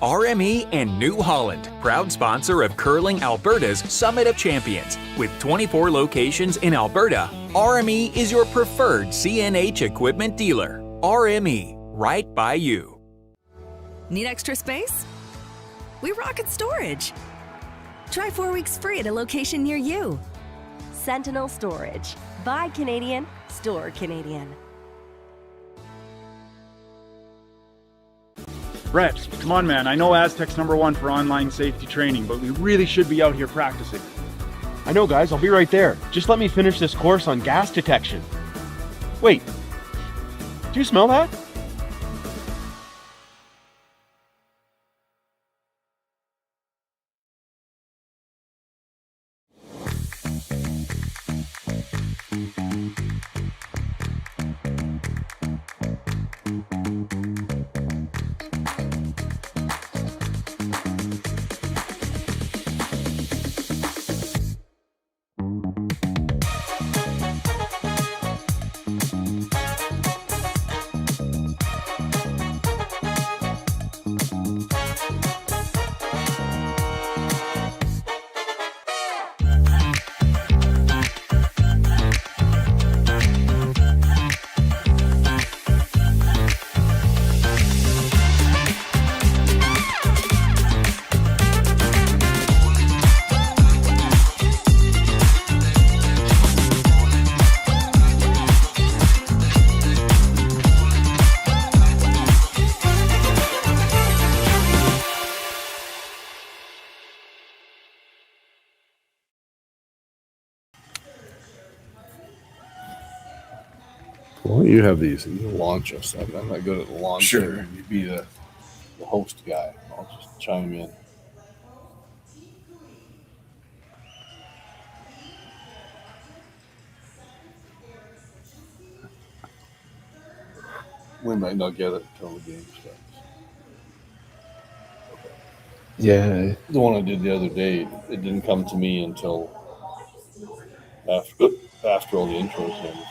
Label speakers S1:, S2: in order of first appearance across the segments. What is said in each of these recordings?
S1: RME and New Holland, proud sponsor of Curling Alberta's Summit of Champions. With 24 locations in Alberta, RME is your preferred CNH equipment dealer. RME, right by you.
S2: Need extra space? We rocket storage. Try 4 weeks free at a location near you.
S3: Sentinel Storage. Buy Canadian, store Canadian.
S4: Brett, come on, man. I know Aztec's #1 for online safety training, but we really should be out here practicing.
S5: I know, guys. I'll be right there. Just let me finish this course on gas detection. Wait. Do you smell that?
S6: Why don't you have these and you launch us? I'm not good at launching.
S7: Sure.
S6: You be the host guy. I'll just chime in. We might not get it until the game starts.
S7: Yeah.
S6: The one I did the other day, it didn't come to me until after all the intros ended.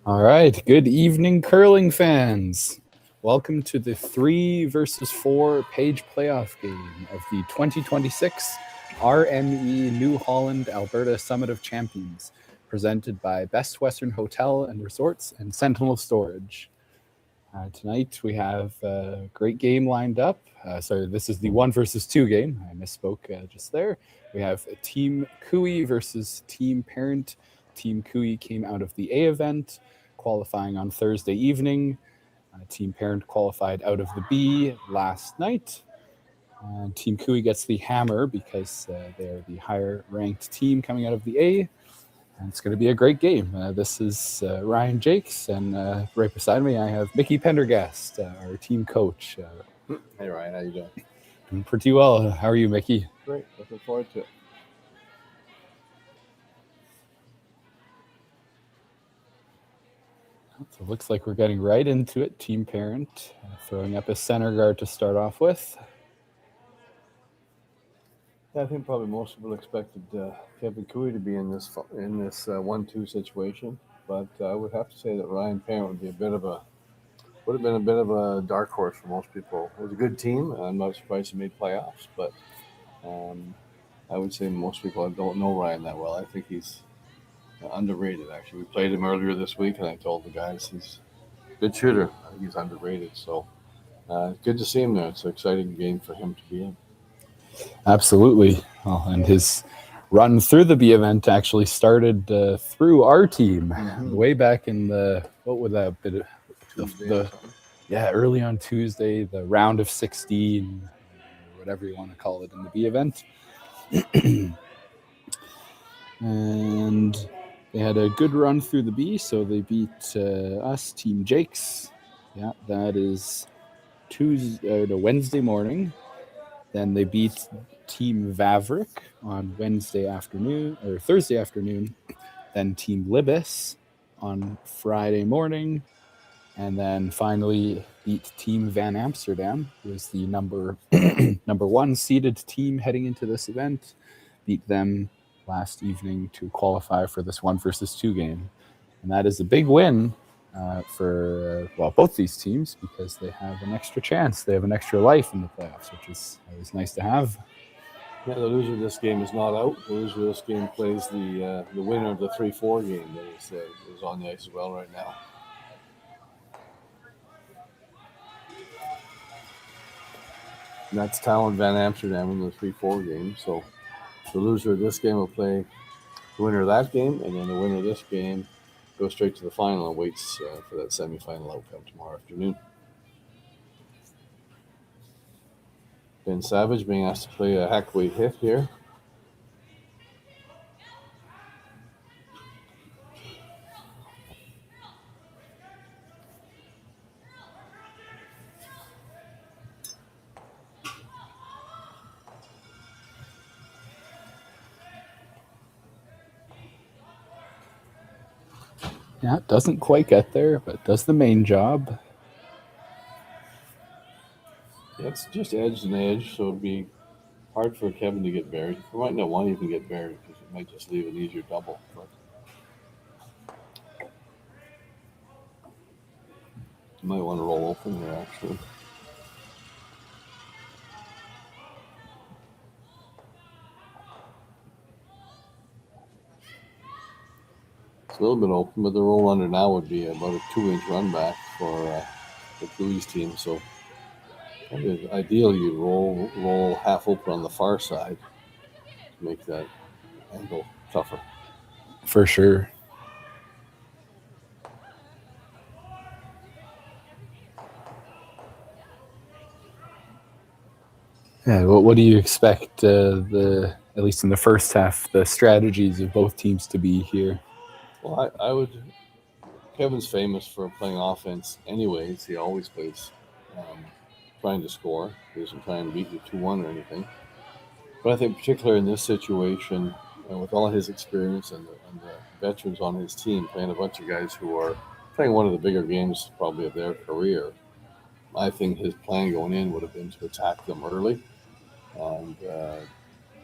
S7: All right. Good evening, curling fans. Welcome to the 3 versus 4 page playoff game of the 2026 RME New Holland Alberta Summit of Champions. presented by Best Western Hotel and Resorts and Sentinel Storage. Tonight we have a great game lined up. Sorry, this is the 1 versus 2 game. I misspoke just there. We have Team Cooey versus Team Parent. Team Cooey came out of the A event, qualifying on Thursday evening. Team Parent qualified out of the B last night. Team Cooey gets the hammer because they're the higher ranked team coming out of the A. And it's going to be a great game. This is Ryan Jakes, and right beside me I have Mickey Pendergast, our team coach.
S6: Hey Ryan, how you doing?
S7: Doing pretty well. How are you, Mickey?
S6: Great, looking forward to it.
S7: So it looks like we're getting right into it. Team Parent throwing up a center guard to start off with.
S6: I think probably most people expected Kevin Cooey to be in this 1-2 situation, but I would have to say that Ryan Parent would have been a bit of a dark horse for most people. It was a good team. I'm not surprised he made playoffs, but I would say most people don't know Ryan that well. I think he's underrated. Actually, we played him earlier this week, and I told the guys he's a good shooter. I think he's underrated. So good to see him there. It's an exciting game for him to be in.
S7: Absolutely. Well, and his run through the B event actually started through our team way back in what would that have been? Early on Tuesday, the round of 16, or whatever you want to call it in the B event. And they had a good run through the B, so they beat us, Team Jakes. Yeah, that is Wednesday morning. Then they beat Team Vavrick on Thursday afternoon. Then Team Libis on Friday morning. And then finally beat Team Van Amsterdam, who is the number 1 seeded team heading into this event. Beat them last evening to qualify for this 1 versus 2 game. And that is a big win for both these teams, because they have an extra chance. They have an extra life in the playoffs, which is always nice to have.
S6: Yeah, the loser of this game is not out. The loser of this game plays the winner of the 3-4 game that is on the ice as well right now. And that's Talon Van Amsterdam in the 3-4 game. So the loser of this game will play the winner of that game, and then the winner of this game goes straight to the final and waits for that semifinal outcome tomorrow afternoon. Ben Savage being asked to play a hack weight hit here.
S7: Yeah, it doesn't quite get there, but does the main job.
S6: Yeah, it's just edge and edge, so it'd be hard for Kevin to get buried. He might not want to even get buried because it might just leave an easier double. But you might want to roll open there, actually. It's a little bit open, but the roll under now would be about a 2-inch run back for the Blues team. So ideally, you'd roll half open on the far side to make that angle tougher.
S7: For sure. Yeah, what do you expect, at least in the first half, the strategies of both teams to be here?
S6: Well, I would. Kevin's famous for playing offense anyways. He always plays trying to score. He doesn't try and beat you 2-1 or anything. But I think particularly in this situation, with all his experience and the veterans on his team, playing a bunch of guys who are playing one of the bigger games probably of their career, I think his plan going in would have been to attack them early and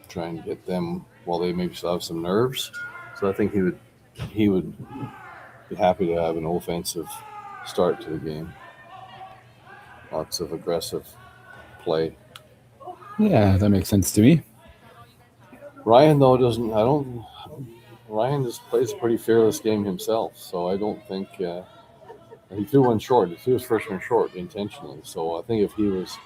S6: try and get them while they maybe still have some nerves. So I think he would be happy to have an offensive start to the game. Lots of aggressive play.
S7: Yeah, that makes sense to me.
S6: Ryan, though, I don't Ryan just plays a pretty fearless game himself, so I don't think he threw one short. He threw his first one short intentionally. So I think if he was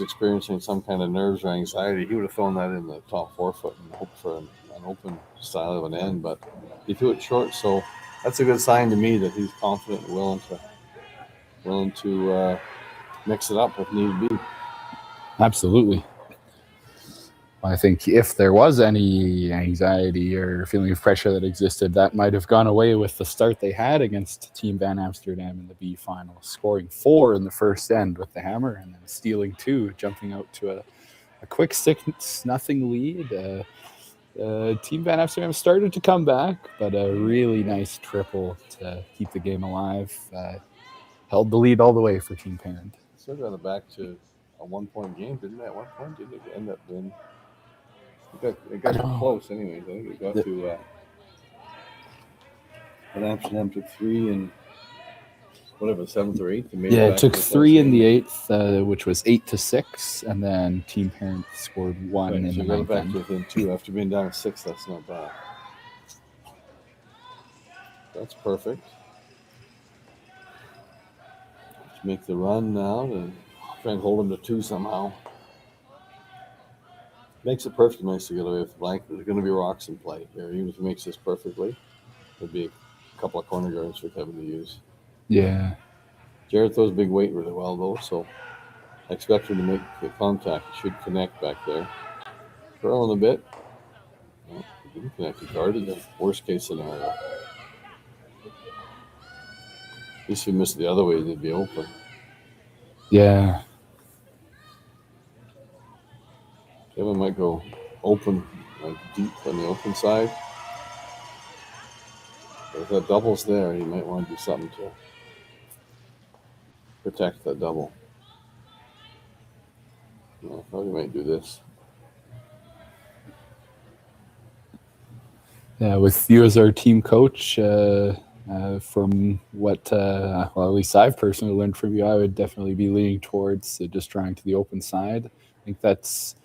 S6: experiencing some kind of nerves or anxiety, he would have thrown that in the top forefoot and hoped for an open style of an end. But he threw it short, so that's a good sign to me that he's confident and willing to mix it up if need be.
S7: Absolutely. I think if there was any anxiety or feeling of pressure that existed, that might have gone away with the start they had against Team Van Amsterdam in the B final, scoring 4 in the first end with the hammer and then stealing 2, jumping out to a quick 6-0 lead. Team Van Amsterdam started to come back, but a really nice triple to keep the game alive. Held the lead all the way for Team Parent.
S6: Still got it back to a 1-point game, didn't it? At one point, didn't it end up being? It got close, anyways. I think it got to. But Amsterdam took 3 and whatever, 7th or 8th.
S7: It took 3 in the 8th, which was 8-6, and then Team Parent scored 1 in the 9th.
S6: Back to within 2 after being down 6. That's not bad. That's perfect. Let's make the run now to try and hold him to 2 somehow. Makes it perfect. Nice to get away with the blank. There's going to be rocks in play here. Even if he makes this perfectly, there'd be a couple of corner guards for Kevin to use.
S7: Yeah.
S6: Jared throws big weight really well, though, so I expect him to make the contact. He should connect back there. Curling a bit. No, he didn't connect. He guarded the worst case scenario. At least if he missed the other way, they'd be open.
S7: Yeah.
S6: Kevin might go open, like deep on the open side. But if that double's there, he might want to do something to protect that double. I thought he might do this.
S7: Yeah, with you as our team coach, from what, at least I've personally learned from you, I would definitely be leaning towards just trying to the open side. I think that's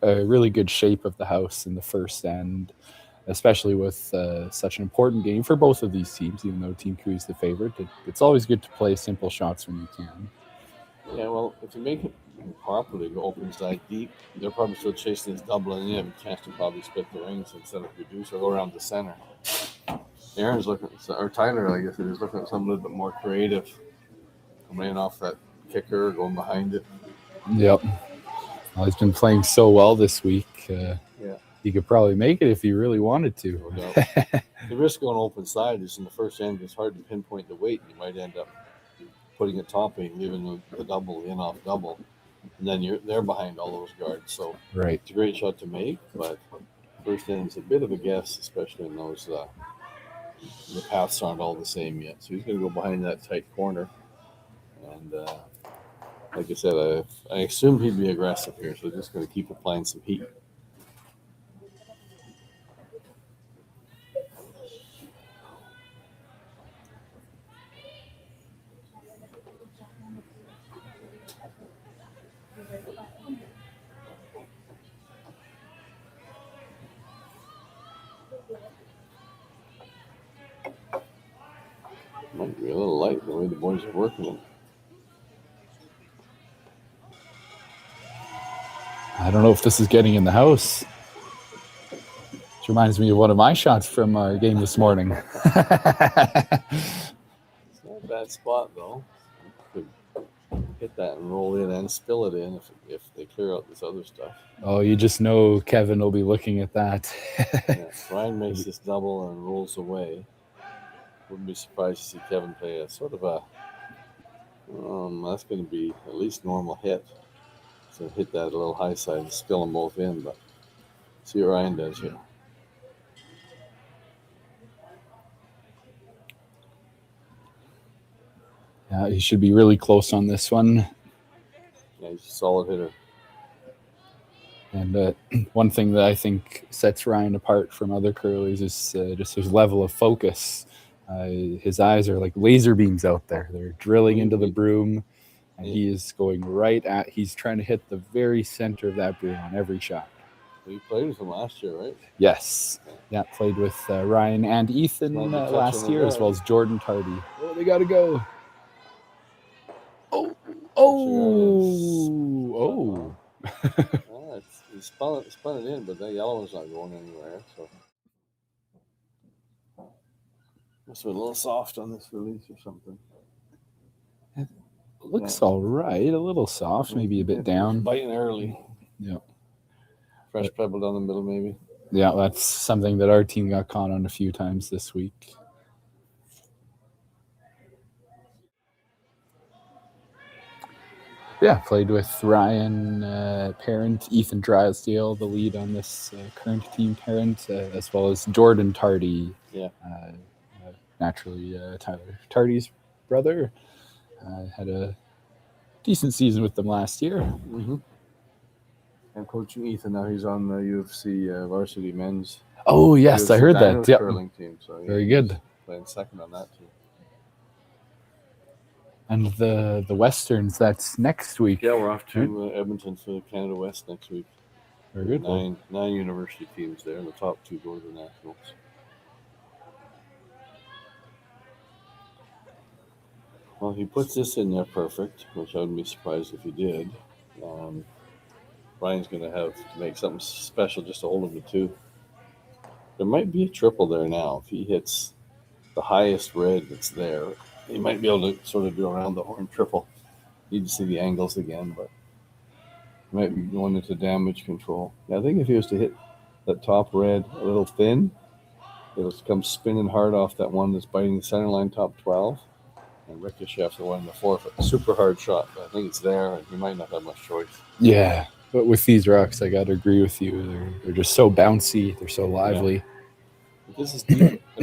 S7: a really good shape of the house in the first end, especially with such an important game for both of these teams, even though Team Coo is the favorite. It's always good to play simple shots when you can.
S6: Yeah, well, if you make it properly, go open side deep, they're probably still chasing this double, and you have a chance to probably split the rings instead of reduce or go around the center. Aaron's looking, or Tyler, I guess, is looking at something a little bit more creative, coming off that kicker, going behind it.
S7: Yep. Well, he's been playing so well this week. He could probably make it if he really wanted to.
S6: No. The risk going open side is in the first end, it's hard to pinpoint the weight. You might end up putting it topping, leaving the double in off double, and then they're behind all those guards. So
S7: right.
S6: It's a great shot to make, but first end's a bit of a guess, especially in those the paths aren't all the same yet. So he's going to go behind that tight corner, and like I said, I assumed he'd be aggressive here, so just going to keep applying some heat. Might be a little light the way the boys are working them.
S7: I don't know if this is getting in the house. This reminds me of one of my shots from our game this morning.
S6: It's not a bad spot, though. You could hit that and roll in and spill it in if they clear out this other stuff.
S7: Oh, you just know Kevin will be looking at that.
S6: If Ryan makes this double and rolls away, wouldn't be surprised to see Kevin play a sort of a, that's going to be at least normal hit. So hit that a little high side and spill them both in, but see what Ryan does here.
S7: Yeah, he should be really close on this one.
S6: Yeah, he's a solid hitter.
S7: And one thing that I think sets Ryan apart from other curlers is just his level of focus. His eyes are like laser beams out there. They're drilling into the broom, and he is going he's trying to hit the very center of that broom on every shot.
S6: You played with him last year, right?
S7: Yes. Yeah, played with Ryan and Ethan
S6: Might be touching
S7: last
S6: the
S7: year, as
S6: red.
S7: well as Jordan Tardy. Oh, they got to go. Oh.
S6: He spun it in, but that yellow one's not going anywhere. So must have been a little soft on this release or something.
S7: Looks all right. A little soft, maybe a bit down.
S6: Biting early.
S7: Yeah.
S6: Fresh pebble down the middle, maybe.
S7: Yeah, that's something that our team got caught on a few times this week. Yeah, played with Ryan Parent, Ethan Drysdale, the lead on this current team Parent, as well as Jordan Tardy.
S6: Yeah.
S7: Naturally, Tyler Tardy's brother. Had a decent season with them last year.
S6: Mm-hmm. I'm coaching Ethan now. He's on the UFC varsity men's.
S7: Oh, yes,
S6: UFC
S7: I heard that.
S6: Dinos
S7: Yep.
S6: curling team. So
S7: Very good.
S6: Playing second on that team.
S7: And the Westerns, that's next week.
S6: Yeah, we're off to Edmonton for Canada West next week.
S7: Very good.
S6: Nine university teams there, and the top 2 go to the nationals. Well, he puts this in there perfect, which I wouldn't be surprised if he did. Brian's going to have to make something special just to hold him to 2. There might be a triple there now. If he hits the highest red that's there, he might be able to sort of do around the horn triple. Need to see the angles again, but he might be going into damage control. I think if he was to hit that top red a little thin, it'll come spinning hard off that one that's biting the center line top 12 and ricochet off the one in the 4-foot. Super hard shot, but I think it's there, and he might not have much choice.
S7: Yeah, but with these rocks, I got to agree with you. They're just so bouncy. They're so lively.
S6: Yeah. If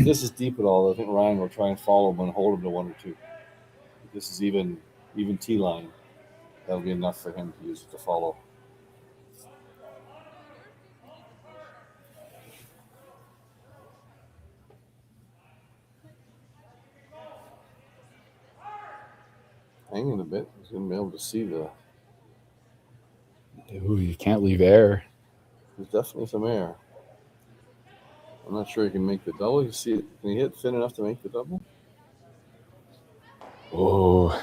S6: this is deep at all, I think Ryan will try and follow him and hold him to 1 or 2. If this is even T line, that'll be enough for him to use it to follow. Hanging a bit, he's going to be able to see the.
S7: Ooh, you can't leave air.
S6: There's definitely some air. I'm not sure he can make the double. You see it? Can he hit thin enough to make the double?
S7: Oh,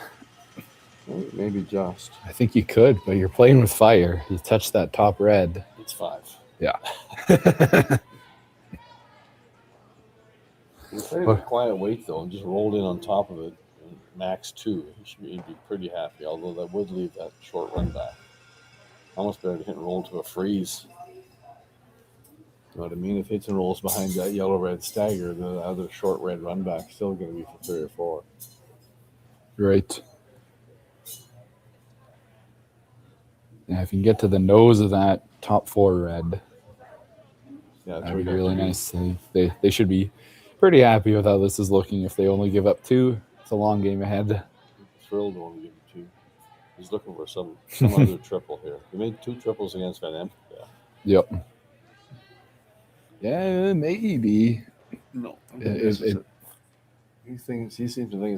S6: maybe just.
S7: I think you could, but you're playing with fire. You touched that top red.
S6: It's 5.
S7: Yeah.
S6: He played with quiet weight though, and just rolled in on top of it. Max 2. He'd be pretty happy. Although that would leave that short run back. Almost better to hit and roll to a freeze. You know what I mean? If hits and rolls behind that yellow-red stagger, the other short red run back still going to be for 3 or 4.
S7: Right. Yeah, if you can get to the nose of that top 4 red, that'd be really nice. They should be pretty happy with how this is looking. If they only give up 2, it's a long game ahead.
S6: I'm thrilled to only give him 2. He's looking for some other triple here. He made 2 triples against Van Emp. Yeah.
S7: Yep. Yeah, maybe.
S6: No.
S7: He
S6: seems to think he's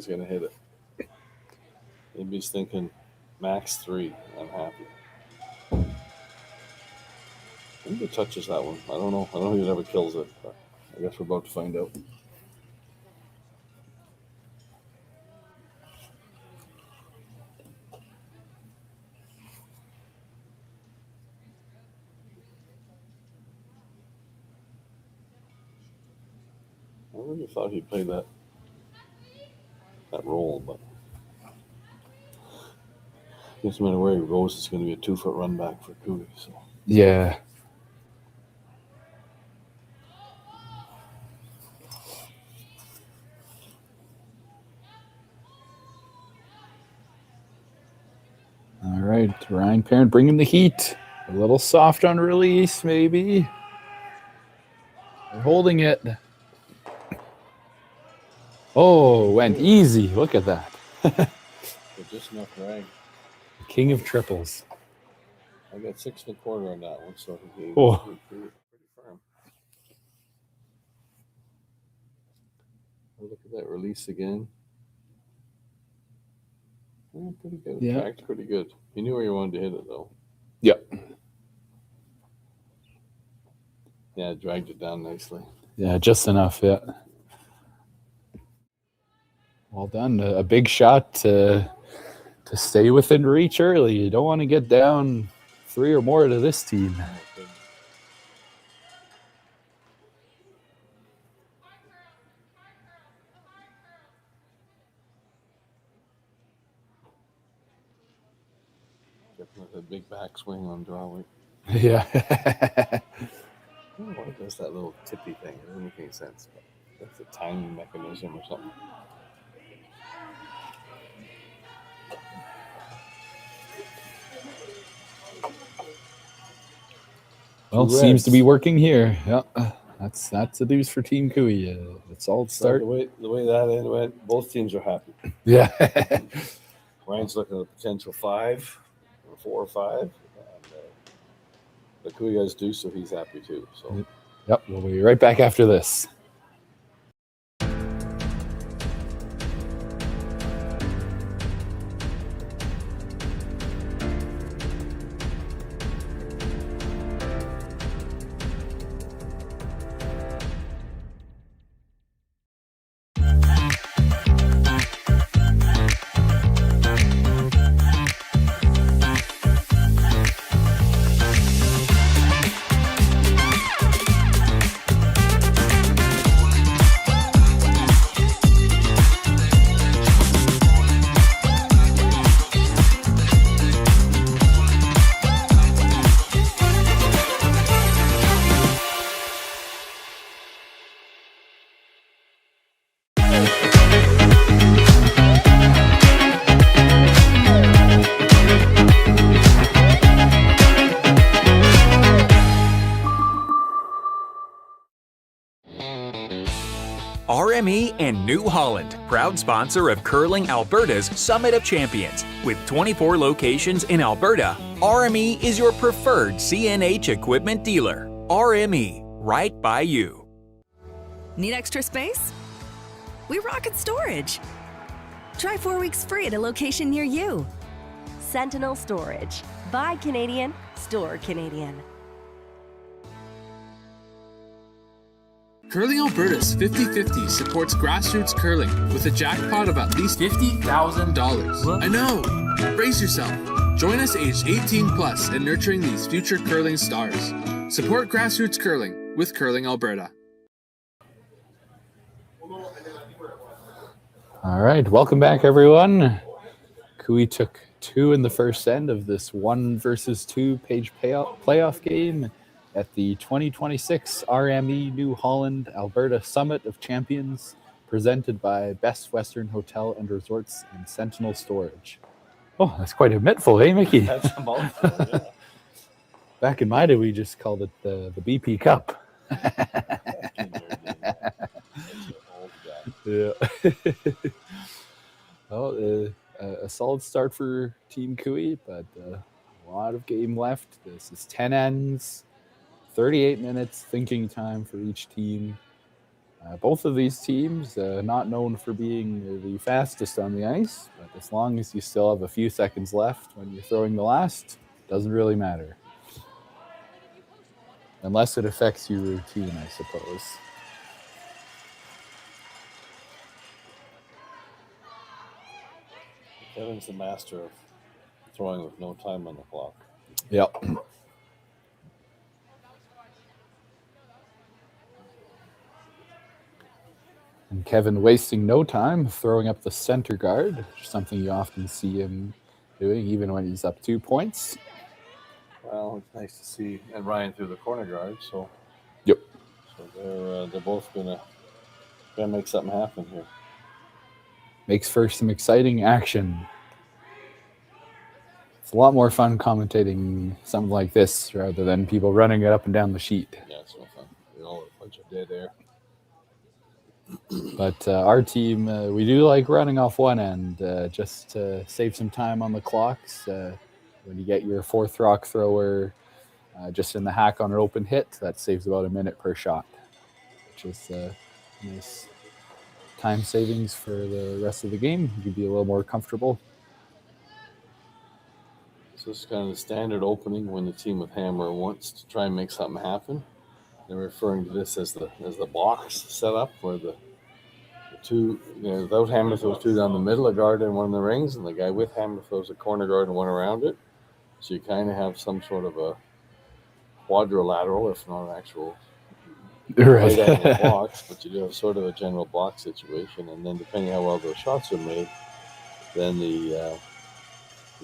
S6: going to hit it. Maybe he's thinking max 3. I'm happy. I think he touches that one. I don't know. I don't think he ever kills it, but I guess we're about to find out. I really thought he'd play that roll, but I guess no matter where he goes, it's going to be a 2-foot run back for Cootie. So.
S7: Yeah. All right, Ryan Parent bringing the heat. A little soft on release, maybe. They're holding it. Oh, went easy. Look at that.
S6: Just enough drag.
S7: King of triples.
S6: I got 6 1/4 on that one, so he's pretty firm. Look at that release again. Yeah, pretty good.
S7: Yeah.
S6: Tracked pretty good. He knew where you wanted to hit it, though.
S7: Yep.
S6: Yeah, dragged it down nicely.
S7: Yeah, just enough. Yeah. Well done. A big shot to stay within reach early. You don't want to get down 3 or more to this team.
S6: With a big backswing on drawing.
S7: Yeah.
S6: What is that little tippy thing? It doesn't make any sense. But that's a timing mechanism or something.
S7: Well, seems to be working here. Yeah, that's the news for Team Cooey. It's all start.
S6: The way that end went, both teams are happy.
S7: Yeah.
S6: Ryan's looking at a potential 5 or 4 or 5. And, the Cooey guys do, so he's happy too. So.
S7: Yep, we'll be right back after this.
S1: RME and New Holland, proud sponsor of Curling Alberta's Summit of Champions. With 24 locations in Alberta, RME is your preferred CNH equipment dealer. RME, right by you.
S2: Need extra space? We rocket storage. Try 4 weeks free at a location near you.
S3: Sentinel Storage. Buy Canadian, store Canadian.
S8: Curling Alberta's 50-50 supports grassroots curling with a jackpot of at least $50,000. I know! Brace yourself. Join us aged 18 plus in nurturing these future curling stars. Support grassroots curling with Curling Alberta.
S7: All right, welcome back, everyone. Cooey took 2 in the first end of this 1 versus 2 page playoff game at the 2026 RME New Holland Alberta Summit of Champions, presented by Best Western Hotel and Resorts and Sentinel Storage. Oh, that's quite a mouthful, eh, Mickey?
S6: That's a mouthful, yeah.
S7: Back in my day, we just called it the BP Cup. Yeah. Well, a solid start for Team Cooey, but a lot of game left. This is 10 ends. 38 minutes thinking time for each team. Both of these teams not known for being the fastest on the ice, but as long as you still have a few seconds left when you're throwing the last, doesn't really matter. Unless it affects your routine, I suppose.
S6: Kevin's the master of throwing with no time on the clock.
S7: Yep. And Kevin wasting no time throwing up the center guard, which is something you often see him doing even when he's up 2 points.
S6: Well, it's nice to see, and Ryan threw the corner guard, so
S7: Yep.
S6: So they're both gonna make something happen here.
S7: Makes for some exciting action. It's a lot more fun commentating something like this rather than people running it up and down the sheet.
S6: Yeah, it's no fun. We all a bunch of dead air.
S7: But our team, we do like running off one end just to save some time on the clocks. When you get your 4th rock thrower just in the hack on an open hit, that saves about a minute per shot, which is nice time savings for the rest of the game. Give you a little more comfortable.
S6: So this is kind of the standard opening when the team with hammer wants to try and make something happen. they're referring to this as the box setup, where the two, without hammer throws two down the middle, a guard and one in the rings, and the guy with hammer throws a corner guard and one around it. So you kind of have some sort of a quadrilateral, if not an actual right angle box, but you do have sort of a general box situation. And then depending how well those shots are made, then the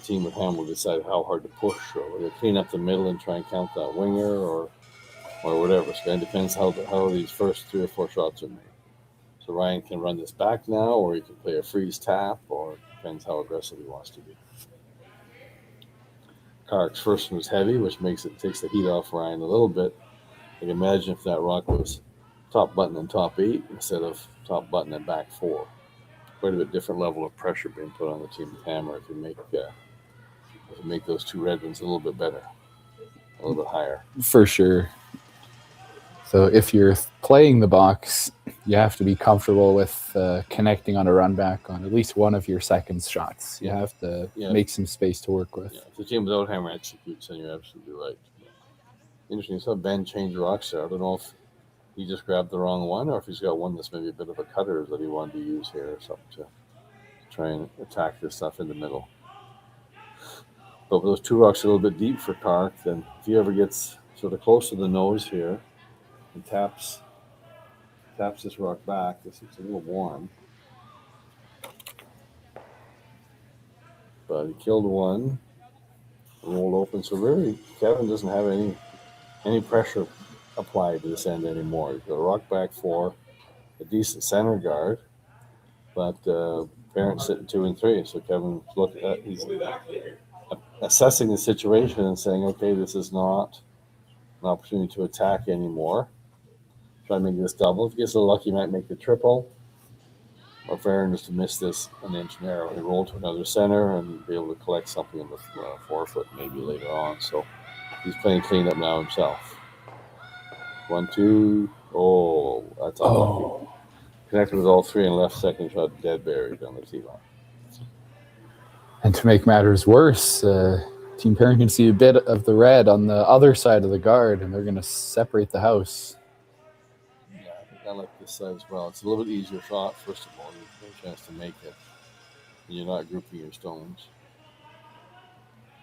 S6: team with hammer will decide how hard to push, or whether clean up the middle and try and count that winger, or whatever. So it depends how these first 3 or 4 shots are made. So Ryan can run this back now, or he can play a freeze tap, or it depends how aggressive he wants to be. Carrick's first one was heavy, which takes the heat off Ryan a little bit. Like imagine if that rock was top button and top 8 instead of top button and back 4. Quite a bit different level of pressure being put on the team with hammer if you make those 2 red ones a little bit better, a little bit higher.
S7: For sure. So if you're playing the box, you have to be comfortable with connecting on a run back on at least one of your seconds shots. You have to make some space to work with.
S6: Yeah, if the team without hammer executes, then you're absolutely right. Interesting. So Ben changed rocks there. I don't know if he just grabbed the wrong one, or if he's got one that's maybe a bit of a cutter that he wanted to use here or something to try and attack this stuff in the middle. But those 2 rocks are a little bit deep for Carrick, then if he ever gets sort of close to the nose here and taps this rock back, it's a little warm. But he killed one, rolled open. So really, Kevin doesn't have any pressure applied to this end anymore. He's got a rock back 4, a decent center guard, but Barron's sitting 2 and 3. So Kevin's he's assessing the situation and saying, okay, this is not an opportunity to attack anymore. Try to make this double. If he gets a little lucky, he might make the triple. Or Farron just to miss this an inch narrow. He roll to another center and be able to collect something in the forefoot maybe later on. So he's playing cleanup now himself. 1, 2. Oh, that's unlucky. Connected with all 3 and left second shot dead buried on the tee line.
S7: And to make matters worse, Team Perrin can see a bit of the red on the other side of the guard, and they're going to separate the house.
S6: Yeah, I think I like this side as well. It's a little bit easier shot, first of all. You have a chance to make it. And you're not grouping your stones.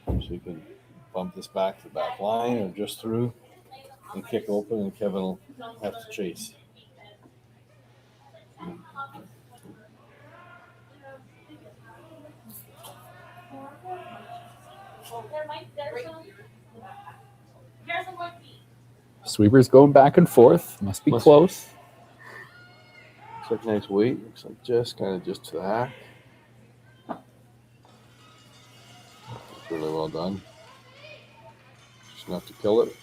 S6: So you can bump this back to the back line or just through and kick open, and Kevin will have to chase.
S7: Sweepers going back and forth. Must be close.
S6: Looks like nice weight. Looks like just to that. That's really well done. Just enough to kill it.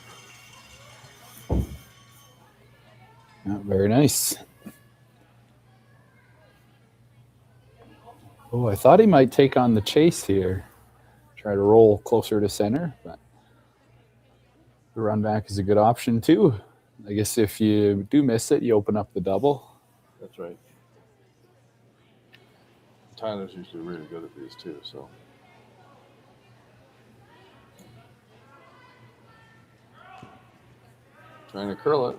S7: Yeah, very nice. Oh, I thought he might take on the chase here. Try to roll closer to center, but the run back is a good option too. I guess if you do miss it, you open up the double.
S6: That's right. Tyler's usually really good at these too, so. Trying to curl it.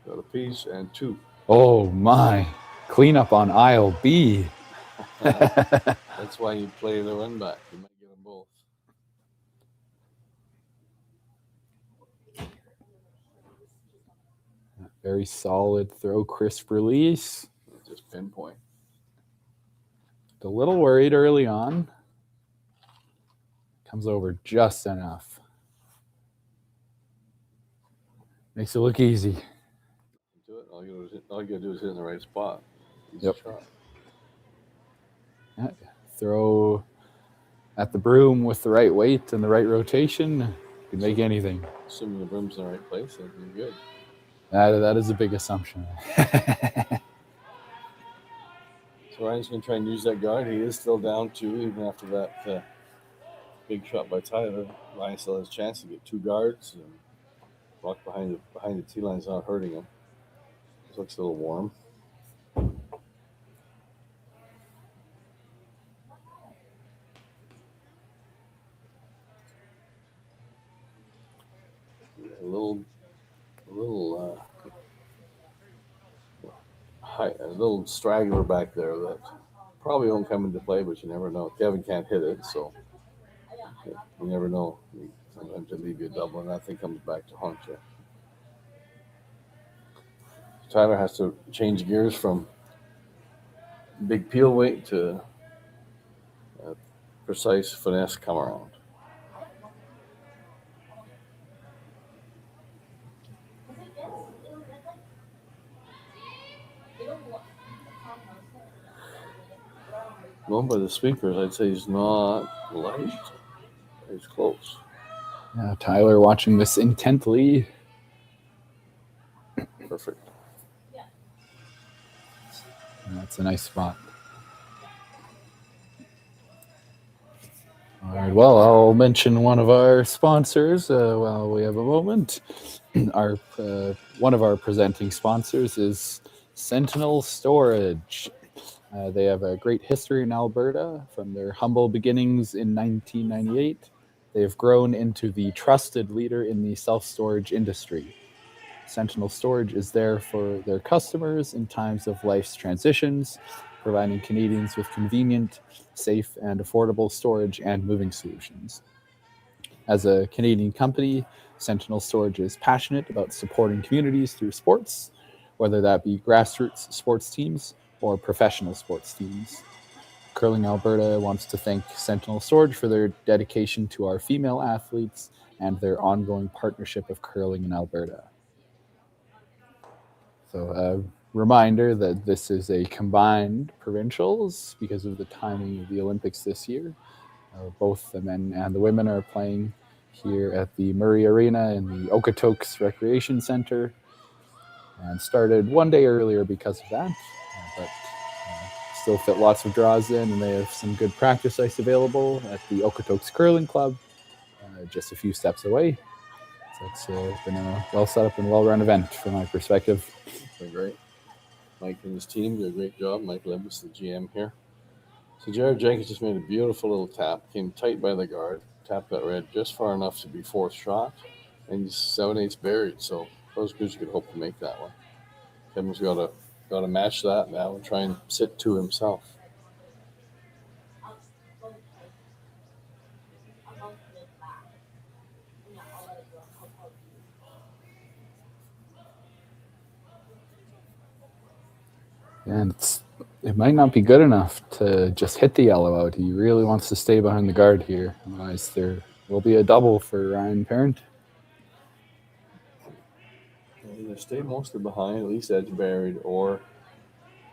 S6: Got a piece and 2.
S7: Oh my. Cleanup on aisle B.
S6: That's why you play the run back. You might get them both.
S7: Very solid throw, crisp release.
S6: Just pinpoint.
S7: A little worried early on. Comes over just enough. Makes it look easy.
S6: Do it. All you gotta do is hit in the right spot. Easy
S7: Yep.
S6: shot.
S7: Yeah. Throw at the broom with the right weight and the right rotation. You can make anything.
S6: Assuming the broom's in the right place, then you're good.
S7: That is a big assumption.
S6: So Ryan's going to try and use that guard. He is still down 2 even after that big shot by Tyler. Ryan still has a chance to get 2 guards and walk behind the tee line is not hurting him. This looks a little warm. A a little straggler back there that probably won't come into play, but you never know. Kevin can't hit it, so you never know. Sometimes they leave you a double, and that thing comes back to haunt you. Tyler has to change gears from big peel weight to precise finesse come around. Going by the speakers, I'd say he's not light. He's close.
S7: Yeah, Tyler watching this intently.
S6: Perfect.
S7: That's a nice spot. All right, well, I'll mention one of our sponsors while we have a moment. One of our presenting sponsors is Sentinel Storage. They have a great history in Alberta. From their humble beginnings in 1998, they have grown into the trusted leader in the self-storage industry. Sentinel Storage is there for their customers in times of life's transitions, providing Canadians with convenient, safe, and affordable storage and moving solutions. As a Canadian company, Sentinel Storage is passionate about supporting communities through sports, whether that be grassroots sports teams or professional sports teams. Curling Alberta wants to thank Sentinel Storage for their dedication to our female athletes and their ongoing partnership of curling in Alberta. So a reminder that this is a combined provincials because of the timing of the Olympics this year. Both the men and the women are playing here at the Murray Arena in the Okotoks Recreation Center, and started one day earlier because of that, but still fit lots of draws in, and they have some good practice ice available at the Okotoks Curling Club, just a few steps away. So it's been a well set up and well run event from my perspective.
S6: It's been great. Mike and his team did a great job. Mike Levis, the GM here. So Jared Jenkins just made a beautiful little tap, came tight by the guard, tapped that red just far enough to be fourth shot, and he's 7/8 buried. So those good you could hope to make that one. Kevin's got to match that now and try and sit to himself.
S7: And it might not be good enough to just hit the yellow out. He really wants to stay behind the guard here. Otherwise, there will be a double for Ryan Parent.
S6: Either stay mostly behind, at least edge buried, or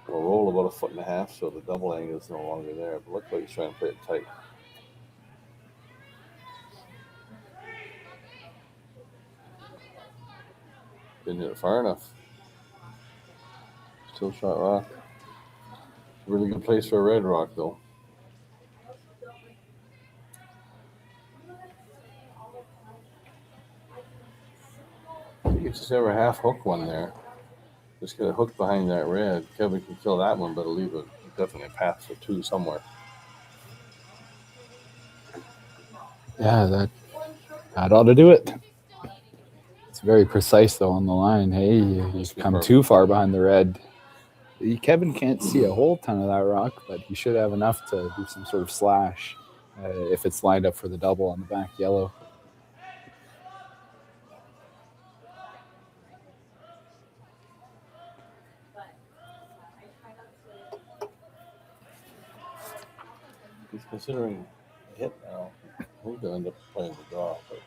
S6: roll about 1.5 feet so the double angle is no longer there. But looks like he's trying to play it tight. Didn't hit it far enough. Still shot rock. Really good place for a red rock, though. If you could just ever half hook one there, just get a hook behind that red. Kevin can kill that one, but it'll leave definitely a path for two somewhere.
S7: Yeah, that ought to do it. It's very precise, though, on the line. Hey, you've come too far behind the red. Kevin can't see a whole ton of that rock, but he should have enough to do some sort of slash if it's lined up for the double on the back yellow.
S6: He's considering a hit now. He's going to end up playing the draw. But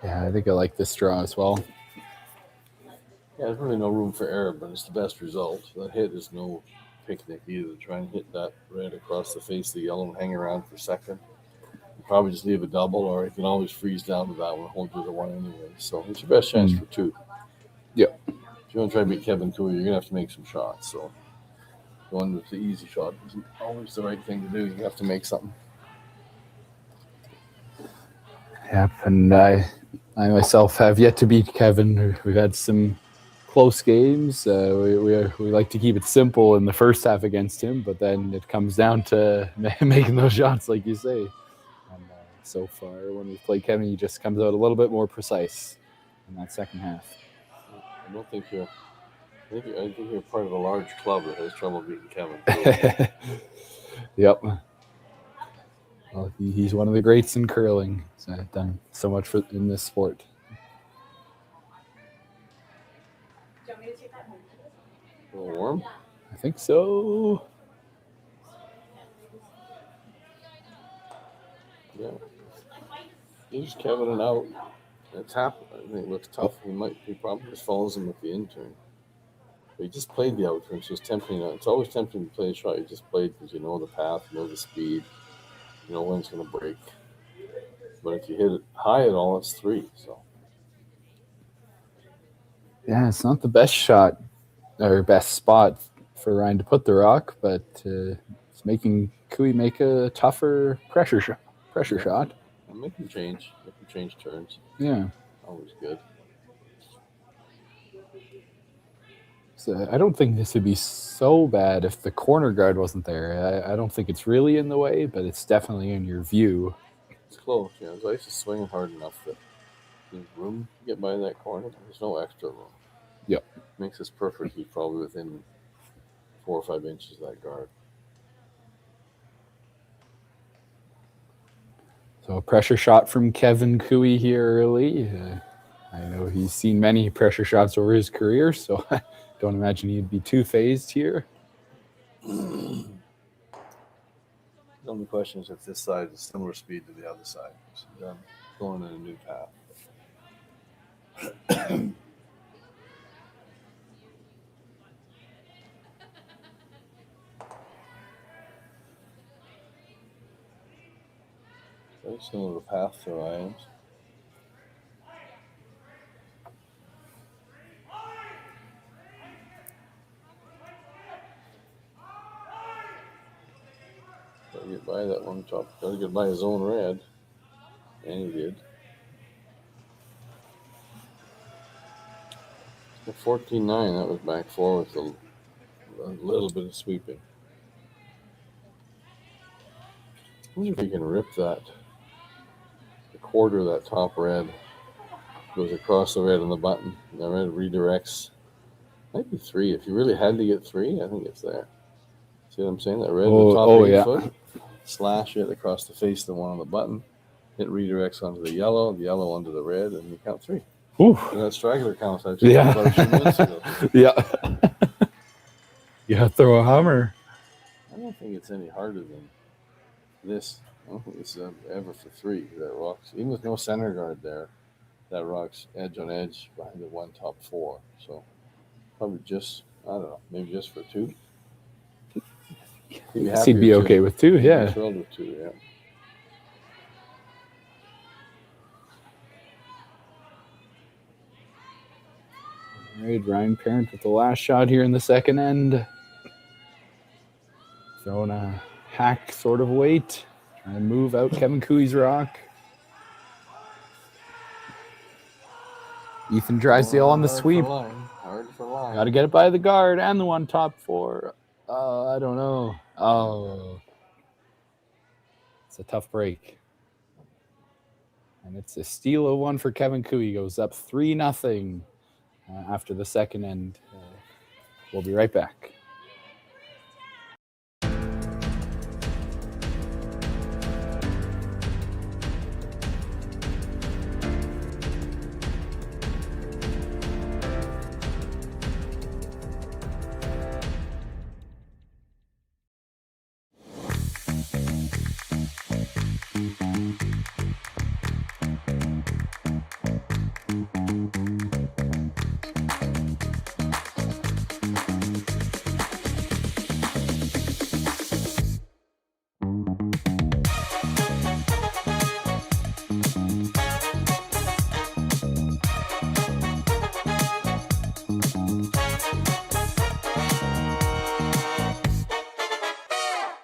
S7: Yeah, I think I like this draw as well.
S6: yeah, there's really no room for error, but it's the best result. That hit is no picnic either. Try and hit that red across the face of the yellow and hang around for second. You probably just leave a double, or you can always freeze down to that one, hold you to one anyway. So it's your best chance for two.
S7: Yeah.
S6: If you want to try to beat Kevin too, you're going to have to make some shots. So going with the easy shot isn't always the right thing to do. You have to make something.
S7: Yep, and I myself have yet to beat Kevin. We've had some close games. We like to keep it simple in the first half against him, but then it comes down to making those shots, like you say. And so far. When we play Kevin, he just comes out a little bit more precise in that second half.
S6: I don't think you're. I think you're part of a large club that has trouble beating Kevin.
S7: Yep. Well, he's one of the greats in curling. He's done so much in this sport.
S6: A little warm?
S7: I think so.
S6: Yeah. He's Kevin and out. It's happened. I think it looks tough. He probably just follows him with the in-turn. But he just played the out-turn, so it's tempting. It's always tempting to play a shot. You just played because you know the path, you know the speed, you know when it's going to break. But if you hit it high at all, it's 3. So.
S7: Yeah, it's not the best shot or best spot for Ryan to put the rock, but it's making Cooey make a tougher pressure shot.
S6: And make him change turns.
S7: Yeah.
S6: Always good.
S7: So I don't think this would be so bad if the corner guard wasn't there. I don't think it's really in the way, but it's definitely in your view.
S6: It's close. Yeah, his ice is swinging hard enough that there's room to get by that corner. There's no extra room.
S7: Yep.
S6: Makes this perfect. He's probably within 4 or 5 inches of that guard.
S7: So a pressure shot from Kevin Cooey here early. I know he's seen many pressure shots over his career, so I don't imagine he'd be too phased here.
S6: The only question is if this side is similar speed to the other side. So they're going in a new path. Very similar path to Ryan's. Gotta get by that one top. Gotta get by his own red. And he did. At 14-9, that was back four with a little bit of sweeping. I wonder if he can rip that. The quarter of that top red goes across the red on the button. And the red redirects. Might be 3. If you really had to get 3, I think it's there. See what I'm saying? That red on the top of your foot. Slash it across the face of the one on the button. It redirects onto the yellow onto the red, and you count 3.
S7: Ooh.
S6: And that straggler counts. I just about a few minutes ago.
S7: Yeah. You have to throw a hammer.
S6: I don't think it's any harder than this. I don't think this is ever for 3. That rocks, even with no center guard there, that rocks edge on edge behind the one top 4. So probably just, I don't know, maybe just for 2.
S7: He'd be okay with 2, yeah.
S6: Thrilled with 2, yeah.
S7: All right, Ryan Parent with the last shot here in the second end. Throwing a hack sort of weight. Trying to move out Kevin Cooey's rock. Ethan Drysdale on the sweep.
S6: Hard for line.
S7: Got to get it by the guard and the one top 4. I don't know. Oh. It's a tough break. And it's a steal of one for Kevin Cooey. Goes up 3-0 after the second end. We'll be right back.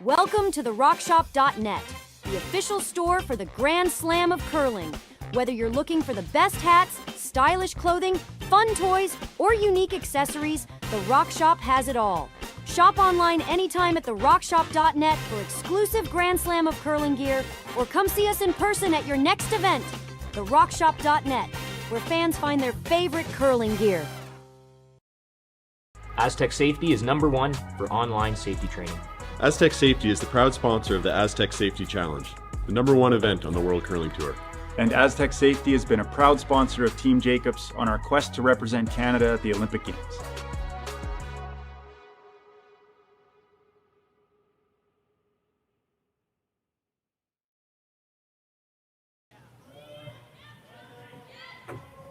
S9: Welcome to therockshop.net, the official store for the Grand Slam of curling. Whether you're looking for the best hats, stylish clothing, fun toys, or unique accessories, the Rock Shop has it all. Shop online anytime at therockshop.net for exclusive Grand Slam of Curling gear, or come see us in person at your next event. Therockshop.net, where fans find their favorite curling gear.
S10: Aztec Safety is #1 for online safety training.
S5: Aztec Safety is the proud sponsor of the Aztec Safety Challenge, the #1 event on the World Curling Tour.
S4: And Aztec Safety has been a proud sponsor of Team Jacobs on our quest to represent Canada at the Olympic Games.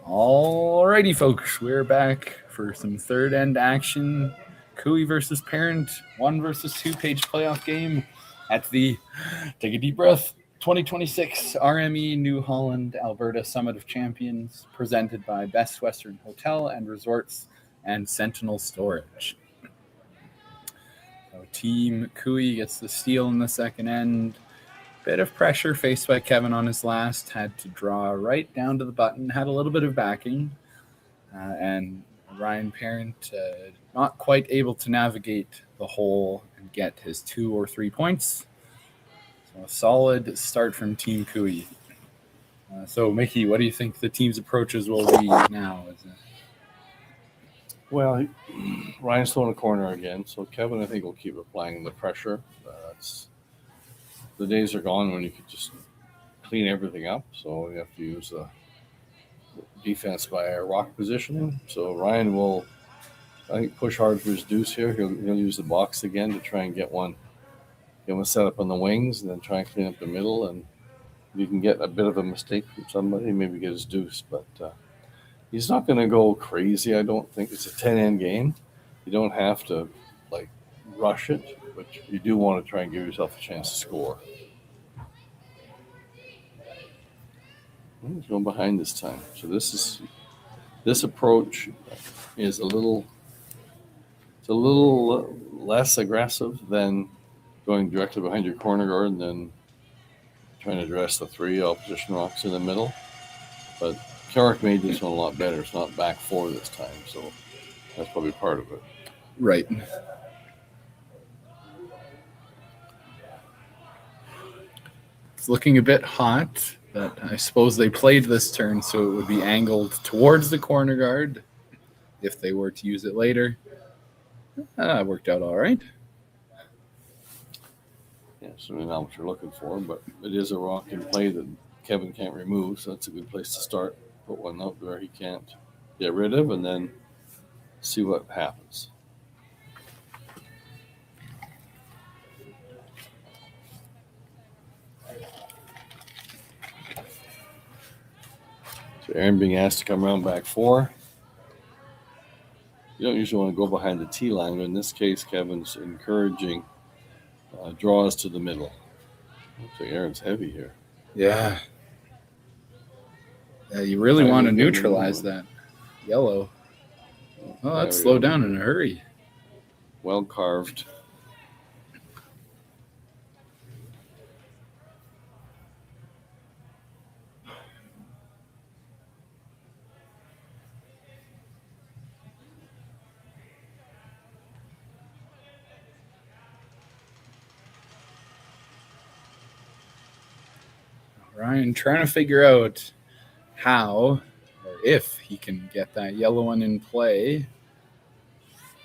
S7: Alrighty, folks, we're back for some third end action. Cooey versus Parent, 1 versus 2 page playoff game at the, take a deep breath, 2026 RME New Holland Alberta Summit of Champions, presented by Best Western Hotel and Resorts and Sentinel Storage. So Team Cooey gets the steal in the second end. Bit of pressure faced by Kevin on his last, had to draw right down to the button, had a little bit of backing, and Ryan Parent not quite able to navigate the hole and get his 2 or 3 points. So a solid start from Team Cooey. So Mickey, what do you think the team's approaches will be now?
S6: Well, Ryan's throwing a corner again, so Kevin, I think, will keep applying the pressure. The days are gone when you could just clean everything up, so you have to use the defense by rock positioning. So Ryan will, I think, push hard for his deuce here. He'll use the box again to try and get one set up on the wings, and then try and clean up the middle. And if you can get a bit of a mistake from somebody, maybe get his deuce. But he's not going to go crazy, I don't think. It's a 10-end game. You don't have to, rush it, but you do want to try and give yourself a chance to score. He's going behind this time. So this approach is a little less aggressive than going directly behind your corner guard and then trying to address the 3 opposition rocks in the middle. But Carrick made this one a lot better. It's not back 4 this time, so that's probably part of it.
S7: Right. It's looking a bit hot, but I suppose they played this turn so it would be angled towards the corner guard if they were to use it later. Worked out all right.
S6: Yeah, certainly not what you're looking for, but it is a rock in play that Kevin can't remove, so that's a good place to start. Put one out where he can't get rid of, and then see what happens. So Aaron being asked to come around back 4. You don't usually want to go behind the tee line, but in this case, Kevin's encouraging draws to the middle. Looks like Aaron's heavy here.
S7: Yeah. Yeah, you really want to neutralize that yellow. Oh, that's slow down in a hurry.
S6: Well carved.
S7: Ryan trying to figure out how or if he can get that yellow one in play.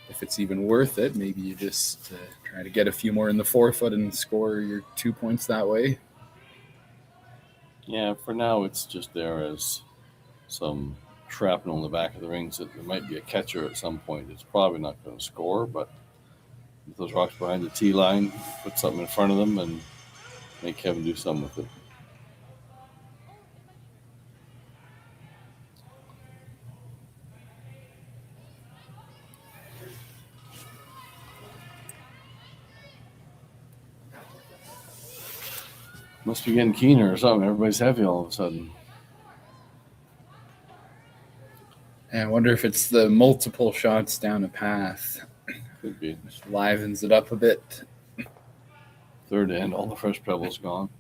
S7: If it's even worth it, maybe you just try to get a few more in the forefoot and score your 2 points that way.
S6: Yeah, for now it's just there as some shrapnel in the back of the rings that there might be a catcher at some point. It's probably not going to score, but with those rocks behind the tee line, put something in front of them and make Kevin do something with it. Must be getting keener or something. Everybody's heavy all of a sudden.
S7: And I wonder if it's the multiple shots down a path.
S6: Could be.
S7: Just livens it up a bit.
S6: Third end, all the fresh pebbles gone.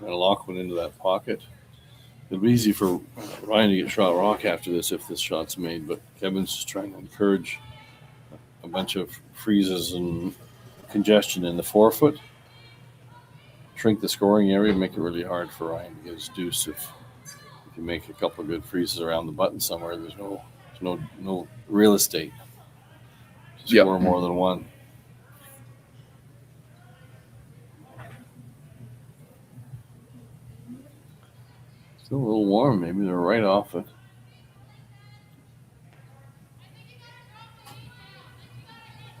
S6: trying to lock one into that pocket. It'll be easy for Ryan to get shot rock after this if this shot's made, but Kevin's just trying to encourage a bunch of freezes and congestion in the forefoot. Shrink the scoring area, make it really hard for Ryan to get his deuce. If you make a couple of good freezes around the button somewhere, there's no real estate to score more than one. Still a little warm. Maybe they're right off it.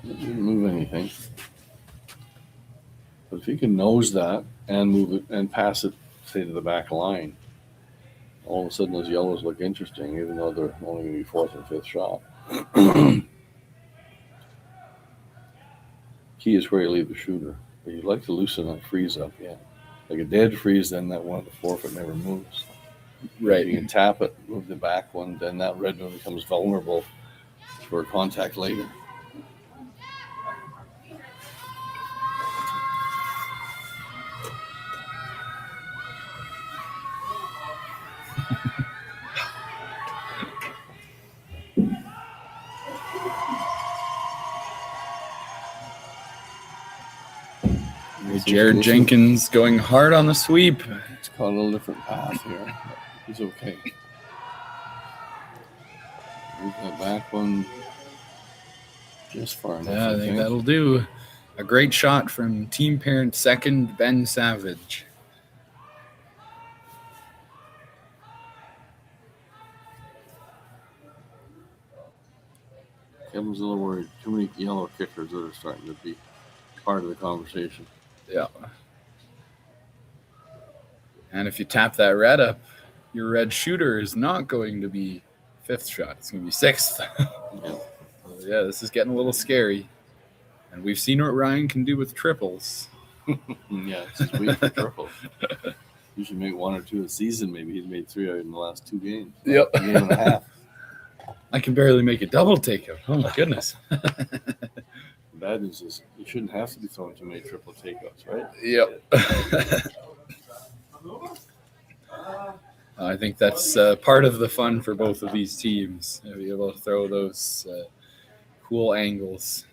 S6: It didn't move anything. But if he can nose that and move it and pass it, say, to the back line, all of a sudden those yellows look interesting, even though they're only going to be fourth and fifth shot. Key is where you leave the shooter. But you'd like to loosen that freeze up, yeah. Like a dead freeze, then that one at the forefoot never moves.
S7: Right.
S6: If you can tap it, move the back one, then that red one becomes vulnerable for contact later.
S7: Jared Jenkins going hard on the sweep.
S6: It's caught a little different path here. He's okay. Move that back one just far enough.
S7: Yeah, I think that'll do. A great shot from team parent second, Ben Savage.
S6: Kevin's a little worried. Too many yellow kickers that are starting to be part of the conversation.
S7: Yeah. And if you tap that red up, your red shooter is not going to be fifth shot. It's going to be sixth. Yeah, this is getting a little scary. And we've seen what Ryan can do with triples.
S6: Yeah, it's his week for triples. Usually make one or two a season. Maybe he's made 3 out in the last 2 games.
S7: Yep.
S6: A game and a half.
S7: I can barely make a double takeout. Oh, my goodness.
S6: The bad news is you shouldn't have to be throwing too many triple takeouts, right?
S7: Yep. I think that's part of the fun for both of these teams. To be able to throw those cool angles.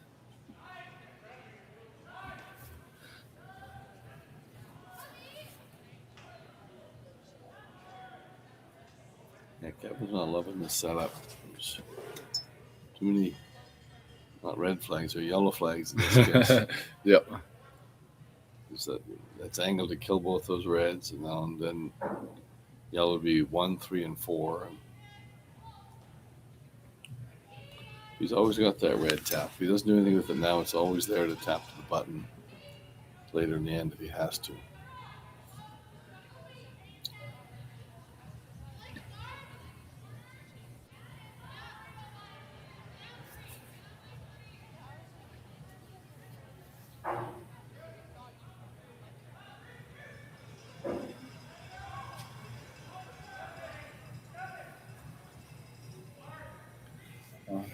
S6: Yeah, Kevin's not loving this setup. There's too many, not red flags, or yellow flags in this case.
S7: Yep.
S6: That's angled to kill both those reds, and then yellow would be 1, 3, and 4. He's always got that red tap. If he doesn't do anything with it now, it's always there to tap to the button later in the end if he has to.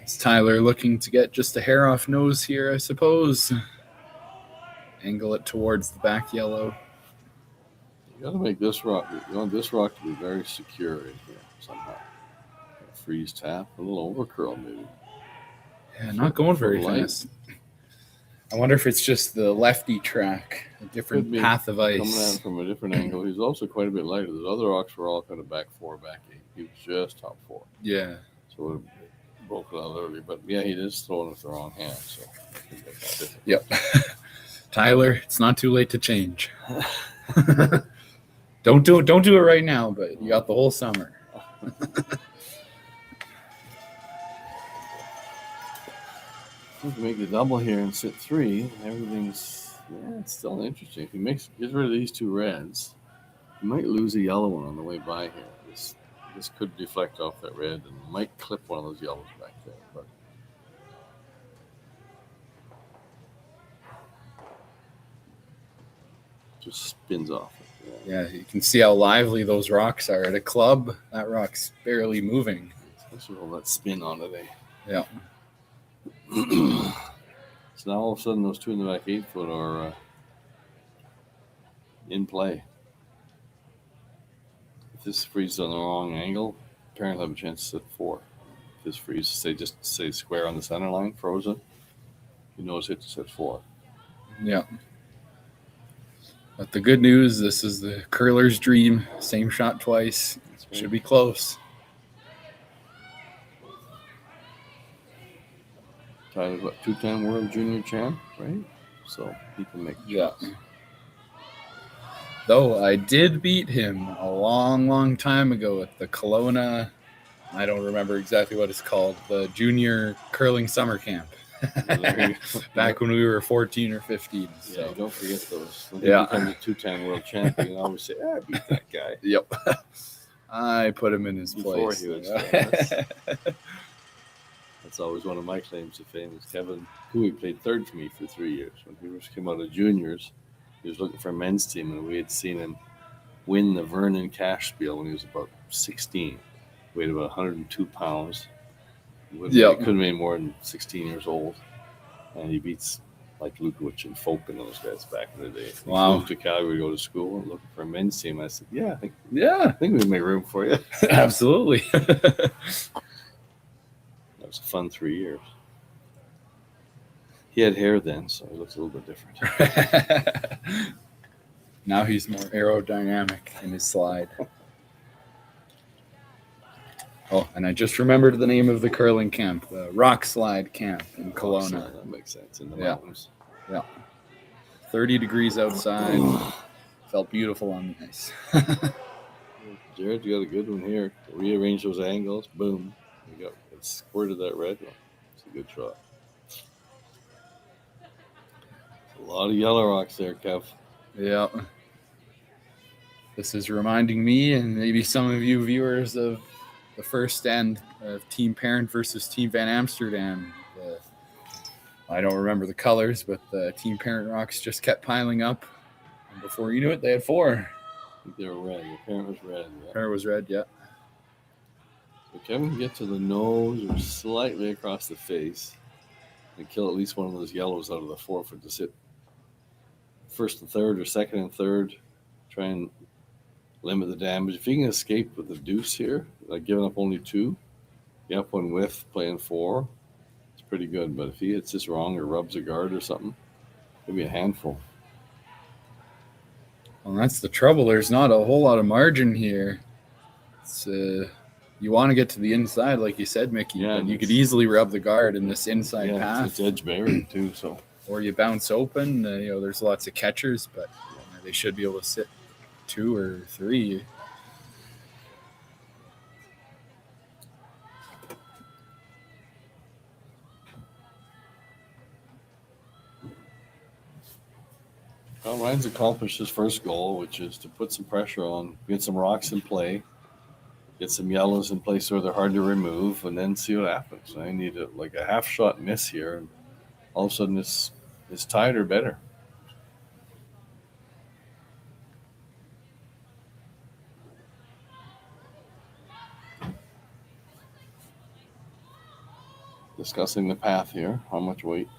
S7: It's Tyler looking to get just a hair off nose here, I suppose. Angle it towards the back yellow.
S6: You got to make this rock. You want this rock to be very secure in here somehow. Freeze tap, a little overcurl maybe.
S7: Yeah, not going very fast. I wonder if it's just the lefty track, a different path of ice.
S6: Coming at from a different angle. He's also quite a bit lighter. The other rocks were all kind of back 4, back 8. He was just top 4.
S7: Yeah.
S6: So it broke it out early. But yeah, he is throwing with the wrong hand. So
S7: yep. Tyler, it's not too late to change. Don't do it right now, but you got the whole summer.
S6: If you make the double here and sit 3, everything's it's still interesting. If he gets rid of these 2 reds, he might lose a yellow one on the way by here. This could deflect off that red and might clip one of those yellows back there, but just spins off it.
S7: Yeah, you can see how lively those rocks are. At a club, that rock's barely moving.
S6: Especially all that spin on it.
S7: Yeah.
S6: So now all of a sudden those 2 in the back 8 foot are in play. If this freezes on the wrong angle, parent will have a chance to sit 4. If this freezes, say square on the center line, frozen, you know it's hit to sit 4.
S7: Yeah. But the good news, this is the curler's dream. Same shot twice.
S6: Right.
S7: Should be close.
S6: Tyler's what, 2-time world junior champ, right? So he can make shots.
S7: Though I did beat him a long, long time ago at the Kelowna, I don't remember exactly what it's called, the junior curling summer camp. Back when we were 14 or 15. So.
S6: Yeah, don't forget those. When
S7: Yeah.
S6: he becomes a 2-time world champion, you always say, I beat that guy.
S7: Yep. I put him in his
S6: Before
S7: place.
S6: he was That's always one of my claims to fame is Kevin, who he played third for me for 3 years. When he first came out of juniors, he was looking for a men's team, and we had seen him win the Vernon Cash Spiel when he was about 16. Weighed about 102 pounds. Couldn't weigh more than 16 years old. And he beats like Lukowicz and Folk and those guys back in the day.
S7: Wow.
S6: He moved to Calgary to go to school and looking for a men's team. I said, I think we can make room for you.
S7: Absolutely.
S6: That was a fun 3 years. He had hair then, so he looks a little bit different.
S7: Now he's more aerodynamic in his slide. Oh, and I just remembered the name of the curling camp, the Rock Slide Camp in Kelowna.
S6: That makes sense, in the mountains.
S7: Yeah. 30 degrees outside. Felt beautiful on the ice.
S6: Jared, you got a good one here. Rearrange those angles. Boom. You got it squirted that red one. It's a good shot. A lot of yellow rocks there, Kev.
S7: Yeah. This is reminding me and maybe some of you viewers of the first stand of Team Parent versus Team Van Amsterdam. I don't remember the colors, but the Team Parent rocks just kept piling up. And before you knew it, they had 4.
S6: I think they were red. Your parent was red. Yeah.
S7: Parent was red, yeah.
S6: So Kevin can get to the nose or slightly across the face and kill at least one of those yellows out of the 4-foot to sit first and third or second and third. Try and limit the damage. If he can escape with the deuce here, like giving up only 2, get up one with playing 4, it's pretty good. But if he hits this wrong or rubs a guard or something, it'll be a handful.
S7: Well, that's the trouble. There's not a whole lot of margin here. It's you want to get to the inside, like you said, Mickey.
S6: Yeah,
S7: but you could easily rub the guard in this inside path.
S6: It's edge buried too, so.
S7: Or you bounce open. There's lots of catchers, but they should be able to sit 2 or 3.
S6: Well, Ryan's accomplished his first goal, which is to put some pressure on, get some rocks in play, get some yellows in place where they're hard to remove, and then see what happens. I need a half shot miss here, and all of a sudden it's tied or better. Discussing the path here. How much weight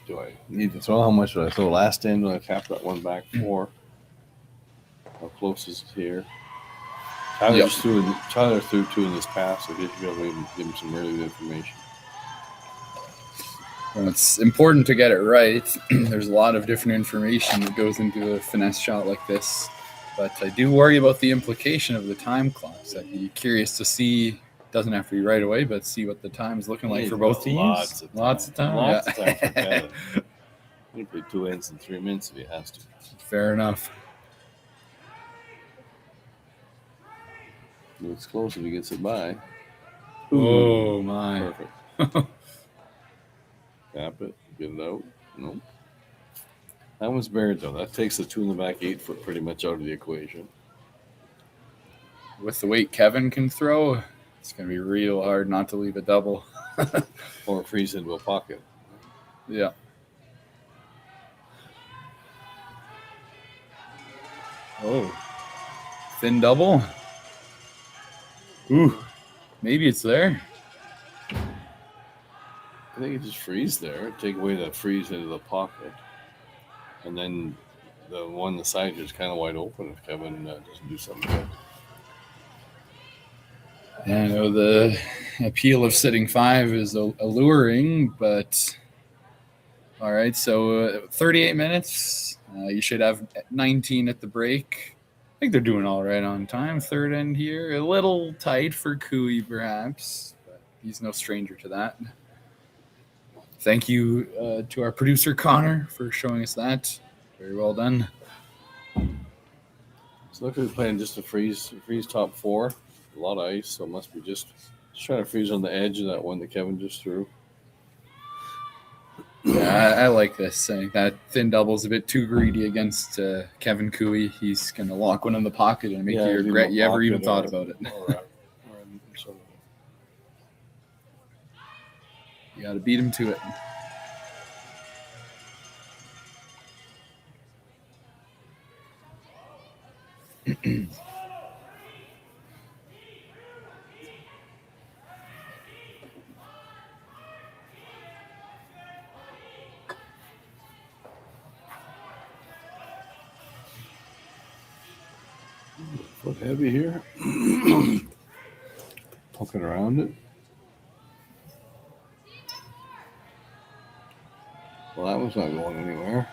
S6: do I need to throw? How much did I throw last end when I tapped that one back 4? How close is it here? Tyler threw 2 in this pass, so he should be able to give him some really good information.
S7: Well, it's important to get it right. There's a lot of different information that goes into a finesse shot like this. But I do worry about the implication of the time clocks. I'd be curious to see, doesn't have to be right away, but see what the time is looking like for both teams. Lots of time.
S6: Lots of time for Kevin. He can play 2 ends in 3 minutes if he has to.
S7: Fair enough.
S6: It's close if he gets it by.
S7: Oh, my.
S6: Perfect. Tap it, get it out. Nope. That one's buried, though. That takes the 2 in the back 8-foot pretty much out of the equation.
S7: With the weight Kevin can throw, it's going to be real hard not to leave a double.
S6: Or freeze into a pocket.
S7: Yeah. Oh. Thin double. Ooh. Maybe it's there.
S6: I think it just freeze there. Take away that freeze into the pocket. And then the one on the side is kind of wide open if Kevin doesn't do something good.
S7: I know the appeal of sitting 5 is alluring, but all right. So 38 minutes. You should have 19 at the break. I think they're doing all right on time. Third end here. A little tight for Cooey, perhaps, but he's no stranger to that. Thank you to our producer, Connor, for showing us that. Very well done.
S6: So look, we're playing just a freeze top 4. A lot of ice, so it must be just trying to freeze on the edge of that one that Kevin just threw.
S7: Yeah, I like this. I think that thin double's a bit too greedy against Kevin Cooey. He's going to lock one in the pocket and make you regret you ever even thought about it. You got to beat him to it.
S6: Foot heavy here. Poking around it. Well, that one's not going anywhere.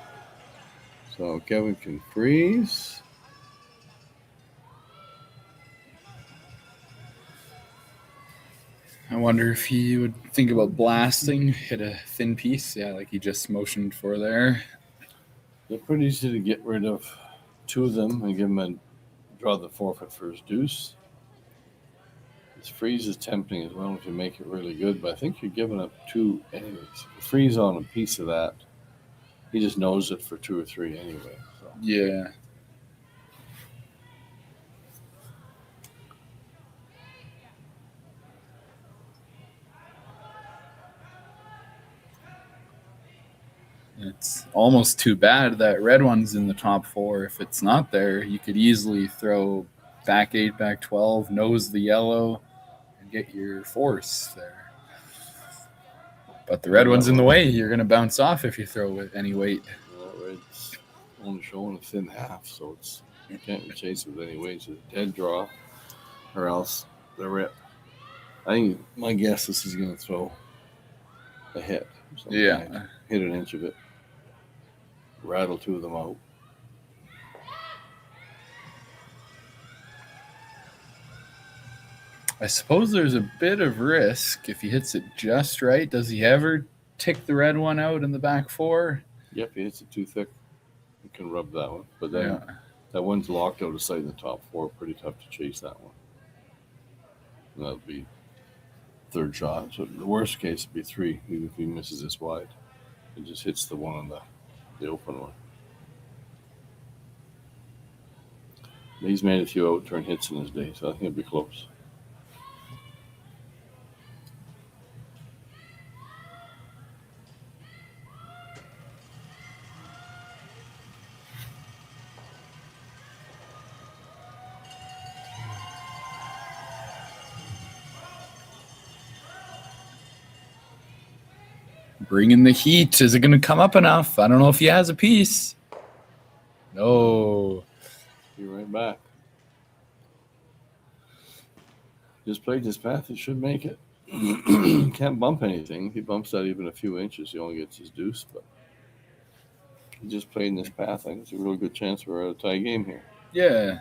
S6: So Kevin can freeze.
S7: I wonder if he would think about blasting, hit a thin piece. Yeah, like he just motioned for there.
S6: They're pretty easy to get rid of 2 of them and give him a draw the forfeit for his deuce. His freeze is tempting as well if you make it really good, but I think you're giving up 2 anyways. If you freeze on a piece of that, he just knows it for 2 or 3 anyway. So.
S7: Yeah. It's almost too bad that red one's in the top 4. If it's not there, you could easily throw back 8, back 12, nose the yellow, and get your force there. But the red one's in the way. You're going to bounce off if you throw with any weight.
S6: Well, red's only showing a thin half, so it's you can't chase it with any weight. It's a dead draw, or else the rip. I think my guess is he's going to throw a hit.
S7: Yeah.
S6: Hit an inch of it. Rattle 2 of them out.
S7: I suppose there's a bit of risk if he hits it just right. Does he ever tick the red one out in the back 4?
S6: Yep, he hits it too thick. You can rub that one. But then that one's locked out of sight in the top 4. Pretty tough to chase that one. And that'll be 3rd shot. So the worst case would be 3, even if he misses this wide. It just hits the one on the open one. He's made a few out-turn hits in his day, so I think it'll be close.
S7: Bringing the heat. Is it going to come up enough? I don't know if he has a piece. No.
S6: Be right back. Just played this path. He should make it. Can't bump anything. If he bumps that even a few inches, he only gets his deuce. But he just played in this path. I think it's a real good chance we're at a tie game here.
S7: Yeah.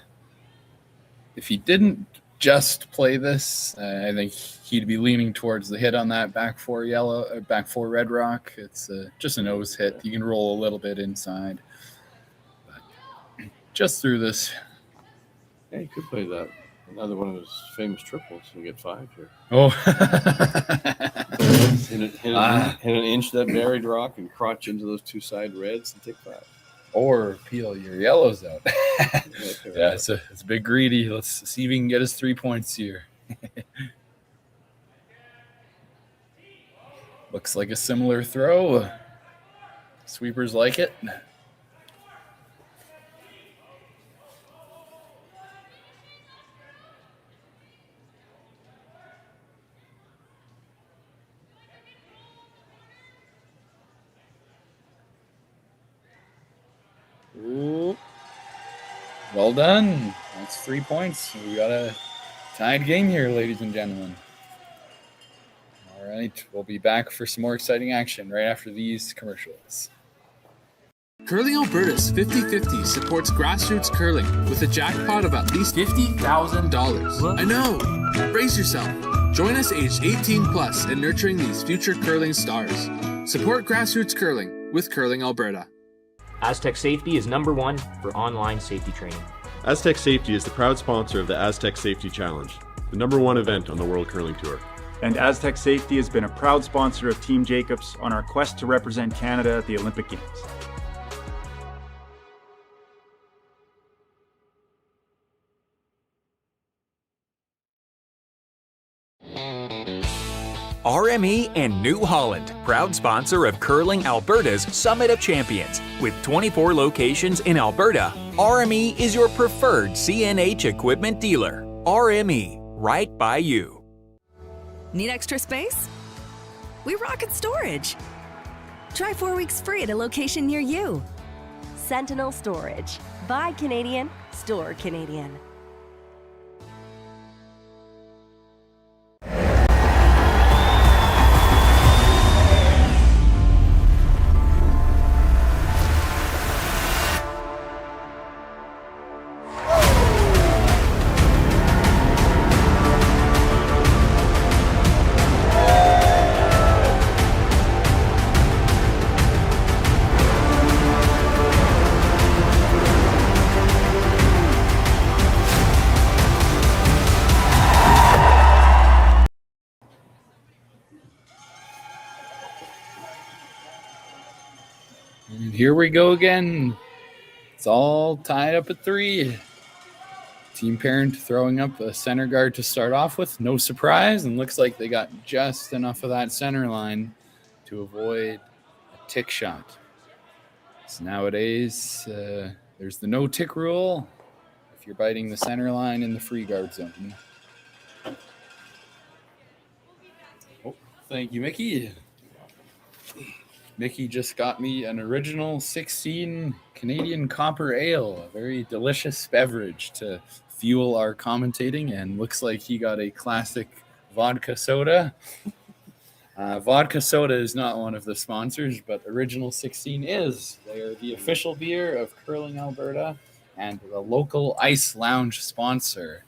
S7: If he didn't just play this, I think he'd be leaning towards the hit on that back 4 yellow, back 4 red rock. It's just a nose hit. You can roll a little bit inside. But just through this.
S6: Yeah, he could play that. Another one of his famous triples and get 5 here.
S7: Oh.
S6: hit an inch that buried rock and crotch into those 2 side reds and take 5.
S7: Or peel your yellows out. Yeah, it's a bit greedy. Let's see if we can get his 3 points here. Looks like a similar throw. Sweepers like it. Ooh. Well done. That's 3 points. We got a Tied game here, ladies and gentlemen. All right, we'll be back for some more exciting action right after these commercials.
S8: Curling Alberta's 50/50 supports grassroots curling with a jackpot of at least $50,000. I know! Brace yourself. Join us aged 18 plus in nurturing these future curling stars. Support grassroots curling with Curling Alberta.
S10: Aztec Safety is #1 for online safety training.
S5: Aztec Safety is the proud sponsor of the Aztec Safety Challenge, the #1 event on the World Curling Tour.
S4: And Aztec Safety has been a proud sponsor of Team Jacobs on our quest to represent Canada at the Olympic Games.
S1: RME and New Holland, proud sponsor of Curling Alberta's Summit of Champions. With 24 locations in Alberta, RME is your preferred CNH equipment dealer. RME, right by you.
S2: Need extra space? We rocket storage. Try 4 weeks free at a location near you.
S3: Sentinel Storage. Buy Canadian, store Canadian.
S7: And here we go again. It's all tied up at 3. Team parent throwing up a center guard to start off with. No surprise, and looks like they got just enough of that center line to avoid a tick shot. So nowadays, there's the no tick rule if you're biting the center line in the free guard zone. Oh, thank you, Mickey. Mickey just got me an original 16 Canadian copper ale, a very delicious beverage to fuel our commentating, and looks like he got a classic vodka soda. Vodka soda is not one of the sponsors, but Original 16 is. They are the official beer of Curling Alberta and the local ice lounge sponsor.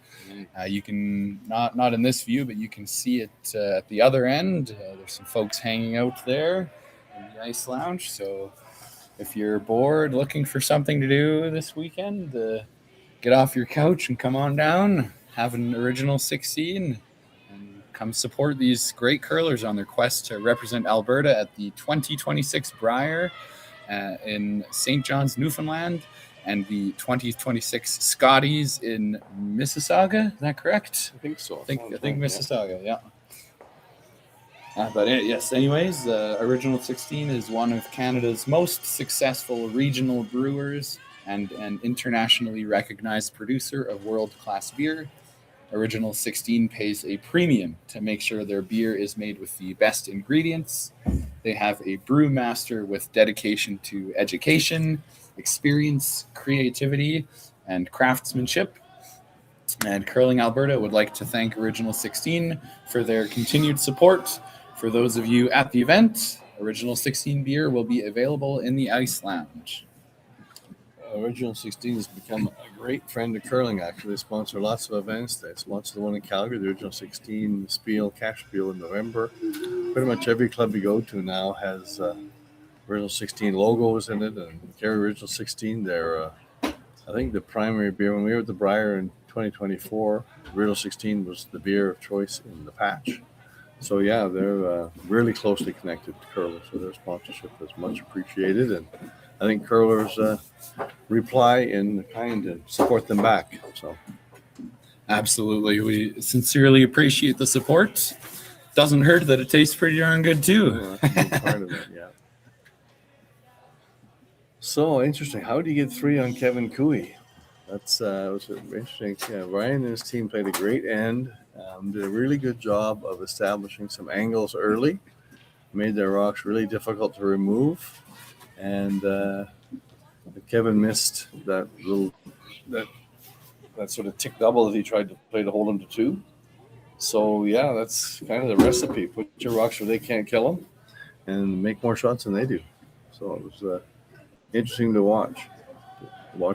S7: You can, not in this view, but you can see it at the other end. There's some folks hanging out there in the ice lounge. So if you're bored looking for something to do this weekend, get off your couch and come on down, have an Original 16, and come support these great curlers on their quest to represent Alberta at the 2026 Brier in St. John's, Newfoundland, and the 2026 Scotties in Mississauga. Is that correct?
S6: I think so.
S7: I think Mississauga, yeah. Yes, anyways, Original 16 is one of Canada's most successful regional brewers and an internationally recognized producer of world-class beer. Original 16 pays a premium to make sure their beer is made with the best ingredients. They have a brewmaster with dedication to education, experience, creativity, and craftsmanship. And Curling Alberta would like to thank Original 16 for their continued support. For those of you at the event, Original 16 beer will be available in the Ice Lounge.
S6: Original 16 has become a great friend of curling, actually. They sponsor lots of events. They sponsor the one in Calgary, the Original 16 Spiel, Cash Spiel in November. Pretty much every club you go to now has Original 16 logos in it, and carry Original 16. They're, I think, the primary beer. When we were at the Brier in 2024, Original 16 was the beer of choice in the patch. So, yeah, they're really closely connected to curlers, so their sponsorship is much appreciated. And I think curlers reply in kind and support them back. So,
S7: absolutely. We sincerely appreciate the support. Doesn't hurt that it tastes pretty darn good, too.
S6: That's a big part of it, yeah. So, interesting. How do you get 3 on Kevin Cooey? That's was interesting. Yeah, Ryan and his team played a great end. Did a really good job of establishing some angles early. Made their rocks really difficult to remove. And Kevin missed that that sort of tick double that he tried to play to hold him to 2. So, yeah, that's kind of the recipe. Put your rocks where they can't kill them and make more shots than they do. So it was interesting to watch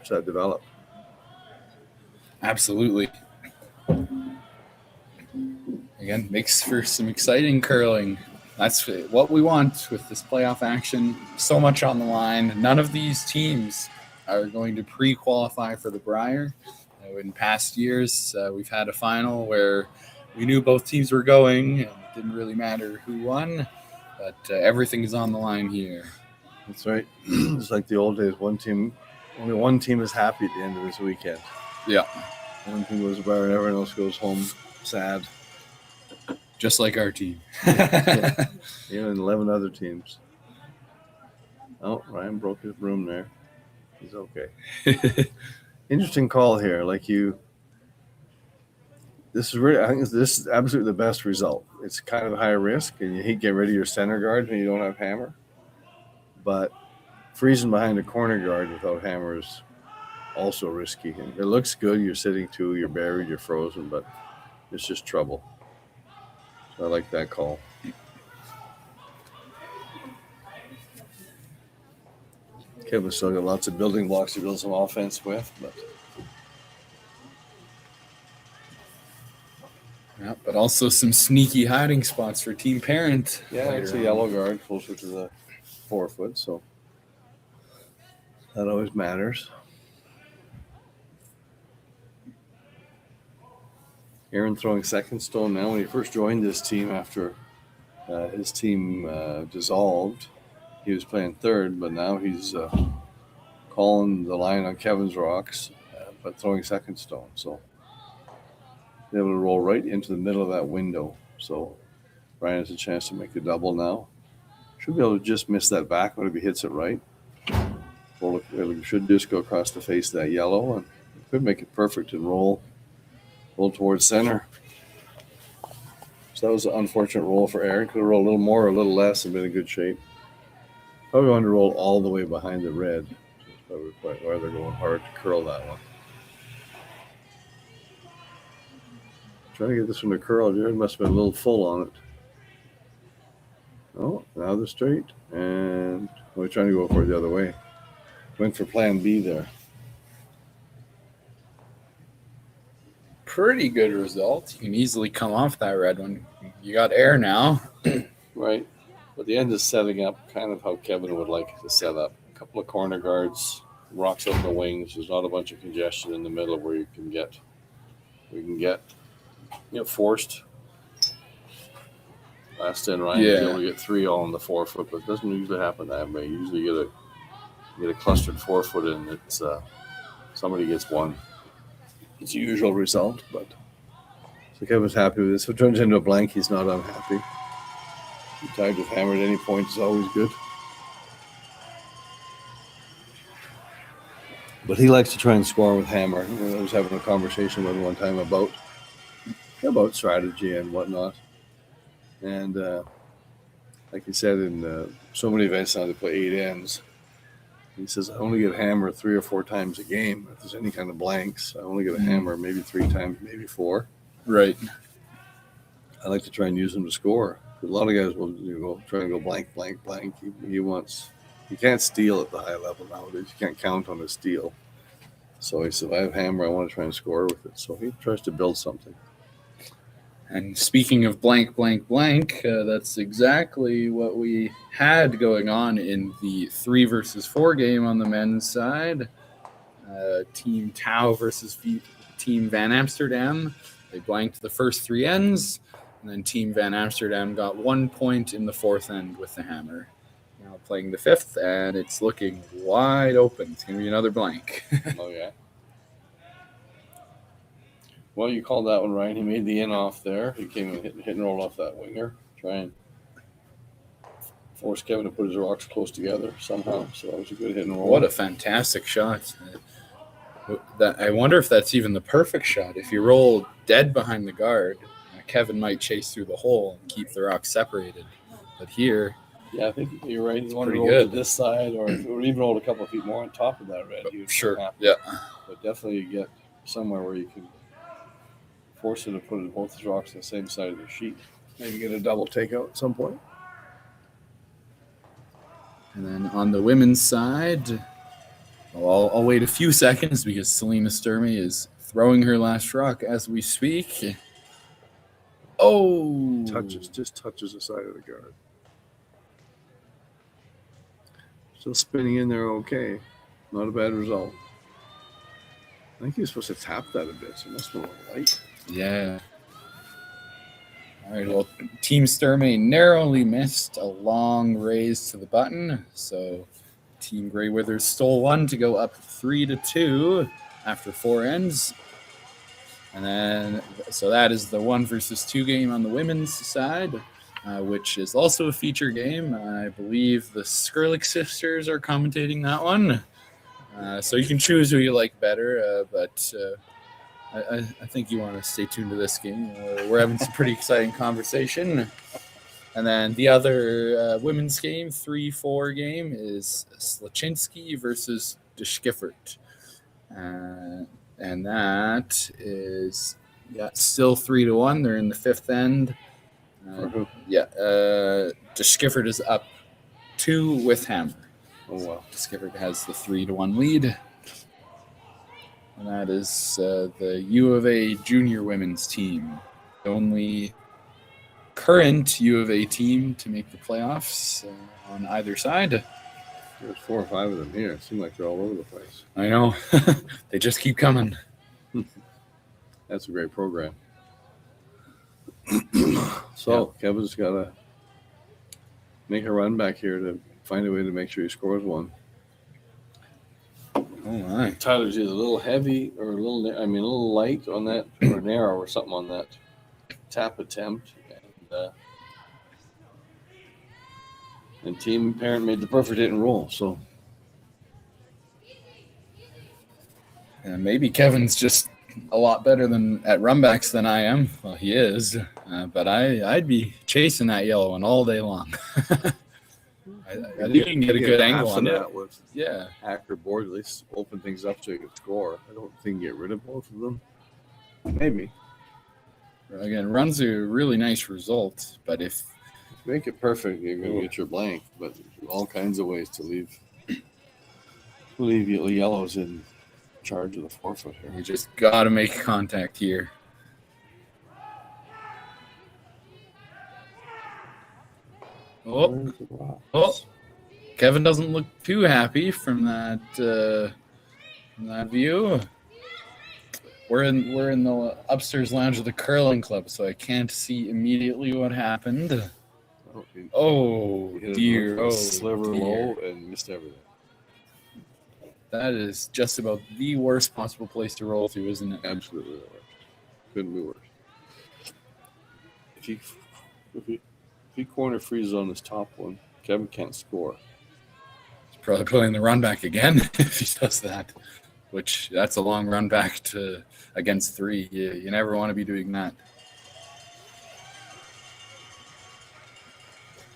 S6: that develop.
S7: Absolutely. Again, makes for some exciting curling. That's what we want with this playoff action. So much on the line. None of these teams are going to pre-qualify for the Brier. In past years, we've had a final where we knew both teams were going, and it didn't really matter who won, but everything is on the line here.
S6: That's right. It's like the old days. Only one team is happy at the end of this weekend.
S7: Yeah.
S6: One team goes Brier and everyone else goes home sad.
S7: Just like our team.
S6: Yeah. Even 11 other teams. Oh, Ryan broke his broom there. He's okay. Interesting call here. This is absolutely the best result. It's kind of high risk, and you hate get rid of your center guard when you don't have hammer. But freezing behind a corner guard without hammer is also risky. And it looks good. You're sitting 2, you're buried, you're frozen, but it's just trouble. So I like that call. Kevin's still got lots of building blocks to build some offense with,
S7: but also some sneaky hiding spots for Team Parent.
S6: Yeah, it's a yellow guard closer to the 4 foot, so that always matters. Aaron throwing second stone now. When he first joined this team after his team dissolved, he was playing third, but now he's calling the line on Kevin's rocks, but throwing second stone. So able to roll right into the middle of that window. So Brian has a chance to make a double now. Should be able to just miss that back one if he hits it right. Or it should just go across the face of that yellow, and could make it perfect and roll towards center. So that was an unfortunate roll for Aaron. Could have rolled a little more or a little less and been in good shape. Probably wanted to roll all the way behind the red. That's probably quite why they're going hard to curl that one. Trying to get this one to curl. Jared must have been a little full on it. Oh, now they're straight. And we're trying to go for it the other way. Went for plan B there.
S7: Pretty good result. You can easily come off that red one. You got air now.
S6: Right. But the end is setting up kind of how Kevin would like it to set up. A couple of corner guards, rocks up the wings. There's not a bunch of congestion in the middle where you can get forced. Last in Ryan was able to get 3 all on the 4 foot, but it doesn't usually happen that way. You usually get a clustered 4 foot and it's somebody gets 1. It's a usual result, but so Kevin's happy with this. If it turns into a blank, he's not unhappy. Tied with hammer at any point is always good. But he likes to try and score with hammer. I was having a conversation with him one time about strategy and whatnot. And like he said, in so many events now they play 8 ends. He says, I only get hammer 3 or 4 times a game. If there's any kind of blanks, I only get a hammer maybe 3 times, maybe 4.
S7: Right.
S6: I like to try and use them to score. A lot of guys will try and go blank, blank, blank. He can't steal at the high level nowadays. You can't count on a steal. So he said, if I have hammer, I want to try and score with it. So he tries to build something.
S7: And speaking of blank, blank, blank, that's exactly what we had going on in the 3 versus 4 game on the men's side. Team Tau versus Team Van Amsterdam. They blanked the first 3 ends, and then Team Van Amsterdam got 1 point in the 4th end with the hammer. Now playing the 5th, and it's looking wide open. It's going to be another blank.
S6: Oh, yeah. Well, you called that one, Ryan. He made the in off there. He came and hit and roll off that winger. Try and force Kevin to put his rocks close together somehow. So that was a good hit and roll.
S7: What a fantastic shot. I wonder if that's even the perfect shot. If you roll dead behind the guard, Kevin might chase through the hole and keep the rocks separated. But here...
S6: Yeah, I think you're right. You want to roll to this side or even roll a couple of feet more on top of that red.
S7: Sure, yeah.
S6: But definitely you get somewhere where you can force her to put both rocks on the same side of the sheet. Maybe get a double takeout at some point.
S7: And then on the women's side, I'll wait a few seconds because Selena Sturmey is throwing her last rock as we speak. Oh!
S6: Just touches the side of the guard. Still spinning in there okay. Not a bad result. I think he was supposed to tap that a bit, so it must have been a little light.
S7: Yeah. All right, well, Team Sturmey narrowly missed a long raise to the button, so Team Grey Withers stole one to go up 3-2 after 4 ends. And then, so that is the 1 versus 2 game on the women's side, which is also a feature game. I believe the Skrlik sisters are commentating that one. So you can choose who you like better, but I think you want to stay tuned to this game. We're having some pretty exciting conversation. And then the other women's game, 3-4 game, is Slaczynski versus De Schiffert. And that is still 3-1. They're in the 5th end. De Schiffert is up 2 with hammer.
S6: Oh, wow.
S7: De Schiffert has the 3-1 lead. And that is the U of A junior women's team. The only current U of A team to make the playoffs on either side.
S6: There's 4 or 5 of them here. It seems like they're all over the place.
S7: I know. They just keep coming.
S6: That's a great program. So Kevin's got to make a run back here to find a way to make sure he scores one.
S7: Oh my!
S6: Tyler's either a little heavy or a little light on that, or narrow or something on that tap attempt, and team parent made the perfect hit and roll. So
S7: maybe Kevin's just a lot better at runbacks than I am. Well, he is, but I'd be chasing that yellow one all day long. I think you can get a good angle on it. Yeah.
S6: Hacker board, at least open things up so you can score. I don't think you get rid of both of them. Maybe.
S7: Again, runs a really nice result, but if
S6: you make it perfect, you're going to get your blank. But there's all kinds of ways to leave yellows in charge of the forefoot here.
S7: You just got to make contact here. Oh, Kevin doesn't look too happy from that view. We're in the upstairs lounge of the curling club, so I can't see immediately what happened. Oh dear! Oh,
S6: sliver low and missed everything.
S7: That is just about the worst possible place to roll to, isn't it?
S6: Absolutely the worst. Couldn't be worse. If he corner freezes on this top one, Kevin can't score.
S7: He's probably playing the run back again if he does that, which that's a long run back to against 3. You never want to be doing that.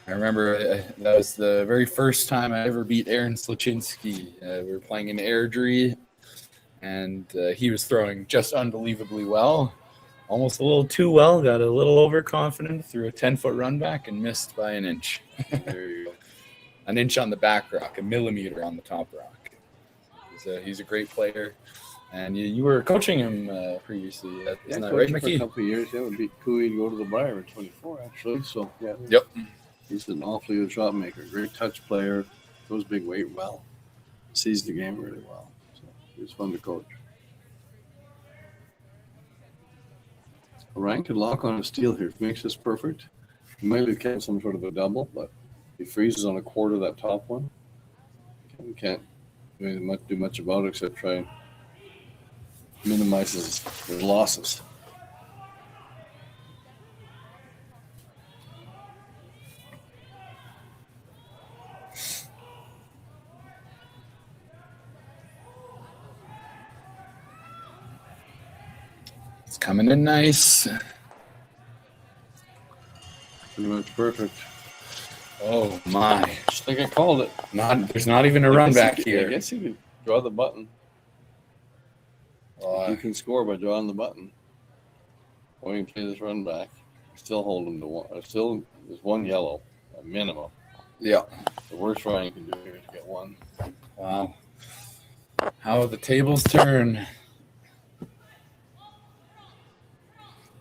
S7: I remember that was the very first time I ever beat Aaron Slaczynski. We were playing in Airdrie, and he was throwing just unbelievably well. Almost a little too well, got a little overconfident, threw a 10-foot run back and missed by an inch.
S6: There you go.
S7: An inch on the back rock, a millimeter on the top rock. He's a great player. And you were coaching him previously. Isn't that right, Mickey?
S6: For a couple of years, we beat Cooey to go to the Briar in 24, actually. So, yeah.
S7: Yep.
S6: He's an awfully good shot maker. Great touch player. Throws big weight well. Sees the game really well. So, he was fun to coach. Ryan could lock on a steal here. If he makes this perfect, he might have kept some sort of a double, but he freezes on a quarter of that top one. He can't do much about it except try and minimize his losses.
S7: It's coming in nice.
S6: Pretty much perfect.
S7: Oh my!
S6: Just think I called it.
S7: There's not even a run back here.
S6: I guess you could draw the button. You can score by drawing the button. Or you can play this run back. Still hold them to one. Still, there's one yellow, a minimum.
S7: Yeah.
S6: The worst run you can do here is get one.
S7: Wow. How the tables turn.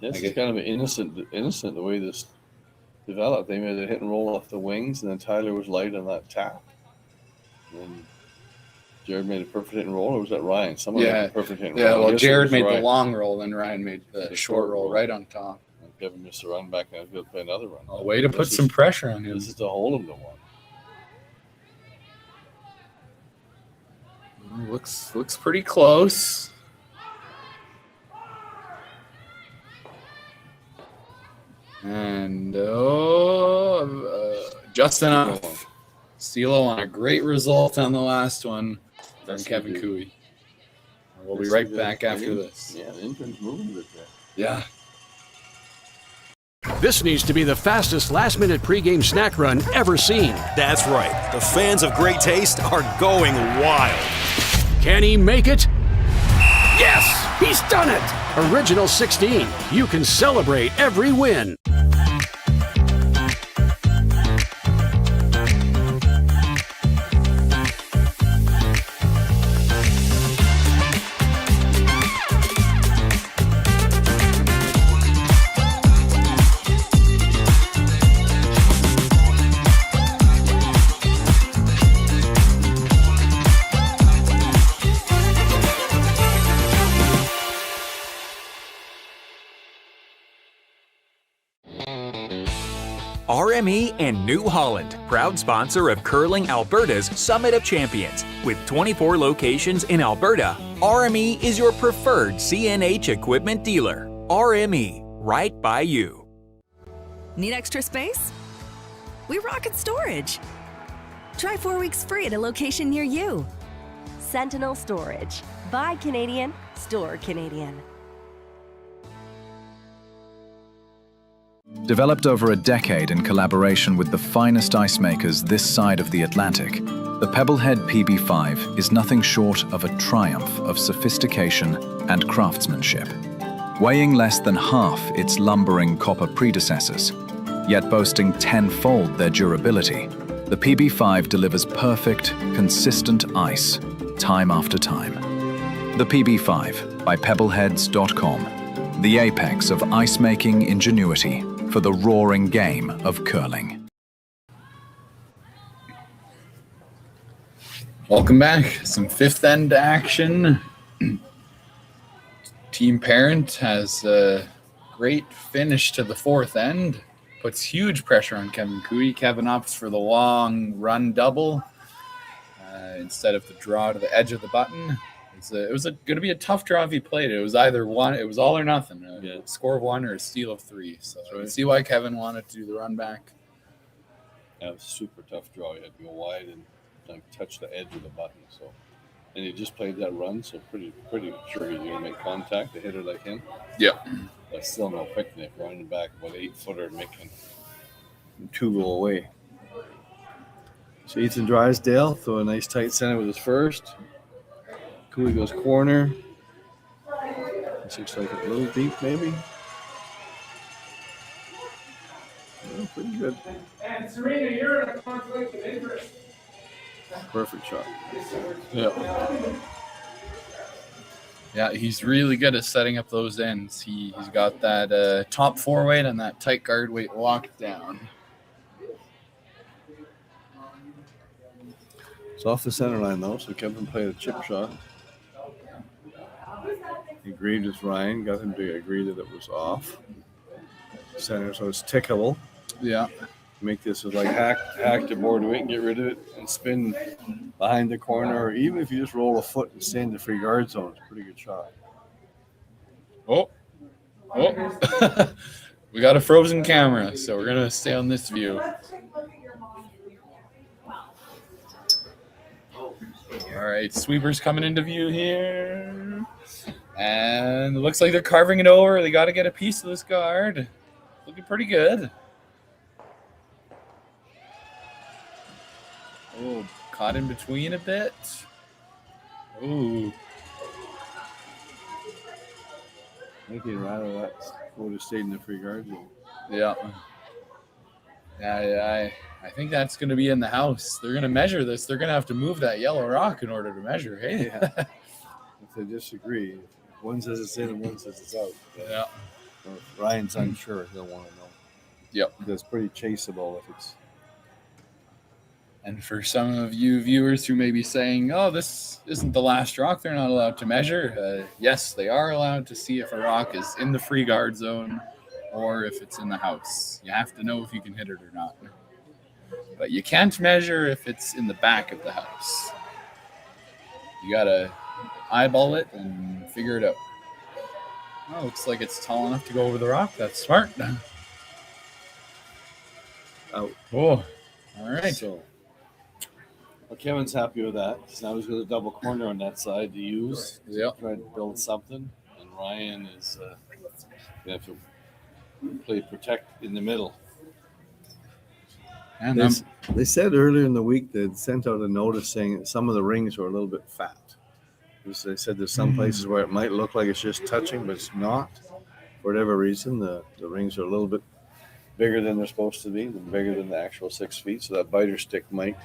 S6: This is kind of innocent the way this developed. They made a hit and roll off the wings, and then Tyler was light on that tap. And Jared made a perfect hit and roll, or was that Ryan? Someone made a perfect hit and roll.
S7: Yeah, well, Jared made the long roll, and Ryan made the short roll right on top.
S6: And Kevin missed a run back, and I was going to play another run.
S7: A way to put some pressure on him.
S6: This is to hold him to one.
S7: Looks pretty close. And just enough. Stilo on a great result on the last one from Kevin Cooey. We'll be right back after this.
S6: Yeah, the intern's moving a bit there.
S7: Yeah.
S11: This needs to be the fastest last-minute pregame snack run ever seen.
S12: That's right. The fans of great taste are going wild.
S11: Can he make it? Yes! He's done it! Original 16. You can celebrate every win.
S1: RME and New Holland, proud sponsor of Curling Alberta's Summit of Champions. With 24 locations in Alberta, RME is your preferred CNH equipment dealer. RME, right by you.
S2: Need extra space? We rocket storage. Try 4 weeks free at a location near you.
S3: Sentinel Storage. Buy Canadian, store Canadian.
S13: Developed over a decade in collaboration with the finest ice makers this side of the Atlantic, the Pebblehead PB5 is nothing short of a triumph of sophistication and craftsmanship. Weighing less than half its lumbering copper predecessors, yet boasting tenfold their durability, the PB5 delivers perfect, consistent ice, time after time. The PB5 by Pebbleheads.com, the apex of ice-making ingenuity for the roaring game of curling.
S7: Welcome back. Some fifth end action. Team Parent has a great finish to the fourth end. Puts huge pressure on Kevin Cooey. Kevin opts for the long run double instead of the draw to the edge of the button. It was going to be a tough draw if he played it. It was either one. It was all or nothing. A score of 1 or a steal of 3. So I can see why Kevin wanted to do the run back.
S6: Yeah, it was a super tough draw. You had to go wide and like touch the edge of the button. So, and he just played that run, so pretty sure he's going to make contact. A hitter like him.
S7: Yeah.
S6: But still no picnic. Running back about 8-footer and making 2 go away. So Ethan Drysdale throw a nice tight center with his first. Cooey goes corner. This looks like a little deep, maybe. Yeah, pretty good.
S14: And Serena, you're in a conflict of interest.
S6: Perfect shot.
S7: Yeah. Yeah, he's really good at setting up those ends. He's got that top 4 weight and that tight guard weight locked down.
S6: It's off the center line, though, so Kevin played a chip shot. He agreed with Ryan, got him to agree that it was off center, so it's tickable.
S7: Yeah.
S6: Make this as like hack the board to it and get rid of it and spin behind the corner, or even if you just roll a foot and stay in the free guard zone, it's a pretty good shot.
S7: Oh. We got a frozen camera, so we're going to stay on this view. All right, sweepers coming into view here. And it looks like they're carving it over. They got to get a piece of this guard. Looking pretty good. Oh, caught in between a bit. Ooh.
S6: I think he'd rather that would have stayed in the free guard zone.
S7: Yeah. I think that's going to be in the house. They're going to measure this. They're going to have to move that yellow rock in order to measure. Hey.
S6: Yeah. If they disagree, if one says it's in and one says it's out.
S7: Yeah.
S6: Or if Ryan's unsure, he'll want to know.
S7: Yep.
S6: That's pretty chaseable if it's.
S7: And for some of you viewers who may be saying, oh, this isn't the last rock they're not allowed to measure, yes, they are allowed to see if a rock is in the free guard zone or if it's in the house. You have to know if you can hit it or not. But you can't measure if it's in the back of the house. You got to eyeball it and figure it out. Oh, looks like it's tall enough to go over the rock. That's smart.
S6: Out.
S7: Oh, all right.
S6: So, well, Kevin's happy with that. Now he's got a double corner on that side to use.
S7: Yep.
S6: Try to build something. And Ryan is going to have to play protect in the middle.
S7: And
S6: they said earlier in the week they'd sent out a notice saying that some of the rings were a little bit fat. They said there's some places where it might look like it's just touching, but it's not. For whatever reason, the rings are a little bit bigger than they're supposed to be, bigger than the actual 6 feet. So that biter stick might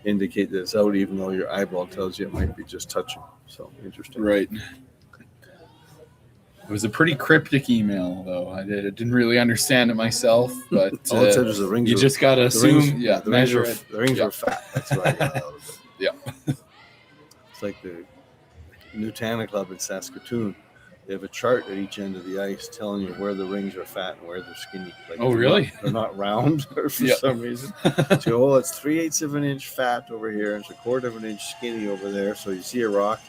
S6: indicate that it's out, even though your eyeball tells you it might be just touching. So interesting.
S7: Right. It was a pretty cryptic email, though. I didn't really understand it myself, but
S6: all it said was the rings.
S7: You just got to assume,
S6: the
S7: measure
S6: rings
S7: it.
S6: The rings are fat. That's what I got out of it.
S7: Yeah.
S6: It's like the Nutana Club in Saskatoon. They have a chart at each end of the ice telling you where the rings are fat and where they're skinny. Like
S7: really?
S6: They're not round for some reason. So, it's 3/8 of an inch fat over here, and it's 1/4 of an inch skinny over there. So you see a rock,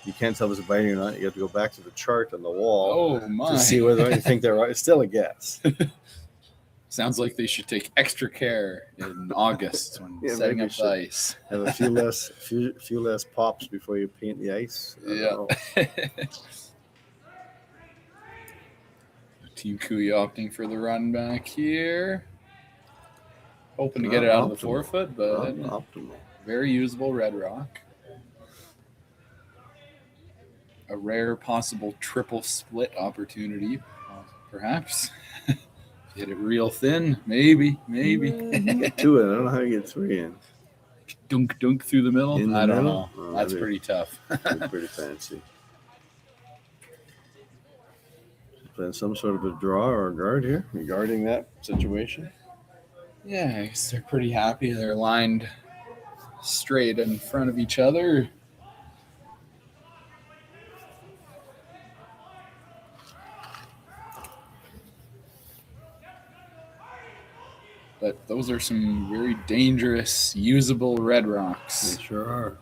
S6: you can't tell if it's biting or not. You have to go back to the chart on the wall to see whether you think they're right. It's still a guess.
S7: Sounds like they should take extra care in August when setting up the ice.
S6: Have a few less pops before you paint the ice.
S7: Team Kui opting for the run back here. Hoping to get it out of the 4 foot, but very usable red rock. A rare possible triple split opportunity, perhaps. Get it real thin, maybe.
S6: Get to it. I don't know how you get 3 in.
S7: Dunk through the middle. I don't know.
S6: Oh,
S7: that's pretty tough.
S6: Pretty fancy. Playing some sort of a draw or a guard here, regarding that situation.
S7: Yeah, I guess they're pretty happy. They're lined straight in front of each other. But those are some very dangerous, usable red rocks.
S6: They sure are.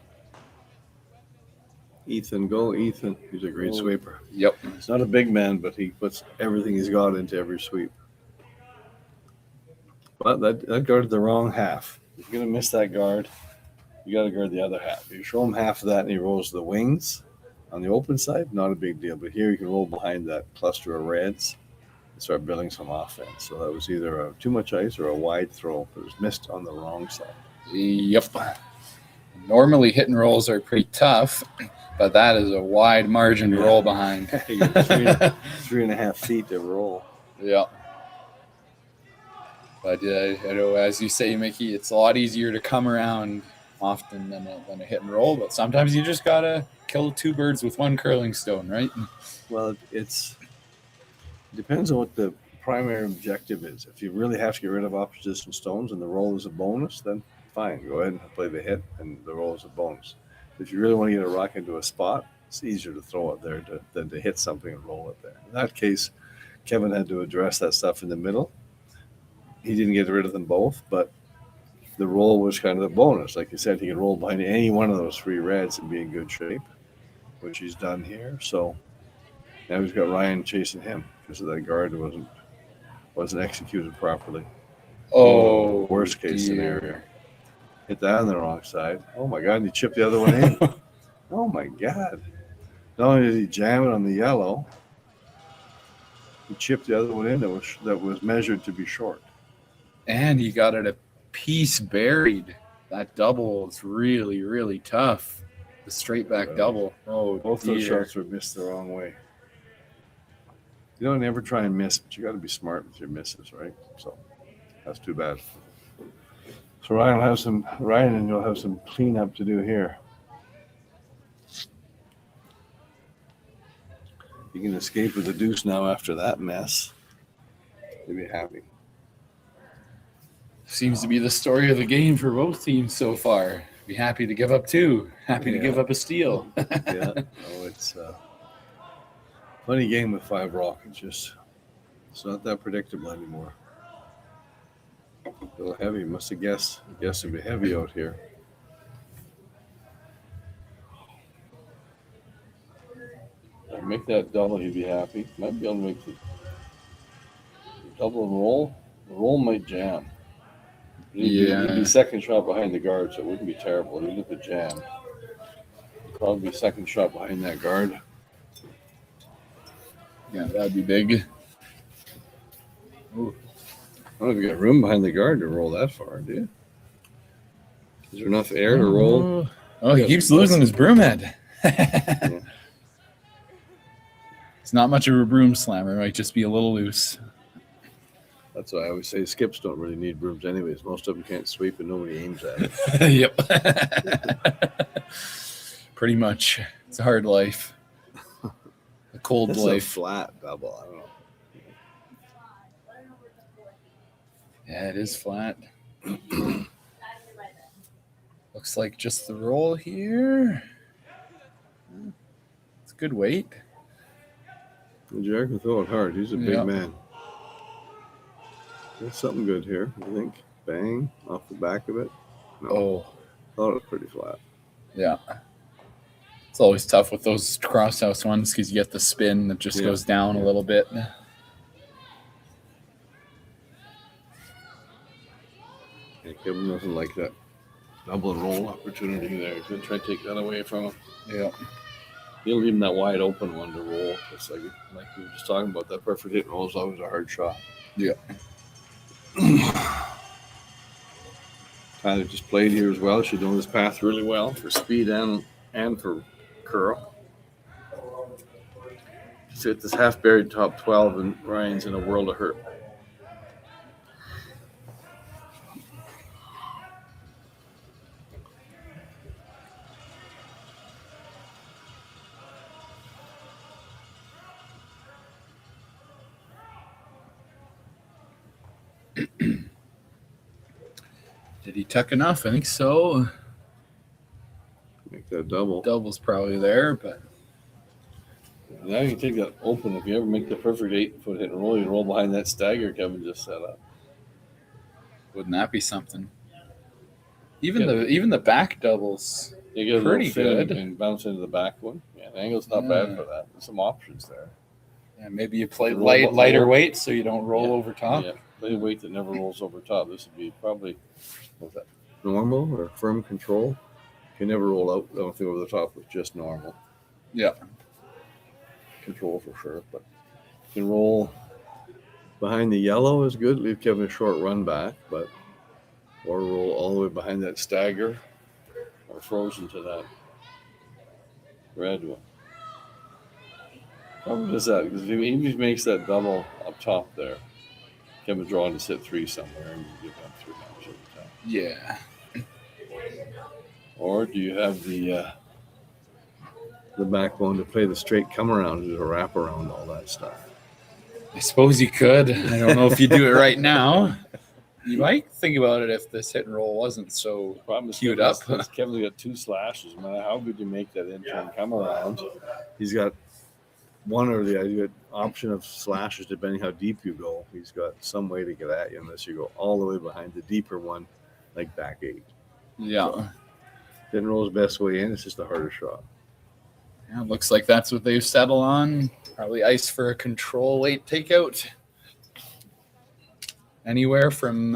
S6: Ethan, go Ethan. He's a great sweeper.
S7: Yep.
S6: He's not a big man, but he puts everything he's got into every sweep. But that guarded the wrong half. If you're going to miss that guard, you got to guard the other half. If you show him half of that and he rolls the wings on the open side, not a big deal. But here you can roll behind that cluster of reds and start building some offense. So that was either too much ice or a wide throw. It was missed on the wrong side.
S7: Yep. Normally hit and rolls are pretty tough, but that is a wide margin to roll behind.
S6: 3.5 feet to roll.
S7: Yeah. But I know, as you say, Mickey, it's a lot easier to come around often than a hit and roll. But sometimes you just gotta kill 2 birds with 1 curling stone, right?
S6: Well, it depends on what the primary objective is. If you really have to get rid of opposition stones and the roll is a bonus, then fine, go ahead and play the hit and the roll is a bonus. If you really want to get a rock into a spot, it's easier to throw it there than to hit something and roll it there. In that case, Kevin had to address that stuff in the middle. He didn't get rid of them both, but the roll was kind of the bonus. Like you said, he could roll behind any one of those 3 reds and be in good shape, which he's done here. So now he's got Ryan chasing him because that guard wasn't executed properly.
S7: Oh,
S6: worst case scenario. Hit that on the wrong side. Oh my God! And he chipped the other one in. Oh my God! Not only did he jam it on the yellow, he chipped the other one in that was measured to be short.
S7: And he got it a piece buried. That double is really, really tough. The straight back double. Oh,
S6: both those shots were missed the wrong way. You don't ever try and miss, but you got to be smart with your misses, right? So that's too bad. So Ryan and you'll have some cleanup to do here. You can escape with a deuce now after that mess. You'll be happy.
S7: Seems to be the story of the game for both teams so far. Be happy to give up 2. Happy to give up a steal.
S6: Yeah. Oh, it's a funny game with 5 rockets. It's not that predictable anymore. A little heavy. Must have guessed. I guess it'd be heavy out here. Make that double, he'd be happy. Might be able to make the double and roll. The roll might jam. He'd be second shot behind the guard, so it wouldn't be terrible. Even if it jammed. Probably be second shot behind that guard.
S7: Yeah, that'd be big.
S6: Ooh. I don't know if you got room behind the guard to roll that far, do you? Is there enough air to roll?
S7: Oh, he keeps losing his broom head.
S6: Yeah.
S7: It's not much of a broom slammer. It might just be a little loose.
S6: That's why I always say skips don't really need brooms anyways. Most of them can't sweep and nobody aims at it.
S7: Yep. Pretty much. It's a hard life. A cold
S6: That's
S7: life.
S6: A flat double. I don't know.
S7: Yeah, it is flat. Looks like just the roll here. It's a good weight.
S6: Jared can throw it hard. He's a big man. There's something good here, I think. Bang, off the back of it. No.
S7: Oh.
S6: Thought it was pretty flat.
S7: Yeah. It's always tough with those crosshouse ones because you get the spin that just goes down a little bit.
S6: Yeah, Kevin doesn't like that double and roll opportunity there. He's going to try to take that away from him.
S7: Yeah.
S6: He'll leave him that wide open one to roll. It's like we were just talking about, that perfect hit and roll is always a hard shot.
S7: Yeah.
S6: Tyler just played here as well. Should know this path really well for speed and for curl. Just hit this half buried top 12 and Ryan's in a world of hurt.
S7: Did he tuck enough? I think so.
S6: Make that double.
S7: Double's probably there, but
S6: now you can take that open. If you ever make the perfect 8-foot hit and roll, you roll behind that stagger Kevin just set up.
S7: Wouldn't that be something? Even the back doubles,
S6: you get
S7: pretty good.
S6: And bounce into the back one. Yeah, the angle's not bad for that. There's some options there.
S7: Yeah, maybe you play lighter weight so you don't roll over top.
S6: Yeah, play a weight that never rolls over top. This would be probably normal or firm control. You can never roll out anything over the top with just normal.
S7: Yeah.
S6: Control for sure, but you can roll behind the yellow is good. Leave Kevin a short run back, or roll all the way behind that stagger or frozen to that red one. Probably does that because if he makes that double up top there, Kevin's drawing to sit 3 somewhere and you give him 3 matches at the time.
S7: Yeah.
S6: Or do you have the backbone to play the straight come around and do a wrap around all that stuff?
S7: I suppose you could. I don't know if you do it right now. You might think about it if this hit and roll wasn't so queued up.
S6: Kevin's got 2 slashes. No matter how good you make that in-turn come around, he's got one or the other option of slashes depending how deep you go. He's got some way to get at you unless you go all the way behind the deeper one, like back 8.
S7: Yeah.
S6: So, hit and roll's best way in. It's just a harder shot.
S7: Yeah, looks like that's what they've settled on. Probably ice for a control weight takeout. Anywhere from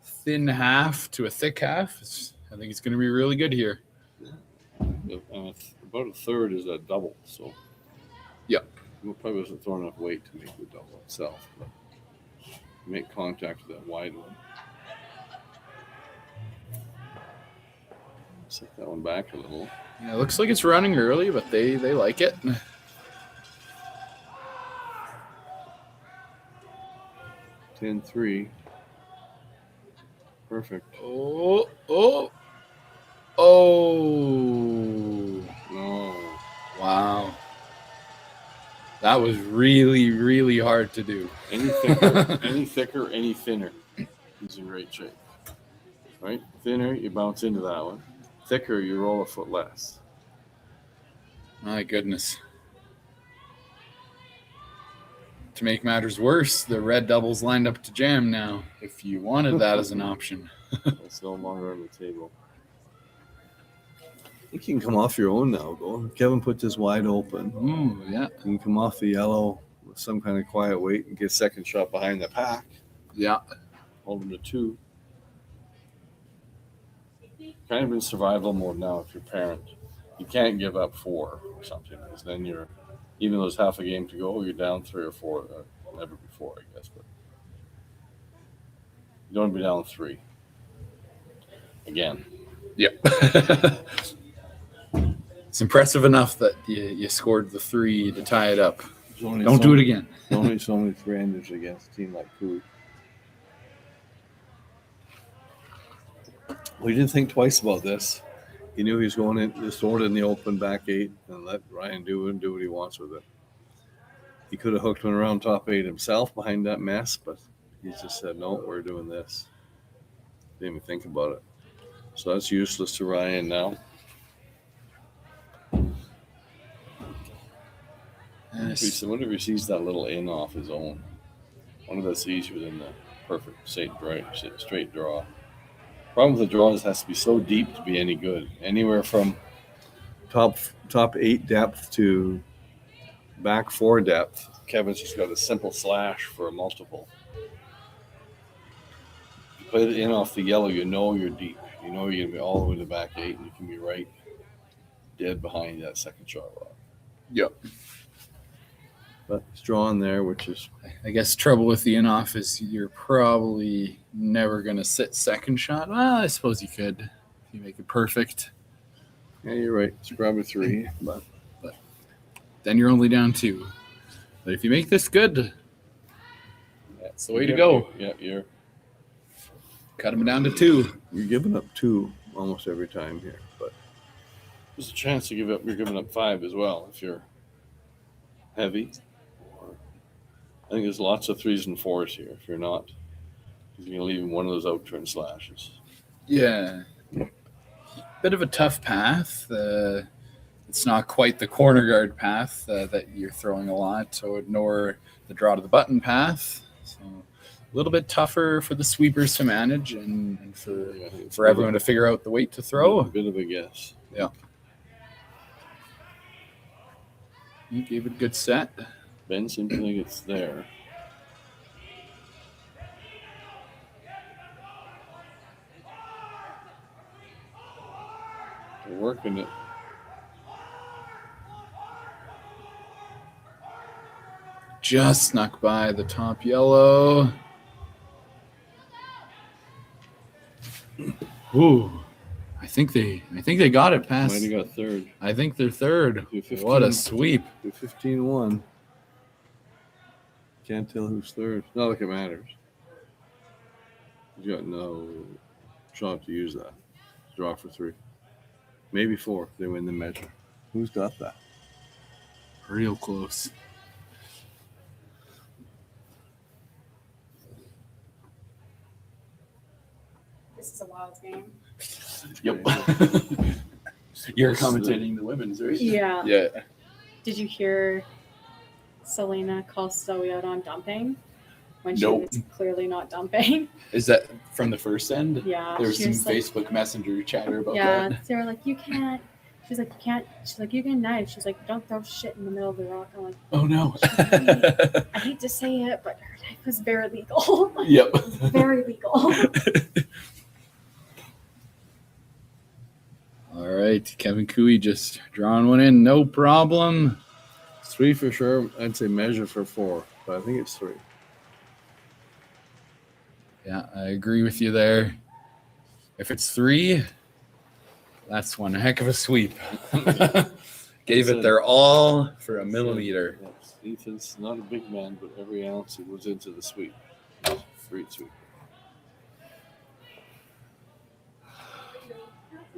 S7: thin half to a thick half. I think it's going to be really good here.
S6: About a third is a double, so
S7: yep.
S6: It probably wasn't throwing enough weight to make the double itself, but make contact with that wide one. Set that one back a little.
S7: Yeah, it looks like it's running early, but they like it.
S6: 10-3. Perfect.
S7: Oh.
S6: No.
S7: Wow. That was really, really hard to do.
S6: Any thicker, any thinner, he's in great shape. Right? Thinner, you bounce into that one. Thicker, you roll a foot less.
S7: My goodness. To make matters worse, the red double's lined up to jam now, if you wanted that as an option.
S6: It's no longer on the table. You can come off your own now, though. Kevin put this wide open.
S7: Ooh, yeah.
S6: You can come off the yellow with some kind of quiet weight and get second shot behind the pack.
S7: Yeah.
S6: Hold them to 2. Kind of in survival mode now if you're parent. You can't give up 4 or something, because then you're, even though there's half a game to go, you're down 3 or 4. Never before, I guess. But you don't want to be down 3. Again.
S7: Yep. It's impressive enough that you scored the 3 to tie it up. Don't do it again.
S6: Only so many 3-handers against a team like Cooey. Well, he didn't think twice about this. He knew he was going in, just throw it in the open back 8 and let Ryan do what he wants with it. He could have hooked one around top 8 himself behind that mess, but he just said, no, we're doing this. Didn't even think about it. So that's useless to Ryan now.
S7: Yes.
S6: Whenever he sees that little in off his own, one of those sees within the perfect straight draw. Problem with the draw is it has to be so deep to be any good. Anywhere from top 8 depth to back 4 depth. Kevin's just got a simple slash for a multiple. If you play the in off the yellow, you know you're deep. You know you're going to be all the way to back 8, and you can be right dead behind that second shot rock.
S7: Yep.
S6: But it's drawn there, which is...
S7: I guess trouble with the in-off is you're probably never going to sit second shot. Well, I suppose you could if you make it perfect.
S6: Yeah, you're right. It's probably 3, but
S7: then you're only down 2. But if you make this good, that's the way to go.
S6: You're
S7: cut them down to 2.
S6: You're giving up 2 almost every time here, but there's a chance to give up. You're giving up 5 as well if you're heavy. I think there's lots of 3s and 4s here. If you're not, you're going to leave one of those out turn slashes.
S7: Yeah. Bit of a tough path. It's not quite the corner guard path that you're throwing a lot, nor the draw to the button path. So a little bit tougher for the sweepers to manage and for everyone to figure out the weight to throw.
S6: A bit of a guess.
S7: Yeah. You gave it a good set.
S6: Ben seems to think it's there. They're working it.
S7: Just snuck by the top yellow. Ooh. I think they got it past.
S6: Might have got 3rd.
S7: I think they're 3rd. What a sweep.
S6: 15-1. Can't tell who's 3rd. Not like it matters. He's got no shot to use that. Draw for 3. Maybe 4 if they win the measure. Who's got that?
S7: Real close.
S15: This is a wild game.
S7: Yep. You're commentating the women's, right?
S15: Yeah.
S7: Yeah.
S15: Did you hear Selena call Zoe out on dumping when she
S7: Nope.
S15: was clearly not dumping?
S7: Is that from the first end?
S15: Yeah.
S7: There was
S15: she
S7: some
S15: was like-
S7: Facebook Messenger chatter about
S15: Yeah,
S7: that.
S15: they were like, you can't. She's like, you can't. She's like, you can knife. She's like, don't throw shit in the middle of the rock. I'm like,
S7: Oh no.
S15: I hate to say it, but her knife was very legal.
S7: Yep.
S15: Very legal.
S7: All right, Kevin Cooey just drawing one in, no problem.
S6: 3 for sure. I'd say measure for 4, but I think it's 3.
S7: Yeah, I agree with you there. If it's 3, that's one heck of a sweep. Gave it their all for a millimeter.
S6: Yes. Ethan's not a big man, but every ounce he was into the sweep. Sweet.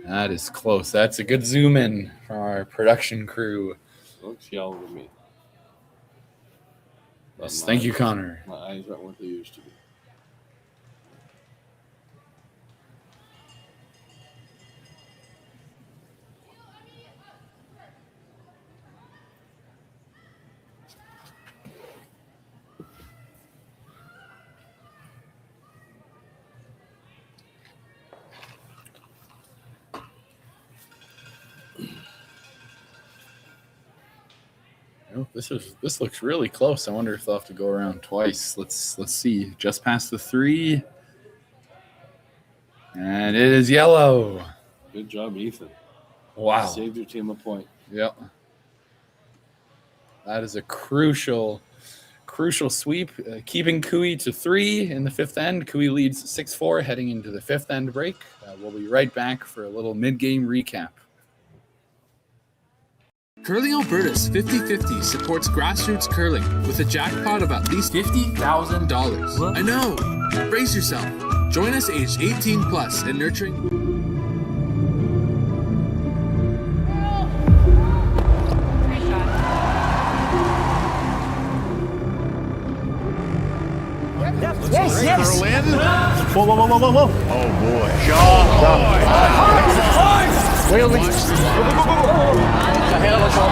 S7: That is close. That's a good zoom in from our production crew.
S6: Looks yellow to me.
S7: Yes, thank you, Connor.
S6: My eyes aren't what they used to be.
S7: Oh, this looks really close. I wonder if they'll have to go around twice. Let's see. Just past the 3. And it is yellow.
S6: Good job, Ethan.
S7: Wow.
S6: Saved your team a point.
S7: Yep. That is a crucial sweep, keeping Cooey to 3 in the 5th end. Cooey leads 6-4 heading into the 5th end break. We'll be right back for a little mid-game recap.
S8: Curling Alberta's 50-50 supports grassroots curling with a jackpot of at least $50,000. I know! Brace yourself. Join us aged 18 plus and nurturing...
S16: Yes. Curl in. Whoa. Oh boy. Wheel me. The hell is all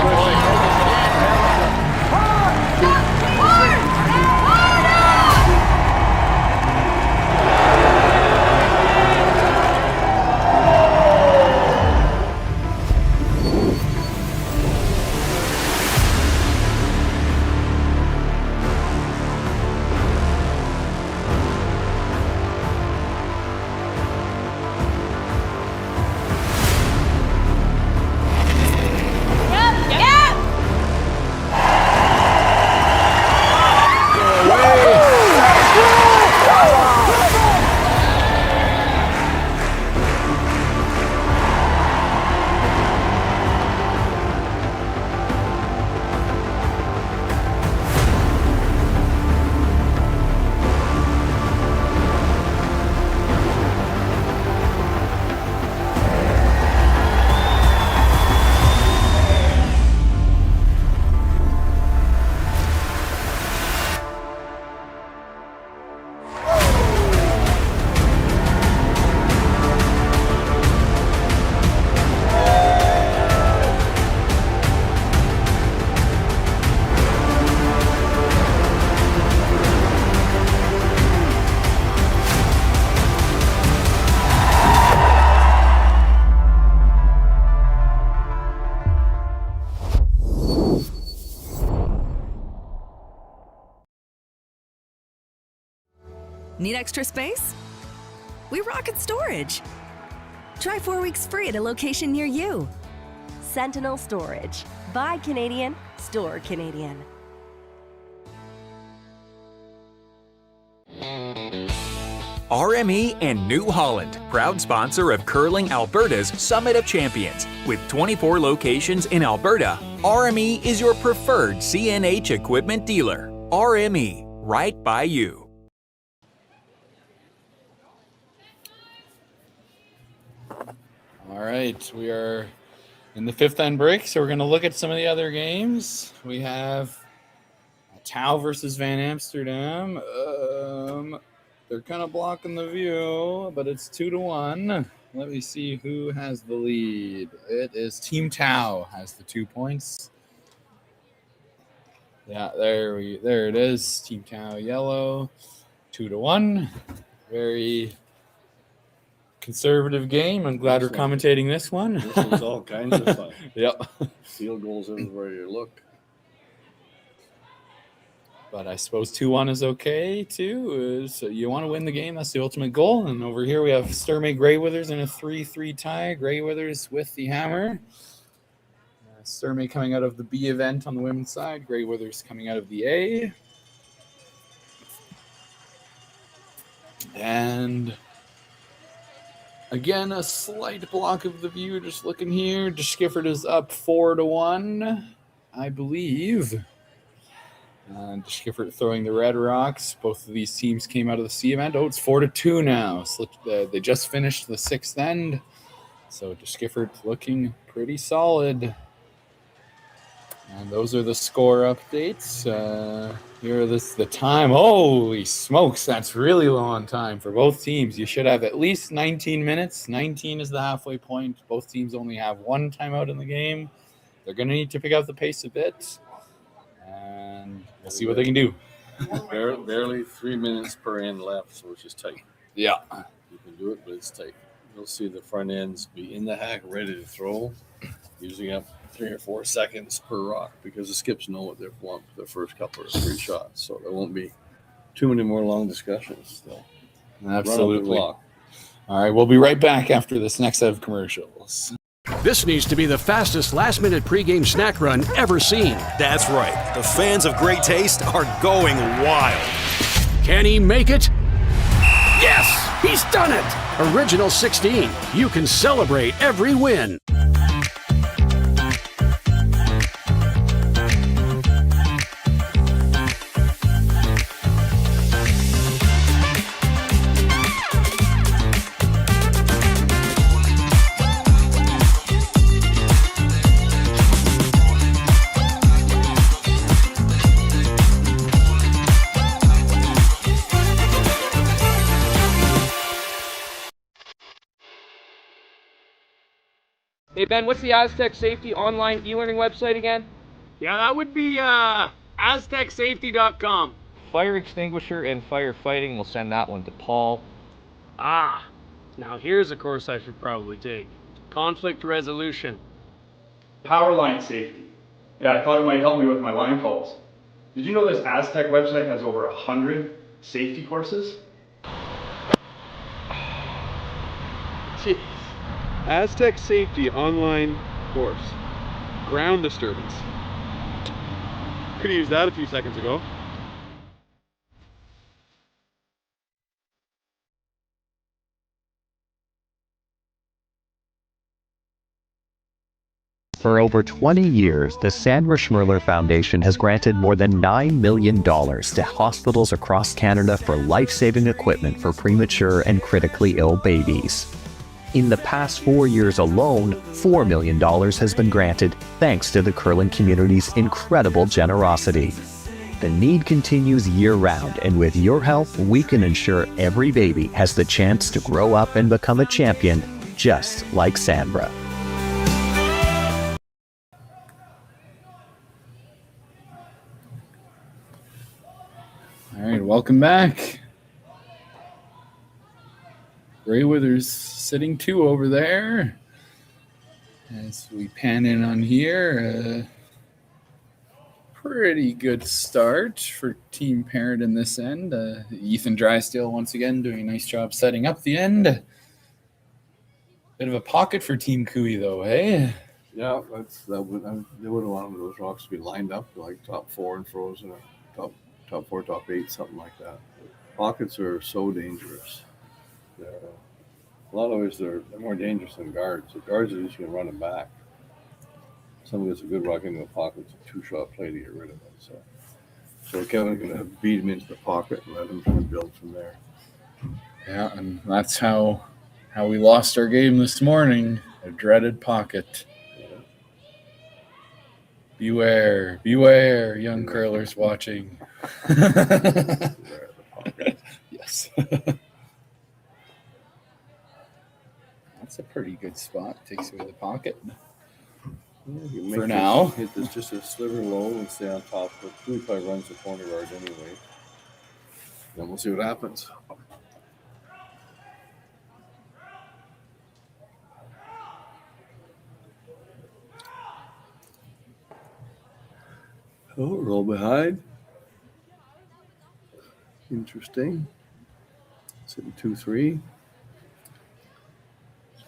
S2: Need extra space? We rocket storage. Try 4 weeks free at a location near you.
S3: Sentinel Storage. Buy Canadian, store Canadian.
S1: RME and New Holland, proud sponsor of Curling Alberta's Summit of Champions. With 24 locations in Alberta, RME is your preferred CNH equipment dealer. RME, right by you.
S7: All right, we are in the 5th end break, so we're going to look at some of the other games. We have Tau versus Van Amsterdam. They're kind of blocking the view, but it's 2-1. Let me see who has the lead. It is Team Tau has the 2 points. Yeah, there it is. Team Tau yellow, 2-1. Very conservative game. I'm glad we're commentating this one.
S6: This was all kinds of fun.
S7: Yep.
S6: Field goals everywhere you look.
S7: But I suppose 2-1 is okay, too. So you want to win the game. That's the ultimate goal. And over here we have Sturmey Grey-Withers in a 3-3 tie. Grey-Withers with the hammer. Sturmey coming out of the B event on the women's side. Grey-Withers coming out of the A. And again, a slight block of the view. Just looking here. De Schiffert is up 4-1, I believe. Schiffer throwing the Red Rocks. Both of these teams came out of the C event. Oh, it's 4-2 now. So they just finished the sixth end. So Schiffer looking pretty solid. And those are the score updates. Here is the time. Holy smokes, that's really low on time for both teams. You should have at least 19 minutes. 19 is the halfway point. Both teams only have one timeout in the game. They're going to need to pick up the pace a bit. And we'll see what they can do.
S6: Barely 3 minutes per end left, so which is tight.
S7: Yeah.
S6: You can do it, but it's tight. You'll see the front ends be in the hack, ready to throw, using up 3 or 4 seconds per rock because the skips know what they've won for the first couple or 3 shots. So there won't be too many more long discussions.
S7: Absolutely. All right, we'll be right back after this next set of commercials.
S11: This needs to be the fastest last-minute pregame snack run ever seen.
S12: That's right. The fans of great taste are going wild.
S11: Can he make it? Yes! He's done it! Original 16. You can celebrate every win.
S17: Hey Ben, what's the Aztec Safety online e-learning website again?
S18: Yeah, that would be aztecsafety.com.
S17: Fire extinguisher and firefighting, we'll send that one to Paul.
S18: Ah, now here's a course I should probably take. Conflict resolution.
S4: Power line safety. Yeah, I thought it might help me with my line calls. Did you know this Aztec website has over 100 safety courses?
S5: Jeez. Aztec Safety online course. Ground disturbance. Could have used that a few seconds ago.
S19: For over 20 years, the Sandra Schmirler Foundation has granted more than $9 million to hospitals across Canada for life-saving equipment for premature and critically ill babies. In the past 4 years alone, $4 million has been granted thanks to the curling community's incredible generosity. The need continues year-round, and with your help, we can ensure every baby has the chance to grow up and become a champion, just like Sandra.
S7: All right, welcome back. Gray Withers sitting 2 over there. As we pan in on here, pretty good start for Team Parent in this end. Ethan Drysdale once again doing a nice job setting up the end. Bit of a pocket for Team Cooey though, hey?
S6: Yeah, they would have wanted those rocks to be lined up like top 4 and frozen, or top 4, top 8, something like that. Pockets are so dangerous. A lot of ways they're more dangerous than guards. The guards are just going to run them back. Someone gets a good rock into the pocket, it's a 2-shot play to get rid of it. So Kevin's going to beat him into the pocket and let him kind of build from there.
S7: Yeah, and that's how we lost our game this morning. A dreaded pocket. Beware, young curlers watching. Yes. That's a pretty good spot. Takes away the pocket.
S6: Yeah,
S7: for now.
S6: Hit this just a sliver low and stay on top. But he probably runs the corner guard anyway. Then we'll see what happens. Oh, roll behind. Interesting. Sitting 2-3.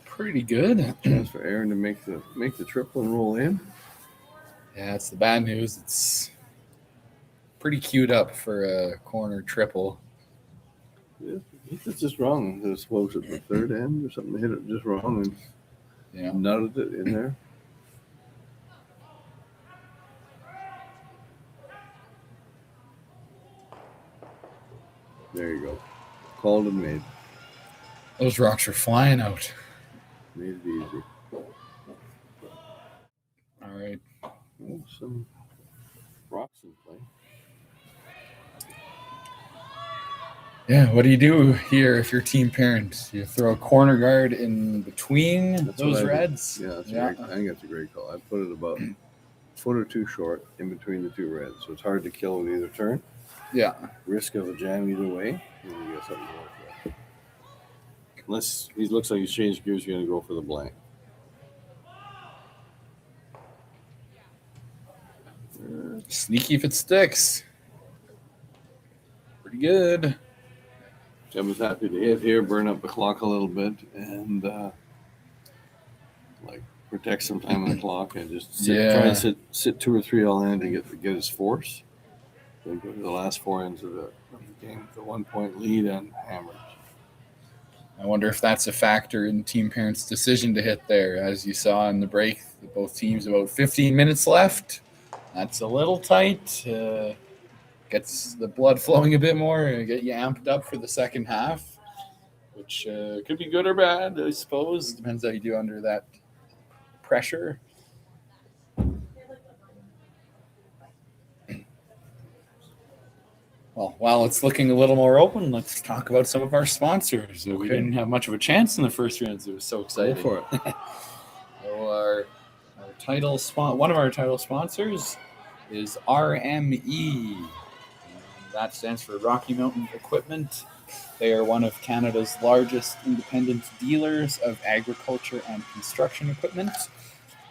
S7: Pretty good.
S6: Chance for Aaron to make the triple and roll in.
S7: Yeah, it's the bad news. It's pretty queued up for a corner triple.
S6: Yeah, it's just wrong. This was at the third end or something. Hit it just wrong and nutted it in there. There you go. Called and made.
S7: Those rocks are flying out.
S6: Made it easy.
S7: All right.
S6: Oh, some rocks in play.
S7: Yeah, what do you do here if you're team parent? You throw a corner guard in between those reds?
S6: Yeah, I think that's a great call. I put it about a foot or two short in between the two reds. So it's hard to kill with either turn.
S7: Yeah.
S6: Risk of a jam either way. And you get something to work with. Unless he looks like he's changed gears, you're going to go for the blank.
S7: Sneaky if it sticks. Pretty good.
S6: Jim was happy to hit here, burn up the clock a little bit, and protect some time on the clock, and just try and sit 2 or 3 all in and get his force. Then go to the last 4 ends of the game, the 1-point lead and hammered.
S7: I wonder if that's a factor in team parents' decision to hit there. As you saw in the break, both teams about 15 minutes left. That's a little tight. Gets the blood flowing a bit more, get you amped up for the second half, which could be good or bad, I suppose. Depends how you do under that pressure. Well, while it's looking a little more open, let's talk about some of our sponsors. We didn't have much of a chance in the first rounds. It was so exciting.
S6: Go for it.
S7: So our title one of our title sponsors is RME. That stands for Rocky Mountain Equipment. They are one of Canada's largest independent dealers of agriculture and construction equipment,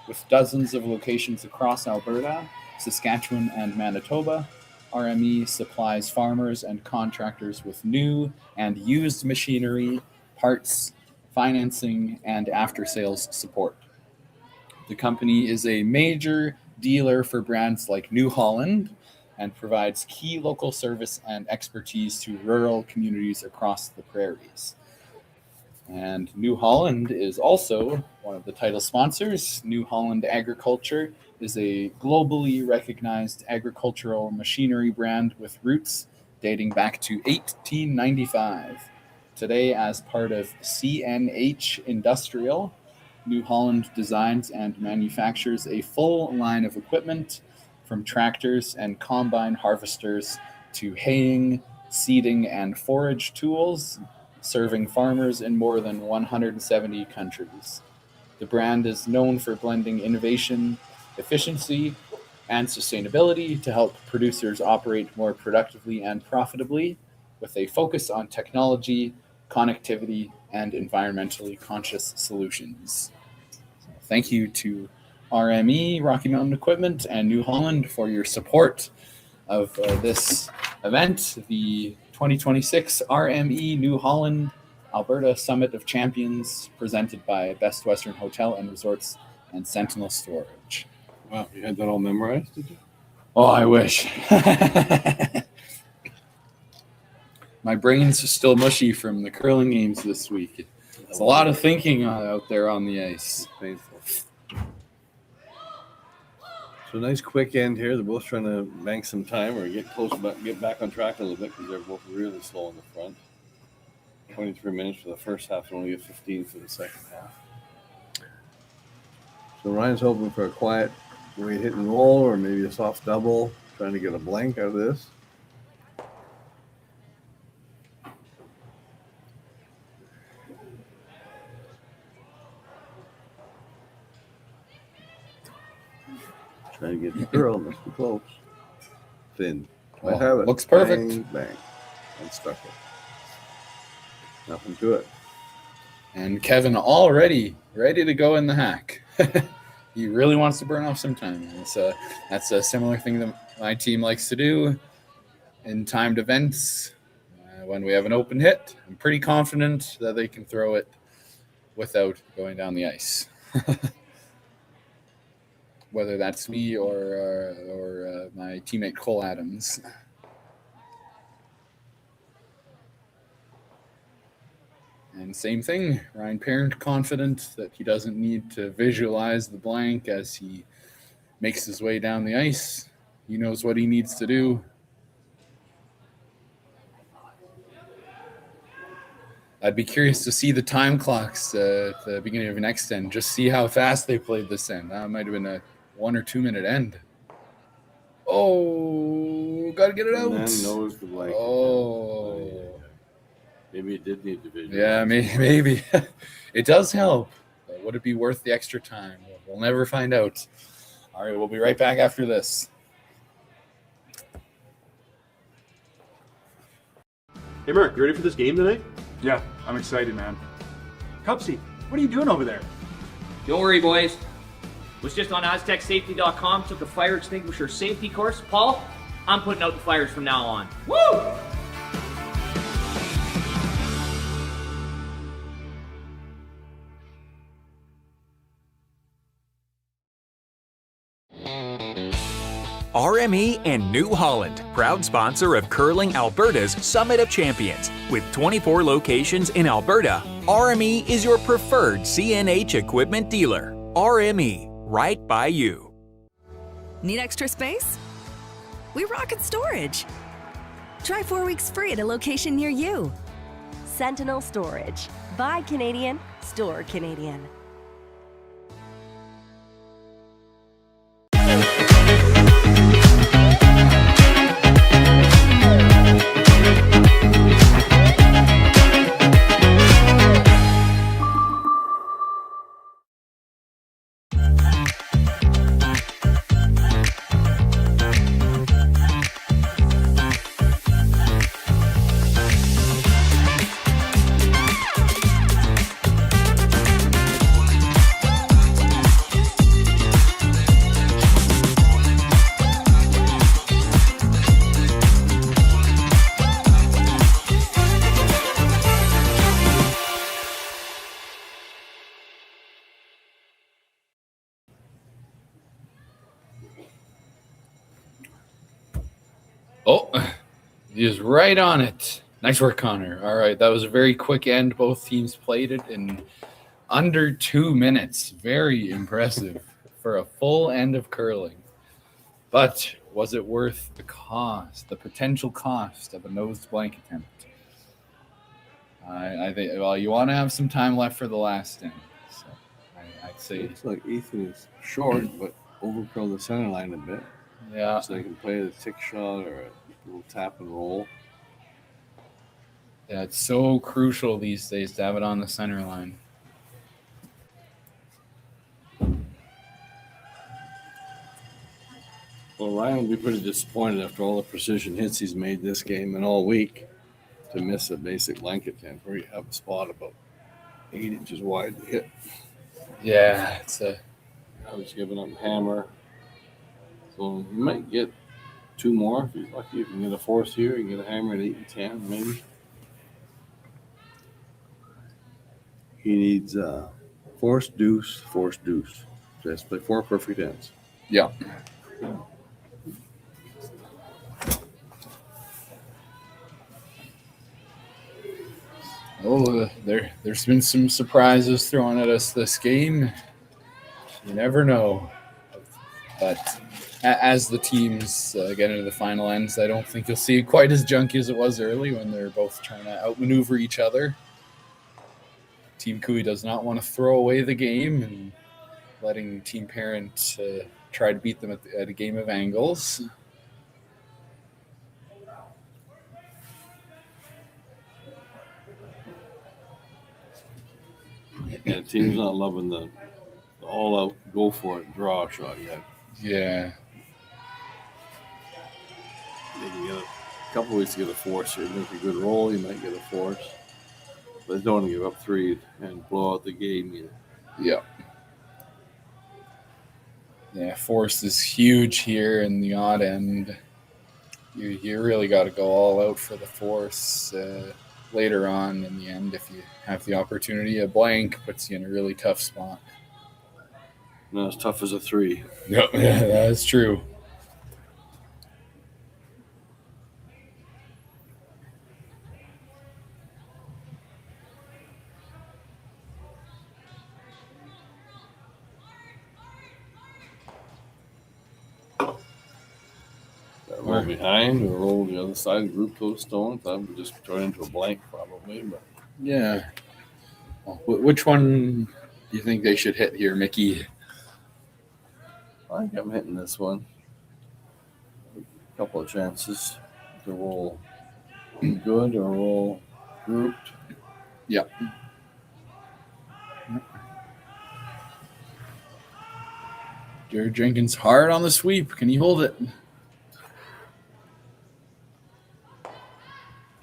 S7: with dozens of locations across Alberta, Saskatchewan, and Manitoba. RME supplies farmers and contractors with new and used machinery, parts, financing, and after-sales support. The company is a major dealer for brands like New Holland and provides key local service and expertise to rural communities across the prairies. And New Holland is also one of the title sponsors. New Holland Agriculture is a globally recognized agricultural machinery brand with roots dating back to 1895. Today, as part of CNH Industrial, New Holland designs and manufactures a full line of equipment, from tractors and combine harvesters to haying, seeding, and forage tools, serving farmers in more than 170 countries. The brand is known for blending innovation, efficiency, and sustainability to help producers operate more productively and profitably, with a focus on technology, connectivity, and environmentally conscious solutions. So thank you to RME, Rocky Mountain Equipment, and New Holland for your support of this event, the 2026 RME New Holland Alberta Summit of Champions, presented by Best Western Hotel and Resorts and Sentinel Storage.
S6: Wow, you had that all memorized, did you?
S7: Oh, I wish. My brain's still mushy from the curling games this week. It's a lot of thinking out there on the ice.
S6: Painful. So nice quick end here. They're both trying to bank some time or get back on track a little bit because they're both really slow in the front. 23 minutes for the first half and only 15 for the second half. So Ryan's hoping for a quiet way hit and roll or maybe a soft double, trying to get a blank out of this. Trying to get the girl, must be close. Thin. I have it.
S7: Looks perfect.
S6: Bang, bang. And stuck it. Nothing to it.
S7: And Kevin already ready to go in the hack. He really wants to burn off some time. That's a similar thing that my team likes to do in timed events. When we have an open hit, I'm pretty confident that they can throw it without going down the ice. Whether that's me or my teammate Cole Adams. And same thing, Ryan Parent confident that he doesn't need to visualize the blank as he makes his way down the ice. He knows what he needs to do. I'd be curious to see the time clocks at the beginning of next end. Just see how fast they played this end. That might have been a 1 or 2 minute end. Oh, got to get it out.
S6: And then knows the blanket.
S7: Oh.
S6: Maybe it did need division.
S7: Yeah, maybe. It does help. But would it be worth the extra time? We'll never find out. All right, we'll be right back after this.
S5: Hey, Mark, you ready for this game tonight?
S4: Yeah, I'm excited, man. Cupsy, what are you doing over there?
S10: Don't worry, boys. Was just on AztecSafety.com, took a fire extinguisher safety course. Paul, I'm putting out the fires from now on. Woo!
S1: RME and New Holland, proud sponsor of Curling Alberta's Summit of Champions. With 24 locations in Alberta, RME is your preferred CNH equipment dealer. RME, right by you.
S2: Need extra space? We rocket storage. Try 4 weeks free at a location near you.
S3: Sentinel Storage. Buy Canadian, store Canadian.
S7: Oh, he is right on it. Nice work, Connor. All right, that was a very quick end. Both teams played it in under 2 minutes. Very impressive for a full end of curling. But was it worth the cost, the potential cost of a nose blank attempt? I think, well, you want to have some time left for the last end. So I'd say
S6: it's like Ethan is short, but overcurled the center line a bit.
S7: Yeah.
S6: So they can play the tick shot or a little tap and roll.
S7: Yeah, it's so crucial these days to have it on the center line.
S6: Well, Ryan will be pretty disappointed after all the precision hits he's made this game and all week to miss a basic blanket attempt where you have a spot about 8 inches wide to hit.
S7: Yeah, it's a...
S6: I was giving up hammer. So you might get 2 more if you're lucky. If you can get a force here, you can get a hammer at 8 and 10, maybe. He needs force, deuce, force, deuce. So he has to play 4 perfect ends.
S7: Yeah. Oh, there's been some surprises thrown at us this game. You never know. But as the teams get into the final ends, I don't think you'll see it quite as junky as it was early when they're both trying to outmaneuver each other. Team Cooey does not want to throw away the game and letting Team Parent try to beat them at a game of angles.
S6: Yeah, the team's not loving the all-out, go-for-it draw shot yet.
S7: Yeah.
S6: They can get a couple ways to get a force here. Make a good roll, you might get a force. But they don't want to give up 3 and blow out the game either.
S7: Yeah. Yeah, force is huge here in the odd end. You really got to go all out for the force later on in the end if you have the opportunity. A blank puts you in a really tough spot.
S6: Not as tough as a 3.
S7: Yep, yeah, that's true.
S6: Roll behind or roll the other side, group those stones. That would just turn into a blank probably, but
S7: Yeah. Well, which one do you think they should hit here, Mickey?
S6: I think I'm hitting this one. A couple of chances to roll good or roll grouped.
S7: Yep. Jared Jenkins hard on the sweep. Can he hold it?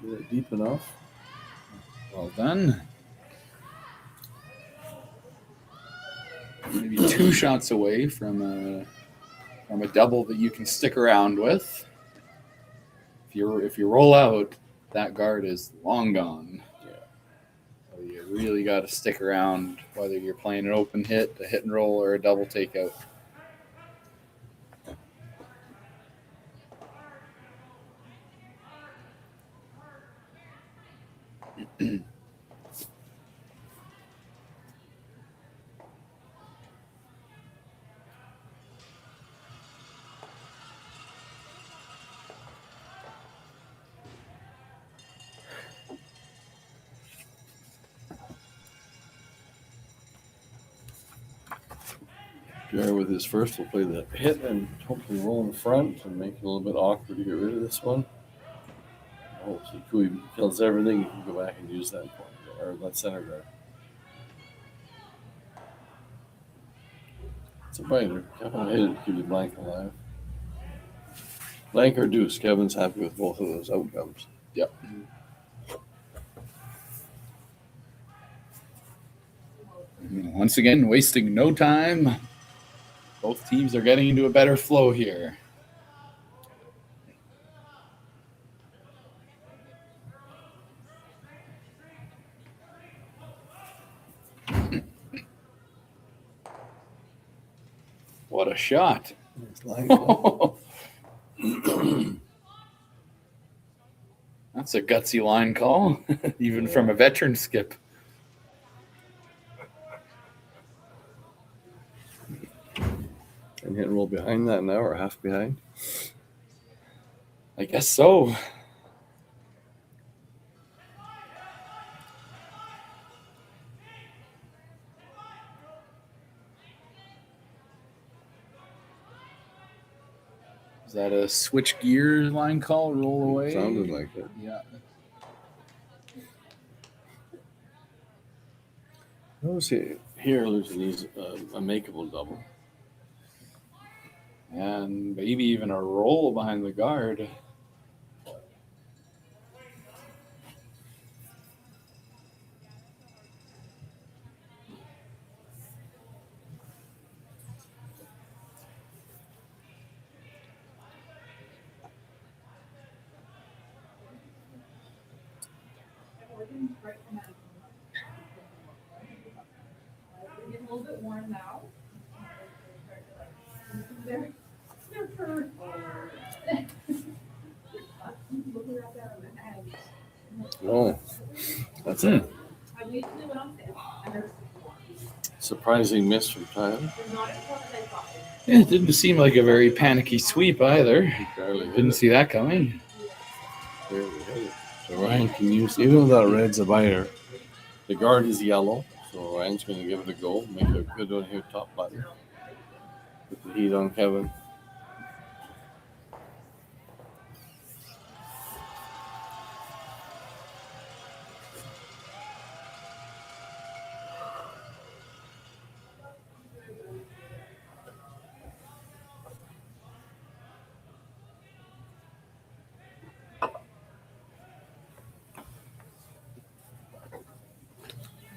S6: Is it deep enough?
S7: Well done. Maybe 2 shots away from a double that you can stick around with. If you roll out, that guard is long gone.
S6: Yeah.
S7: So you really got to stick around, whether you're playing an open hit, a hit and roll, or a double takeout.
S6: Jared with his first will play the hit and hopefully roll in front and make it a little bit awkward to get rid of this one. Oh, so Kui kills everything. You can go back and use that point or that center guard. It's a biter. Kevin hit it to keep the blank alive. Blank or deuce. Kevin's happy with both of those outcomes.
S7: Yep. Once again, wasting no time. Both teams are getting into a better flow here. What a shot. That's a gutsy line call, even from a veteran skip.
S6: And hit and roll behind that now, or half behind?
S7: I guess so. Is that a switch gear line call, roll away?
S6: Sounded like it.
S7: Yeah.
S6: Notice here there's an easy, a makeable double.
S7: And maybe even a roll behind the guard.
S14: Getting a little bit warm now.
S6: Oh, that's a surprising miss from Tyler.
S7: Yeah, it didn't seem like a very panicky sweep either. Didn't see that coming.
S6: So Ryan can use, even though that red's a biter, the guard is yellow, so Ryan's going to give it a go. Make a good one here, top button. Put the heat on Kevin.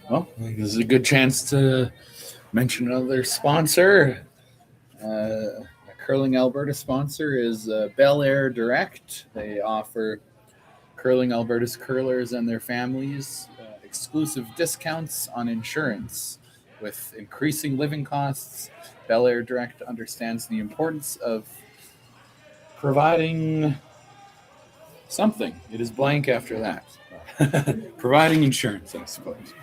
S7: Well, I think this is a good chance to mention another sponsor. A Curling Alberta sponsor is Bel Air Direct. They offer Curling Alberta's curlers and their families exclusive discounts on insurance. With increasing living costs, Bel Air Direct understands the importance of providing something. It is blank after that. Providing insurance, I suppose.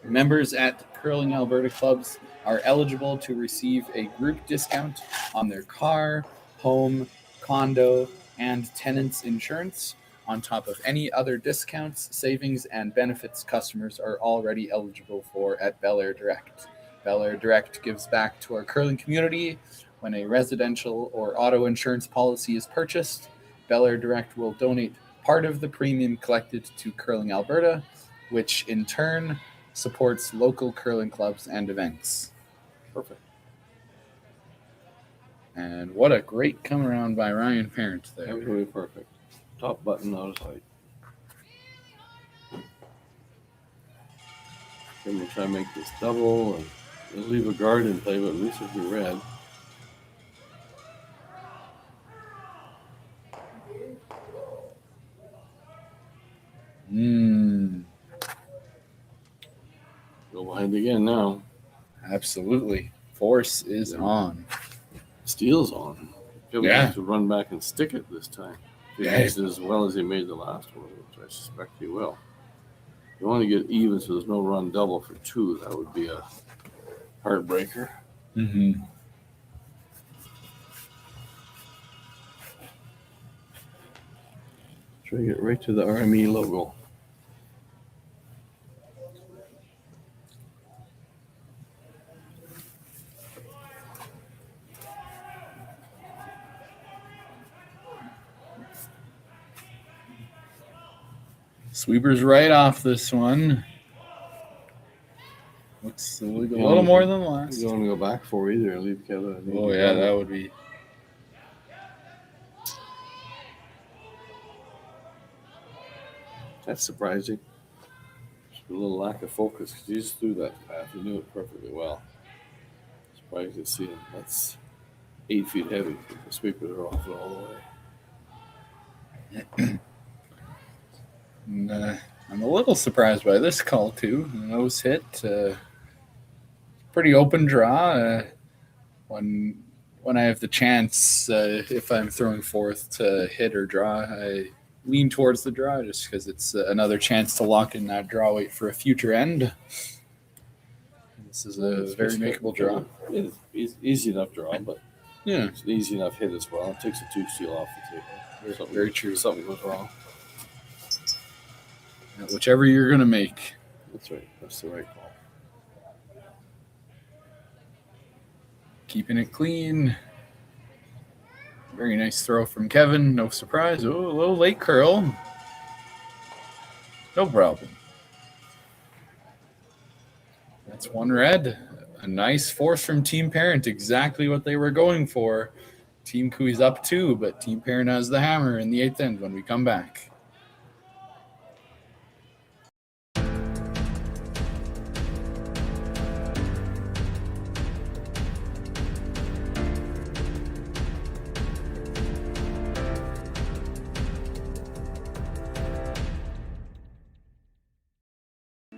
S7: Members at Curling Alberta clubs are eligible to receive a group discount on their car, home, condo, and tenants insurance on top of any other discounts, savings, and benefits customers are already eligible for at Bel Air Direct. Bel Air Direct gives back to our curling community. When a residential or auto insurance policy is purchased, Bel Air Direct will donate part of the premium collected to Curling Alberta, which in turn supports local curling clubs and events.
S6: Perfect.
S7: And what a great come around by Ryan Parent there.
S6: Absolutely perfect. Top button out of sight. Then we'll try and make this double, and we'll leave a guard in play, but at least it'll be red. Go behind again now.
S7: Absolutely. Force is on.
S6: Steel's on. He'll
S7: Yeah.
S6: have to run back and stick it this time. If he
S7: Yeah.
S6: makes it as well as he made the last one, which I suspect he will. You want to get even so there's no run double for two. That would be a heartbreaker.
S7: Mm-hmm.
S6: Try to get right to the RME logo.
S7: Sweeper's right off this one. Looks a little more than last.
S6: You don't want to go back for either. Leave Kevin.
S7: Oh, yeah, that would be.
S6: That's surprising. Just a little lack of focus because he just threw that path. He knew it perfectly well. Surprised to see him. That's 8 feet heavy. The sweepers are off it all the way.
S7: And, I'm a little surprised by this call, too. The nose hit. Pretty open draw. When I have the chance, if I'm throwing fourth to hit or draw, I lean towards the draw just because it's another chance to lock in that draw weight for a future end. This is a very makeable draw.
S6: It's easy enough draw, but
S7: yeah,
S6: it's an easy enough hit as well. It takes a 2 steal off the table.
S7: Very true.
S6: Something goes wrong.
S7: Whichever you're going to make.
S6: That's right. That's the right call.
S7: Keeping it clean. Very nice throw from Kevin. No surprise. Oh, a little late curl. No problem. That's one red. A nice force from Team Parent. Exactly what they were going for. Team Kui's up 2, but Team Parent has the hammer in the 8th end when we come back.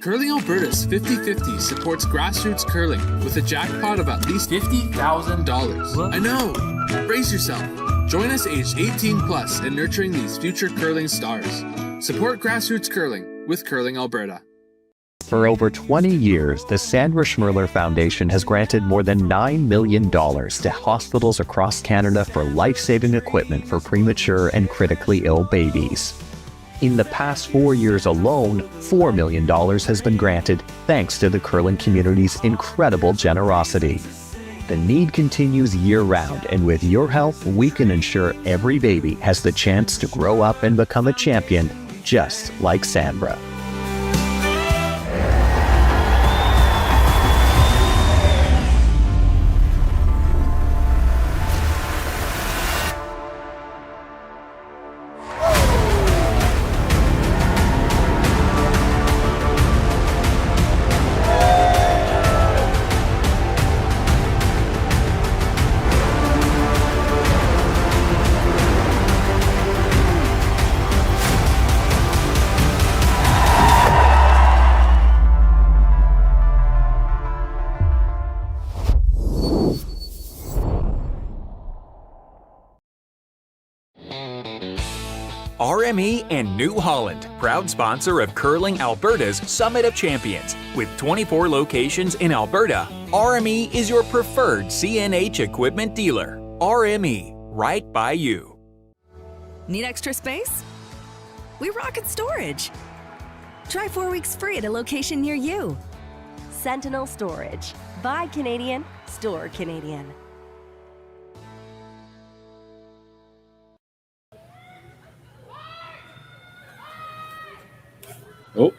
S8: Curling Alberta's 50-50 supports grassroots curling with a jackpot of at least $50,000. I know! Brace yourself. Join us aged 18 plus in nurturing these future curling stars. Support grassroots curling with Curling Alberta.
S19: For over 20 years, the Sandra Schmirler Foundation has granted more than $9 million to hospitals across Canada for life-saving equipment for premature and critically ill babies. In the past 4 years alone, $4 million has been granted thanks to the curling community's incredible generosity. The need continues year-round, and with your help, we can ensure every baby has the chance to grow up and become a champion, just like Sandra.
S1: RME and New Holland, proud sponsor of Curling Alberta's Summit of Champions. With 24 locations in Alberta, RME is your preferred CNH equipment dealer. RME, right by you.
S2: Need extra space? We rocket storage. Try 4 weeks free at a location near you.
S3: Sentinel Storage. Buy Canadian, store Canadian.
S7: Oh,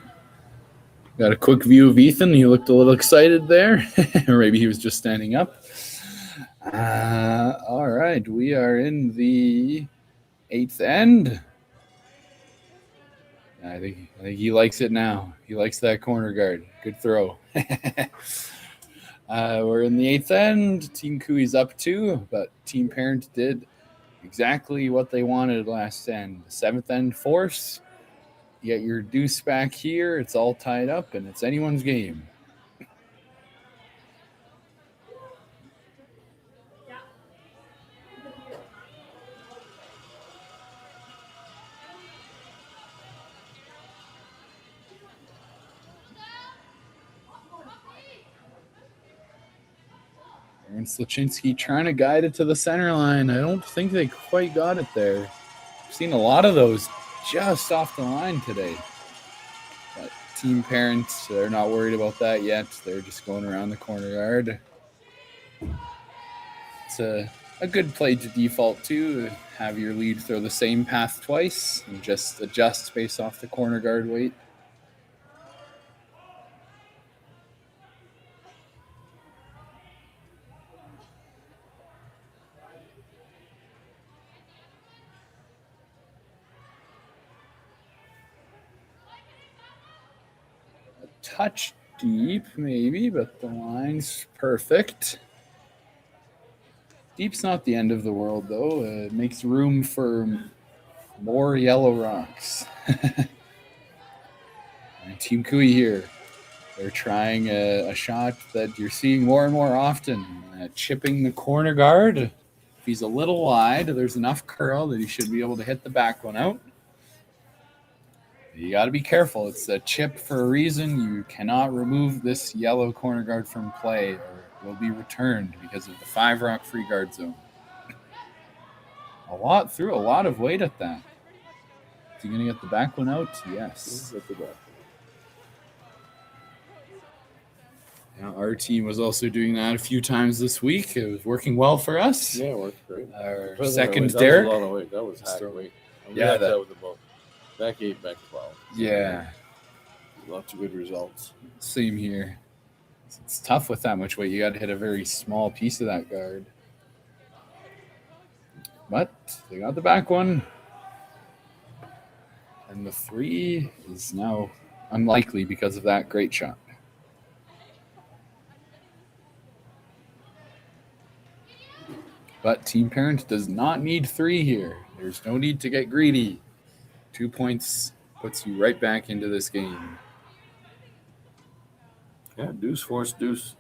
S7: got a quick view of Ethan. He looked a little excited there. Or maybe he was just standing up. All right, we are in the 8th end. I think he likes it now. He likes that corner guard. Good throw. We're in the 8th end. Team Cooey's up 2, but Team Parent did exactly what they wanted last end. 7th end force. You get your deuce back here. It's all tied up, and it's anyone's game. Aaron Sluchinski trying to guide it to the center line. I don't think they quite got it there. I've seen a lot of those just off the line today. But Team Parents, they're not worried about that yet. They're just going around the corner guard. It's a good play to default to. Have your lead throw the same path twice and just adjust based off the corner guard weight. Touch deep, maybe, but the line's perfect. Deep's not the end of the world, though. It makes room for more yellow rocks. And Team Cooey here. They're trying a shot that you're seeing more and more often. Chipping the corner guard. If he's a little wide, there's enough curl that he should be able to hit the back one out. You got to be careful. It's a chip for a reason. You cannot remove this yellow corner guard from play or it will be returned because of the 5-rock free guard zone. Threw a lot of weight at that. Is he going to get the back one out? Yes. Yeah, our team was also doing that a few times this week. It was working well for us.
S6: Yeah, it worked great.
S7: Our second Derek.
S6: That was a lot of weight. That was hack weight.
S7: Yeah,
S6: that was about back 8, back 12.
S7: Yeah.
S6: Lots of good results.
S7: Same here. It's tough with that much weight. You got to hit a very small piece of that guard. But they got the back one. And the 3 is now unlikely because of that great shot. But Team Parent does not need 3 here. There's no need to get greedy. 2 points puts you right back into this game.
S6: Yeah, deuce, force, deuce.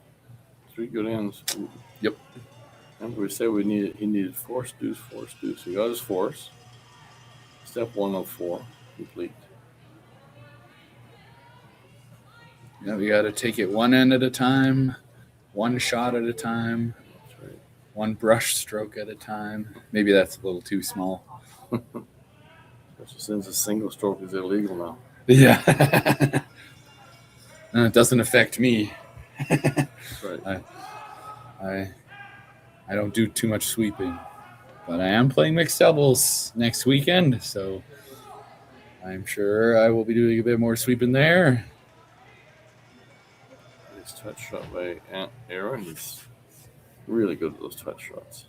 S6: 3 good ends.
S7: Yep.
S6: Remember we said he needed force, deuce, force, deuce. He got his force. Step 1 of 4 complete.
S7: Yeah, we got to take it one end at a time, one shot at a time.
S6: That's right.
S7: One brush stroke at a time. Maybe that's a little too small.
S6: Especially since a single stroke is illegal now.
S7: Yeah. It doesn't affect me.
S6: That's right.
S7: I don't do too much sweeping. But I am playing mixed doubles next weekend, so I'm sure I will be doing a bit more sweeping there.
S6: Nice touch shot by Aaron. He's really good at those touch shots.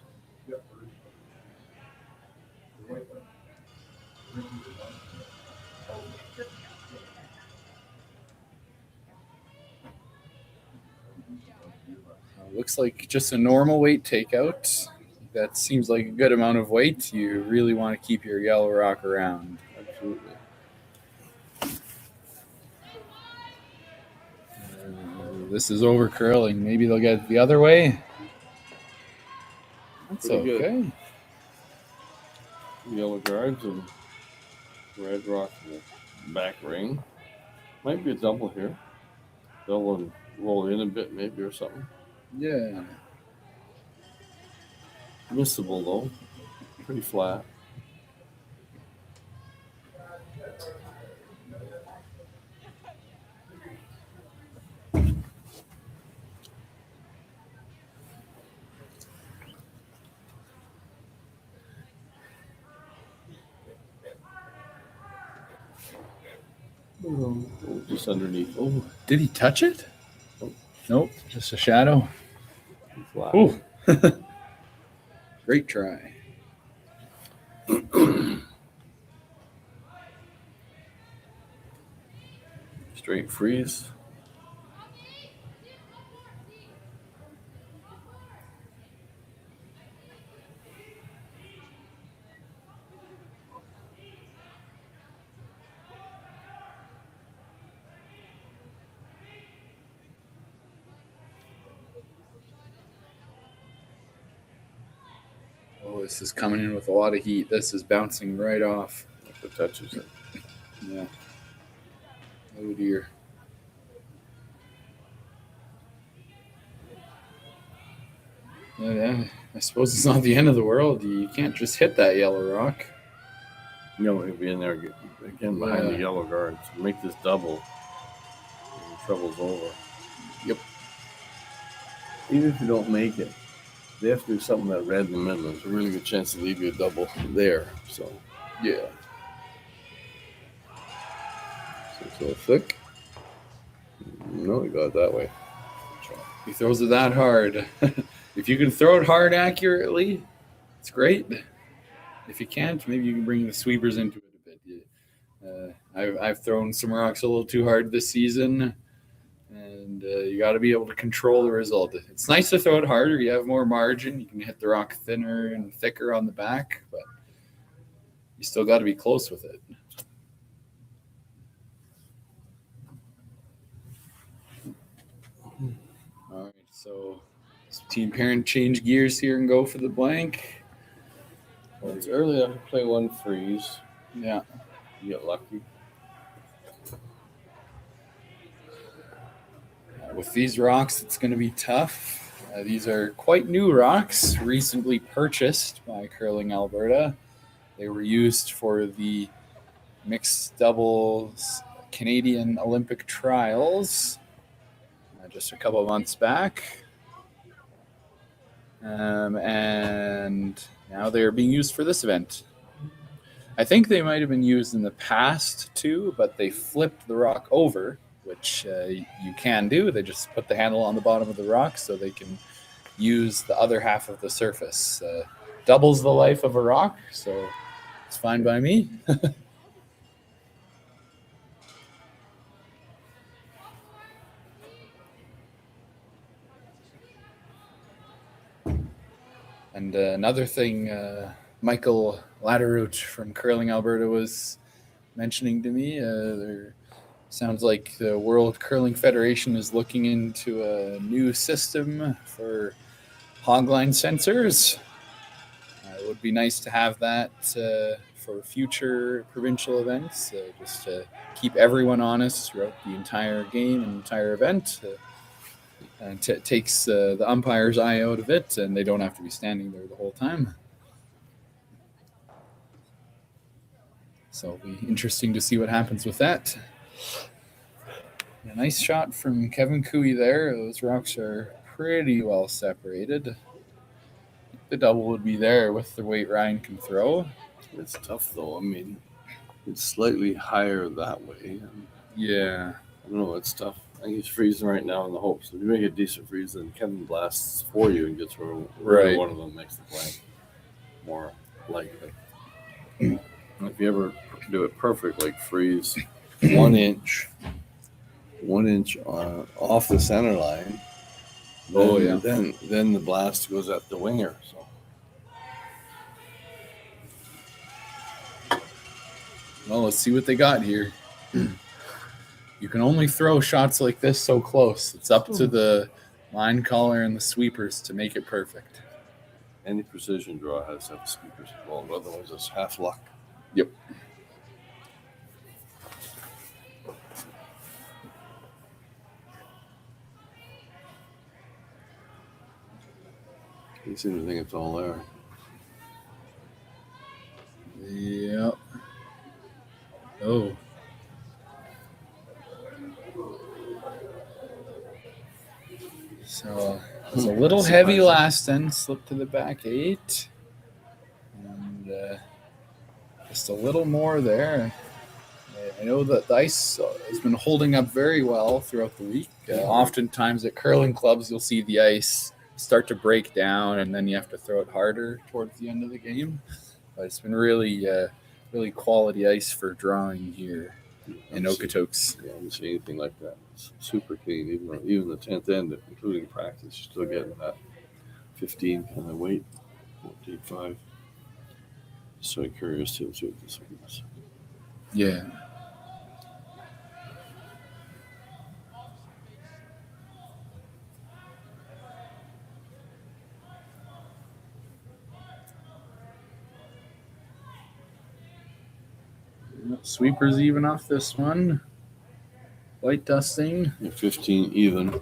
S7: Looks like just a normal weight takeout. That seems like a good amount of weight. You really want to keep your yellow rock around.
S6: Absolutely.
S7: This is over curling. Maybe they'll get it the other way. That's
S6: Pretty
S7: okay.
S6: Good. Yellow guards and red rock in the back ring. Might be a double here. Double and roll in a bit maybe or something.
S7: Yeah.
S6: Missable though. Pretty flat. Oh, just underneath.
S7: Oh, did he touch it?
S6: Oh.
S7: Nope, just a shadow.
S6: Flat.
S7: Oh, great try.
S6: Straight freeze.
S7: Oh, this is coming in with a lot of heat. This is bouncing right off.
S6: If it touches it.
S7: Yeah. Oh dear. Yeah, I suppose it's not the end of the world. You can't just hit that yellow rock.
S6: No, he'll be in there again behind the yellow guards. Make this double. And trouble's over.
S7: Yep.
S6: Even if you don't make it, they have to do something that red in the middle. There's a really good chance to leave you a double there. So, yeah. So it's a little thick. No, he got it that way.
S7: He throws it that hard. If you can throw it hard accurately, it's great. If you can't, maybe you can bring the sweepers into it a bit. I've thrown some rocks a little too hard this season, and you got to be able to control the result. It's nice to throw it harder. You have more margin. You can hit the rock thinner and thicker on the back, but you still got to be close with it. All right, so team parent change gears here and go for the blank.
S6: Well, it's early enough to play one freeze.
S7: Yeah.
S6: You get lucky.
S7: With these rocks, it's going to be tough. These are quite new rocks, recently purchased by Curling Alberta. They were used for the mixed doubles Canadian Olympic trials just a couple of months back. And now they're being used for this event. I think they might have been used in the past too, but they flipped the rock over, which you can do. They just put the handle on the bottom of the rock so they can use the other half of the surface. Doubles the life of a rock, so it's fine by me. And another thing Michael Latteroot from Curling Alberta was mentioning to me, there sounds like the World Curling Federation is looking into a new system for hogline sensors. It would be nice to have that for future provincial events, just to keep everyone honest throughout the entire game and entire event. And takes the umpire's eye out of it, and they don't have to be standing there the whole time. So it'll be interesting to see what happens with that. A nice shot from Kevin Cooey there. Those rocks are pretty well separated. The double would be there with the weight Ryan can throw.
S6: It's tough, though. I mean, it's slightly higher that way.
S7: Yeah.
S6: I don't know. It's tough. I think he's freezing right now in the hopes. If you make a decent freeze, then Kevin blasts for you and gets rid of one of them, makes the blank more likely. If you ever do it perfect, like freeze 1 inch off the center line, then the blast goes at the winger. So,
S7: well, let's see what they got here. You can only throw shots like this so close. It's up to the line caller and the sweepers to make it perfect.
S6: Any precision draw has to have sweepers involved, otherwise it's half luck.
S7: Yep.
S6: You seem to think it's all there.
S7: Yep. Oh. So it's a little heavy last end, slipped to the back 8. And just a little more there. I know that the ice has been holding up very well throughout the week. Oftentimes at curling clubs, you'll see the ice start to break down, and then you have to throw it harder towards the end of the game. But it's been really, really quality ice for drawing here in Okotoks.
S6: Yeah, I haven't seen anything like that. It's super clean, even the 10th end, including practice, you're still getting that 15 kind of weight, 14.5. So curious to see what this is.
S7: Yeah. Sweepers even off this one. Light dusting.
S6: Yeah, 15 even.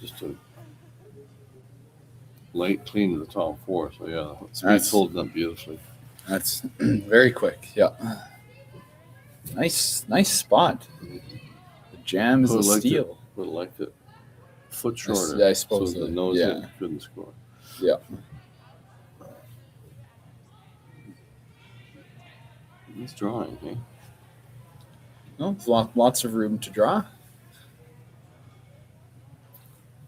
S6: Just a light clean to the top 4. So yeah, it's holding up beautifully.
S7: That's very quick. Yeah. Nice spot. The jam is a steal.
S6: Would have liked it a foot shorter.
S7: I suppose.
S6: So the nose hit couldn't score.
S7: Yeah.
S6: He's drawing, eh?
S7: No, lots of room to draw.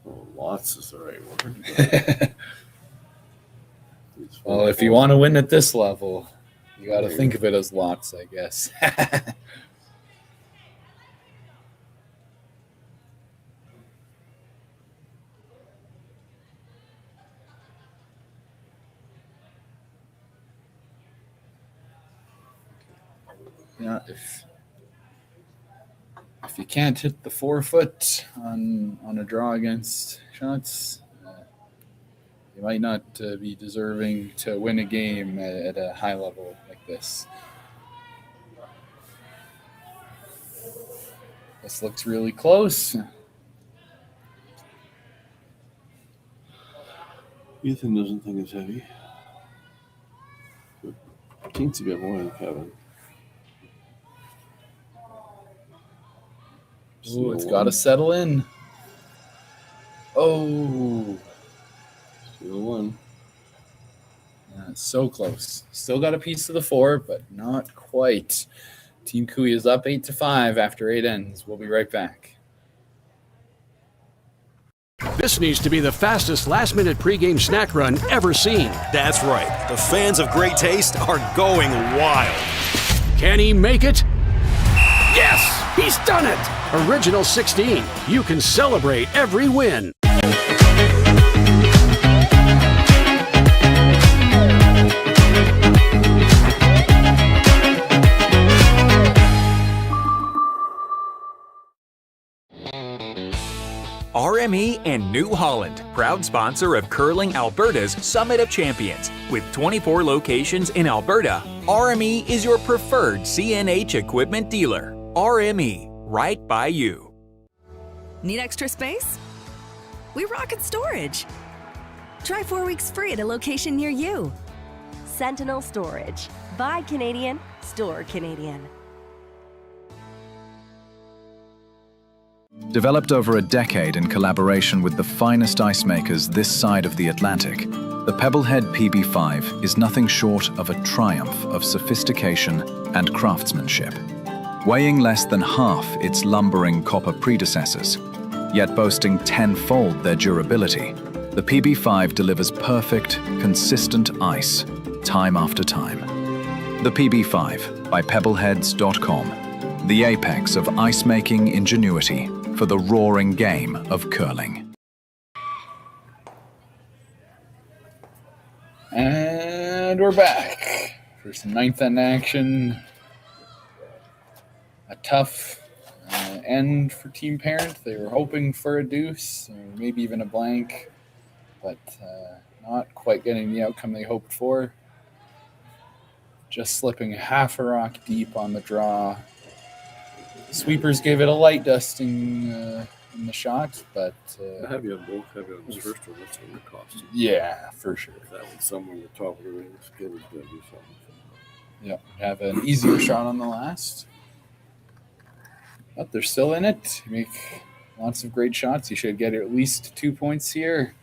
S6: Oh, lots is the right word.
S7: Well, if you want to win at this level, you got to think of it as lots, I guess. Yeah, if you can't hit the 4 foot on a draw against shots, you might not be deserving to win a game at a high level like this. This looks really close.
S6: Ethan doesn't think it's heavy. Seems to get more than Kevin.
S7: Ooh, it's got to settle in. Oh.
S6: Still 1.
S7: Yeah, it's so close. Still got a piece of the 4, but not quite. Team Kui is up 8-5 after 8 ends. We'll be right back.
S11: This needs to be the fastest last-minute pregame snack run ever seen.
S12: That's right. The fans of great taste are going wild.
S11: Can he make it? Yes! He's done it! Original 16. You can celebrate every win.
S1: RME and New Holland, proud sponsor of Curling Alberta's Summit of Champions. With 24 locations in Alberta, RME is your preferred CNH equipment dealer. RME, right by you.
S2: Need extra space? We rocket storage. Try 4 weeks free at a location near you.
S3: Sentinel Storage. Buy Canadian, store Canadian.
S13: Developed over a decade in collaboration with the finest ice makers this side of the Atlantic, the Pebblehead PB5 is nothing short of a triumph of sophistication and craftsmanship. Weighing less than half its lumbering copper predecessors, yet boasting 10-fold their durability, the PB5 delivers perfect, consistent ice, time after time. The PB5 by Pebbleheads.com, the apex of ice-making ingenuity for the roaring game of curling.
S7: And we're back for some 9th end action. A tough end for Team Parent. They were hoping for a deuce, or maybe even a blank, but not quite getting the outcome they hoped for. Just slipping half a rock deep on the draw. Sweepers gave it a light dusting in the shot, but
S6: have you on both? Have you on this first one? That's what it cost.
S7: Yeah, for sure.
S6: If that was somewhere at the top of the ring, Kevin's going to do something.
S7: Yeah, have an easier shot on the last. But they're still in it. Make lots of great shots. You should get at least 2 points here.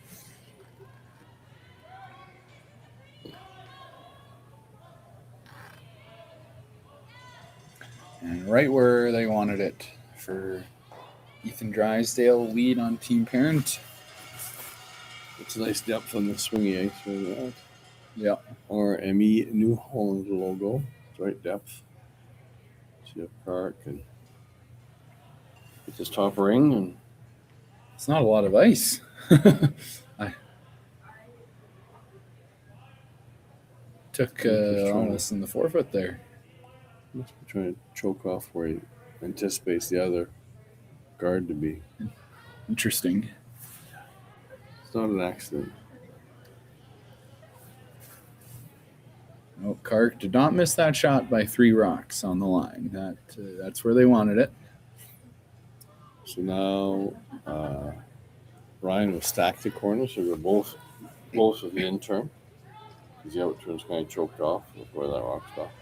S7: And right where they wanted it for Ethan Drysdale, lead on Team Parent.
S6: It's a nice depth on the swingy ice right now.
S7: Yeah.
S6: RME New Holland logo. It's right depth. See if Clark can get this top ring, and
S7: it's not a lot of ice. I took almost in the forefoot there.
S6: Must be trying to choke off where he anticipates the other guard to be.
S7: Interesting.
S6: It's not an accident.
S7: No, Clark did not miss that shot by 3 rocks on the line. That's where they wanted it.
S6: So now Ryan will stack the corners, so they're both of the in turn. Because the out turn's kind of choked off before that rock stop.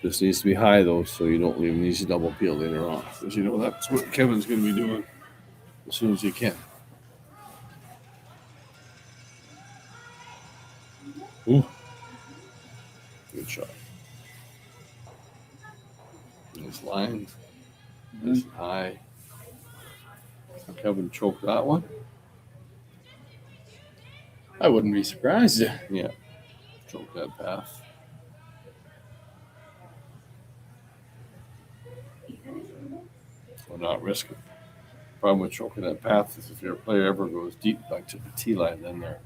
S6: This needs to be high though, so you don't leave an easy double peel later on. Because you know that's what Kevin's going to be doing as soon as he can. Ooh. Good shot. Nice line. Nice and high. Kevin choked that one.
S7: I wouldn't be surprised.
S6: Yeah. Choke that path. Or not risk it. Problem with choking that path is if your player ever goes deep back to the tee line, then they're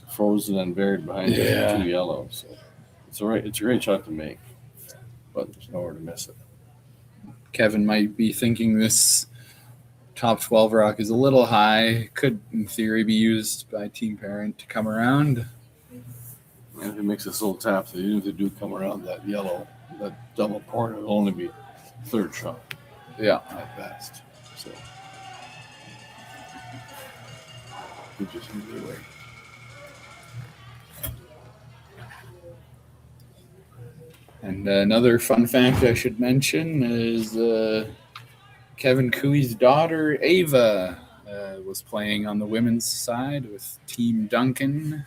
S6: frozen and buried behind the 2 yellows. So it's all right. It's a great shot to make, but there's nowhere to miss it.
S7: Kevin might be thinking this top 12 rock is a little high. Could, in theory, be used by Team Parent to come around.
S6: And if he makes this little tap, so even if they do come around that yellow, that double corner, it'll only be third shot.
S7: Yeah.
S6: At best. So he just needs to wait.
S7: And another fun fact I should mention is Kevin Cooey's daughter, Ava, was playing on the women's side with Team Duncan.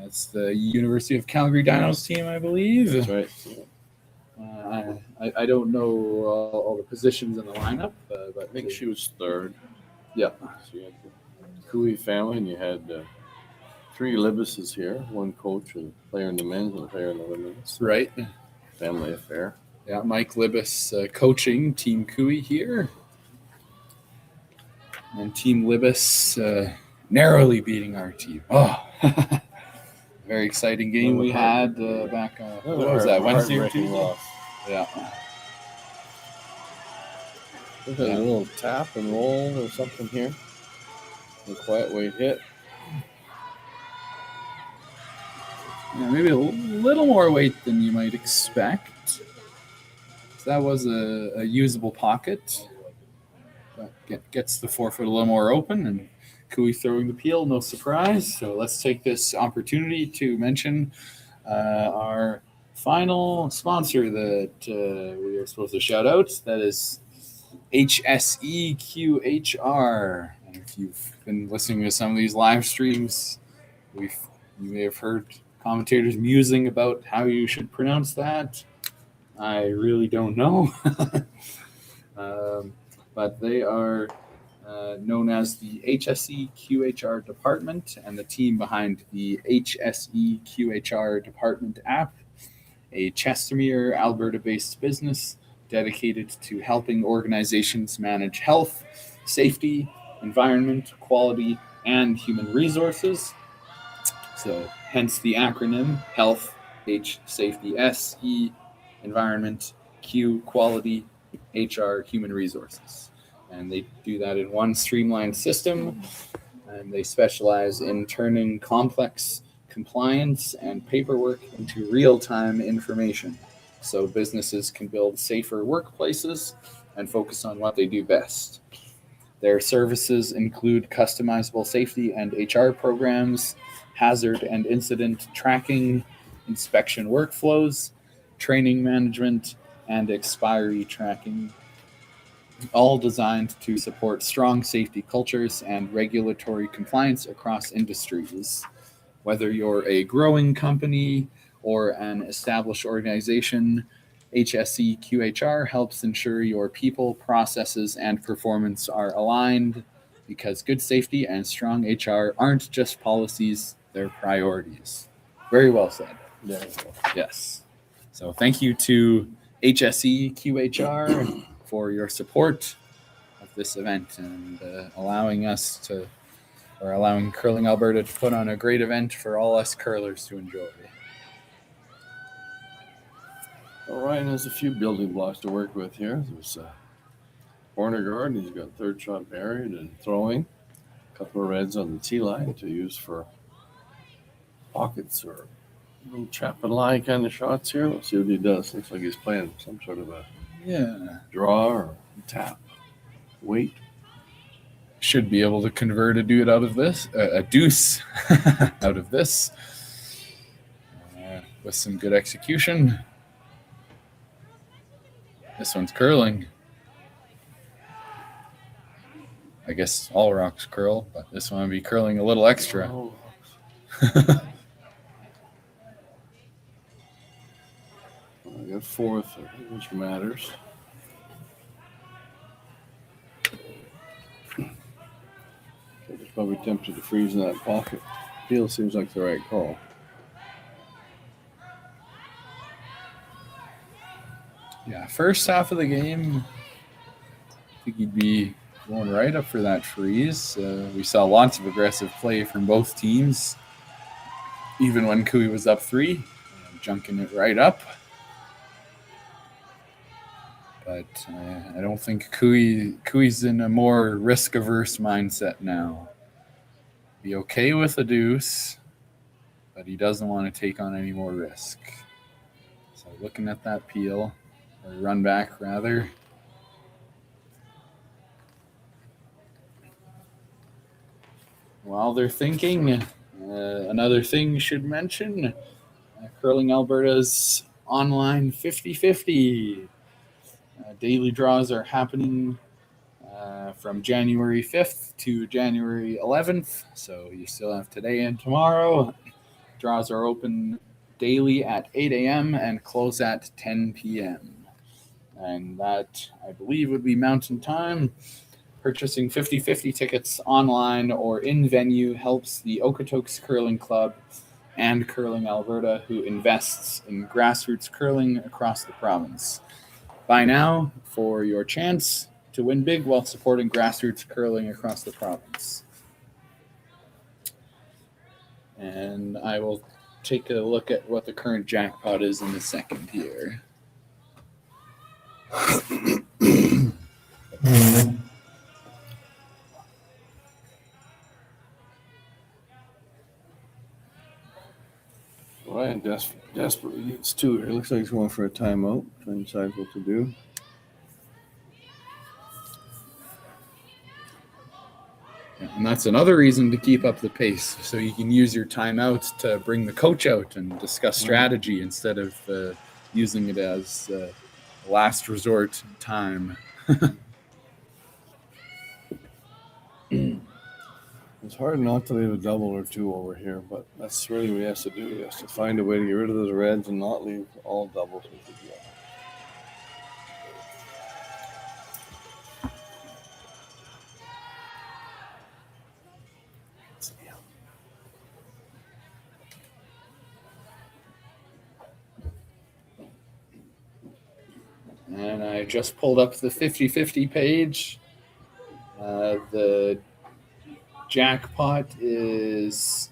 S7: It's the University of Calgary Dinos team, I believe.
S6: That's right.
S7: I don't know all the positions in the lineup, but
S6: I think she was third.
S7: Yeah.
S6: So you had the Cooey family, and you had 3 Libuses here, 1 coach, and a player in the men's and a player in the women's.
S7: Right.
S6: Family affair.
S7: Yeah, Mike Libus coaching Team Cooey here. And Team Libus narrowly beating our team. Oh, very exciting game we had back what was that, Wednesday or Tuesday?
S6: Loss.
S7: Yeah.
S6: There's a little tap and roll or something here. A quiet weight hit.
S7: Yeah, maybe a little more weight than you might expect. So that was a usable pocket. That gets the forefoot a little more open, and Cooey throwing the peel, no surprise. So let's take this opportunity to mention our final sponsor that we are supposed to shout out. That is HSEQHR. And if you've been listening to some of these live streams, you may have heard commentators musing about how you should pronounce that. I really don't know. But they are known as the HSEQHR department and the team behind the HSEQHR department app, a Chestermere, Alberta-based business dedicated to helping organizations manage health, safety, environment, quality, and human resources. So hence the acronym HEALTH, H, safety, S, E, environment, Q, quality, HR, human resources. And they do that in one streamlined system. And they specialize in turning complex compliance and paperwork into real-time information, so businesses can build safer workplaces and focus on what they do best. Their services include customizable safety and HR programs, hazard and incident tracking, inspection workflows, training management, and expiry tracking, all designed to support strong safety cultures and regulatory compliance across industries. Whether you're a growing company or an established organization, HSE QHR helps ensure your people, processes, and performance are aligned, because good safety and strong HR aren't just policies, they're priorities. Very well said.
S6: There you go.
S7: Yes. So thank you to HSE QHR for your support of this event and allowing Curling Alberta to put on a great event for all us curlers to enjoy.
S6: Well, Ryan has a few building blocks to work with here. There's a corner guard. He's got third shot buried and throwing. A couple of reds on the tee line to use for pockets or little trap and lie kind of shots here. Let's see what he does. Looks like he's playing some sort of a draw or tap. Wait.
S7: Should be able to convert a deuce out of this, out of this, with some good execution. This one's curling. I guess all rocks curl, but this one will be curling a little extra.
S6: I got fourth, which matters. I was probably tempted to freeze in that pocket. Field seems like the right call.
S7: Yeah, first half of the game, I think he'd be going right up for that freeze. We saw lots of aggressive play from both teams, even when Cooey was up 3, junking it right up. But I don't think Cooey's in a more risk-averse mindset now. Be okay with a deuce, but he doesn't want to take on any more risk. So looking at that peel, or run back rather. While they're thinking, another thing you should mention, Curling Alberta's online 50-50. Daily draws are happening from January 5th to January 11th, so you still have today and tomorrow. Draws are open daily at 8 a.m. and close at 10 p.m. And that, I believe, would be Mountain Time. Purchasing 50-50 tickets online or in venue helps the Okotoks Curling Club and Curling Alberta, who invests in grassroots curling across the province. Buy now for your chance to win big while supporting grassroots curling across the province. And I will take a look at what the current jackpot is in a second here.
S6: Ryan desperately needs 2 here. Looks like he's going for a timeout. Trying to decide what to do.
S7: And that's another reason to keep up the pace, so you can use your timeouts to bring the coach out and discuss strategy instead of using it as last resort time.
S6: It's hard not to leave a double or 2 over here, but that's really what he has to do. He has to find a way to get rid of those reds and not leave all doubles with the draw.
S7: And I just pulled up the 50-50 page. The jackpot is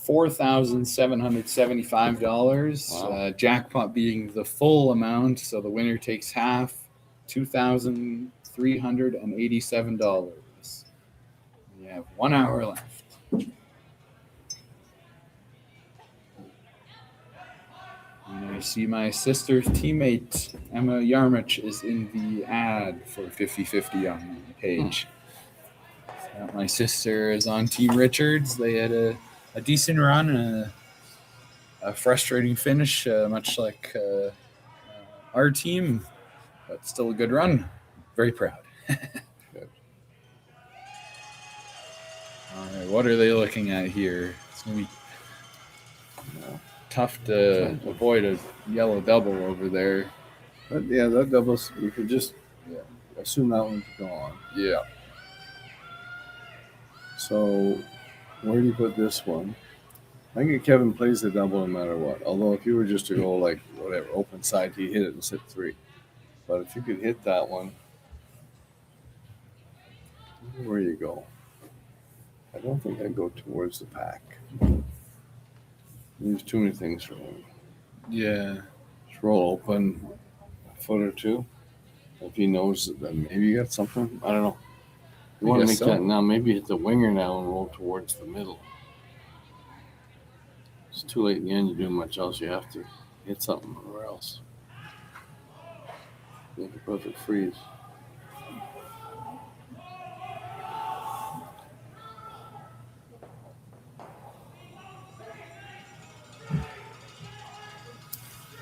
S7: $4,775.
S6: Wow.
S7: Jackpot being the full amount, so the winner takes half, $2,387. We have 1 hour left. And I see my sister's teammate, Emma Yarmich, is in the ad for 50-50 on the page. My sister is on Team Richards. They had a decent run and a frustrating finish, much like our team, but still a good run. Very proud. Good. All right, what are they looking at here? It's going to be tough to avoid a yellow double over there.
S6: But yeah, that doubles. You could just assume that one's gone.
S7: Yeah.
S6: So where do you put this one? I think Kevin plays the double no matter what. Although if you were just to go like whatever open side, he hit it and sit 3. But if you could hit that one, where you go? I don't think I'd go towards the pack. There's too many things for him.
S7: Yeah.
S6: Just roll open a foot or two. If he knows that, then maybe you got something. I don't know. You want to make that now. Maybe hit the winger now and roll towards the middle. It's too late in the end. You do much else. You have to hit something or else. Make a perfect freeze.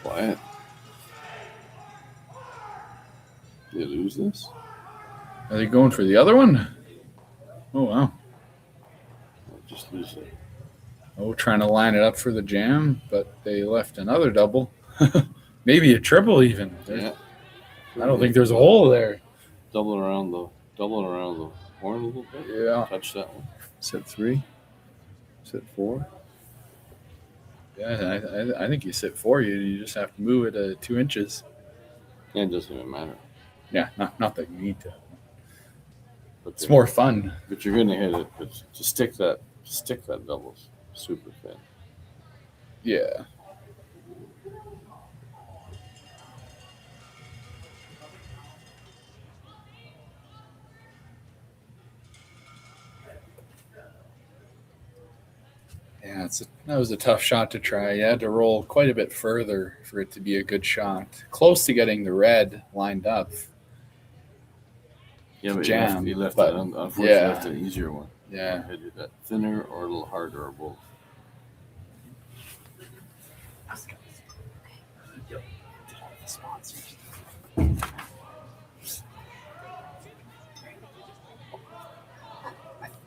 S6: Quiet. Did you lose this?
S7: Are they going for the other one? Oh, wow.
S6: Just lose it.
S7: Oh, trying to line it up for the jam, but they left another double. Maybe a triple even.
S6: Yeah.
S7: I don't think there's a hole there.
S6: Doubling around the horn a little bit.
S7: Yeah.
S6: Touch that one. Sit 3. Sit 4.
S7: Yeah, I think you sit 4. You just have to move it 2 inches.
S6: Yeah, it doesn't even matter.
S7: Yeah, not that you need to. But it's more fun.
S6: But you're going to hit it. But just stick that double super thin.
S7: Yeah. Yeah, that was a tough shot to try. You had to roll quite a bit further for it to be a good shot. Close to getting the red lined up.
S6: Yeah, but
S7: jam,
S6: you left that. Unfortunately,
S7: yeah.
S6: left an easier one.
S7: Yeah.
S6: You did that thinner or a little harder or both.
S7: I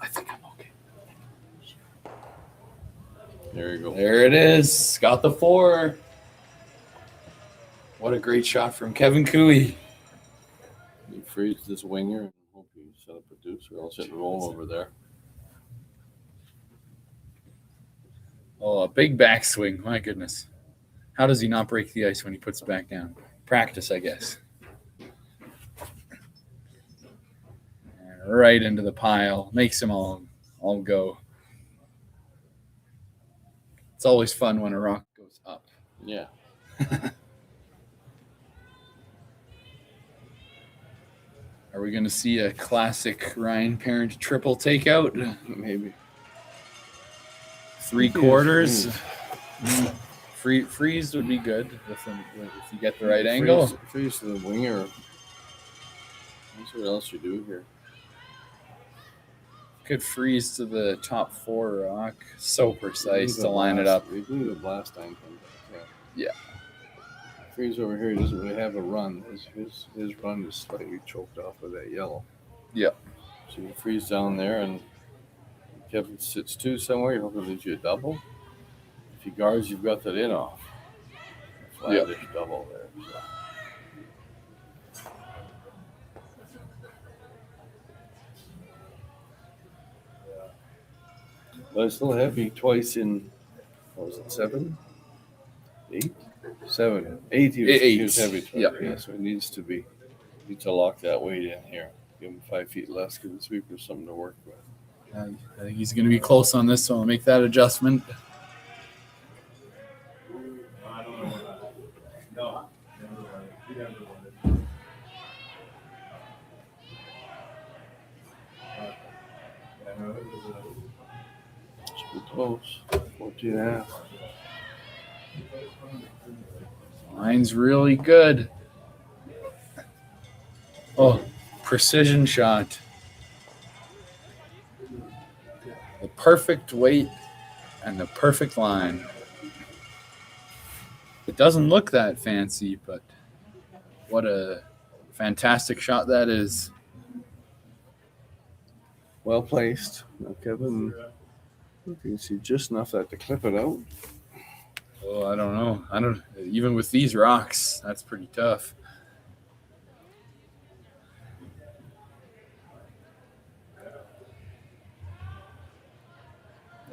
S7: think I'm okay.
S6: There you go.
S7: There it is. Got the 4. What a great shot from Kevin Cooey.
S6: You freeze this winger and hope you set up a deuce or else hit and roll over there.
S7: Oh, a big backswing. My goodness. How does he not break the ice when he puts it back down? Practice, I guess. And right into the pile. Makes them all go. It's always fun when a rock goes up.
S6: Yeah.
S7: Are we going to see a classic Ryan Parent triple takeout?
S6: Maybe.
S7: 3/4. Freeze would be good if you get the right angle.
S6: Freeze to the winger. That's what else you do here.
S7: Could freeze to the top 4 rock. So precise to line it up.
S6: We do the blast time.
S7: Yeah.
S6: Freeze over here. He doesn't really have a run. His run is slightly choked off with that yellow.
S7: Yeah.
S6: So you freeze down there, and Kevin sits 2 somewhere. You're hoping to leave you a double. If he guards, you've got that in off. Flattish double there. So. But it's still heavy. Twice in, what was it, 7? 8? 7. 8 he was heavy twice. Yeah, so it needs to be. Need to lock that weight in here. Give him 5 feet less because the sweeper's something to work with.
S7: I think he's going to be close on this, so I'll make that adjustment.
S6: Should be close. 14.5.
S7: Line's really good. Oh, precision shot. The perfect weight and the perfect line. It doesn't look that fancy, but what a fantastic shot that is.
S6: Well placed. Now, Kevin, you can see just enough that to clip it out.
S7: Oh, I don't know. Even with these rocks, that's pretty tough.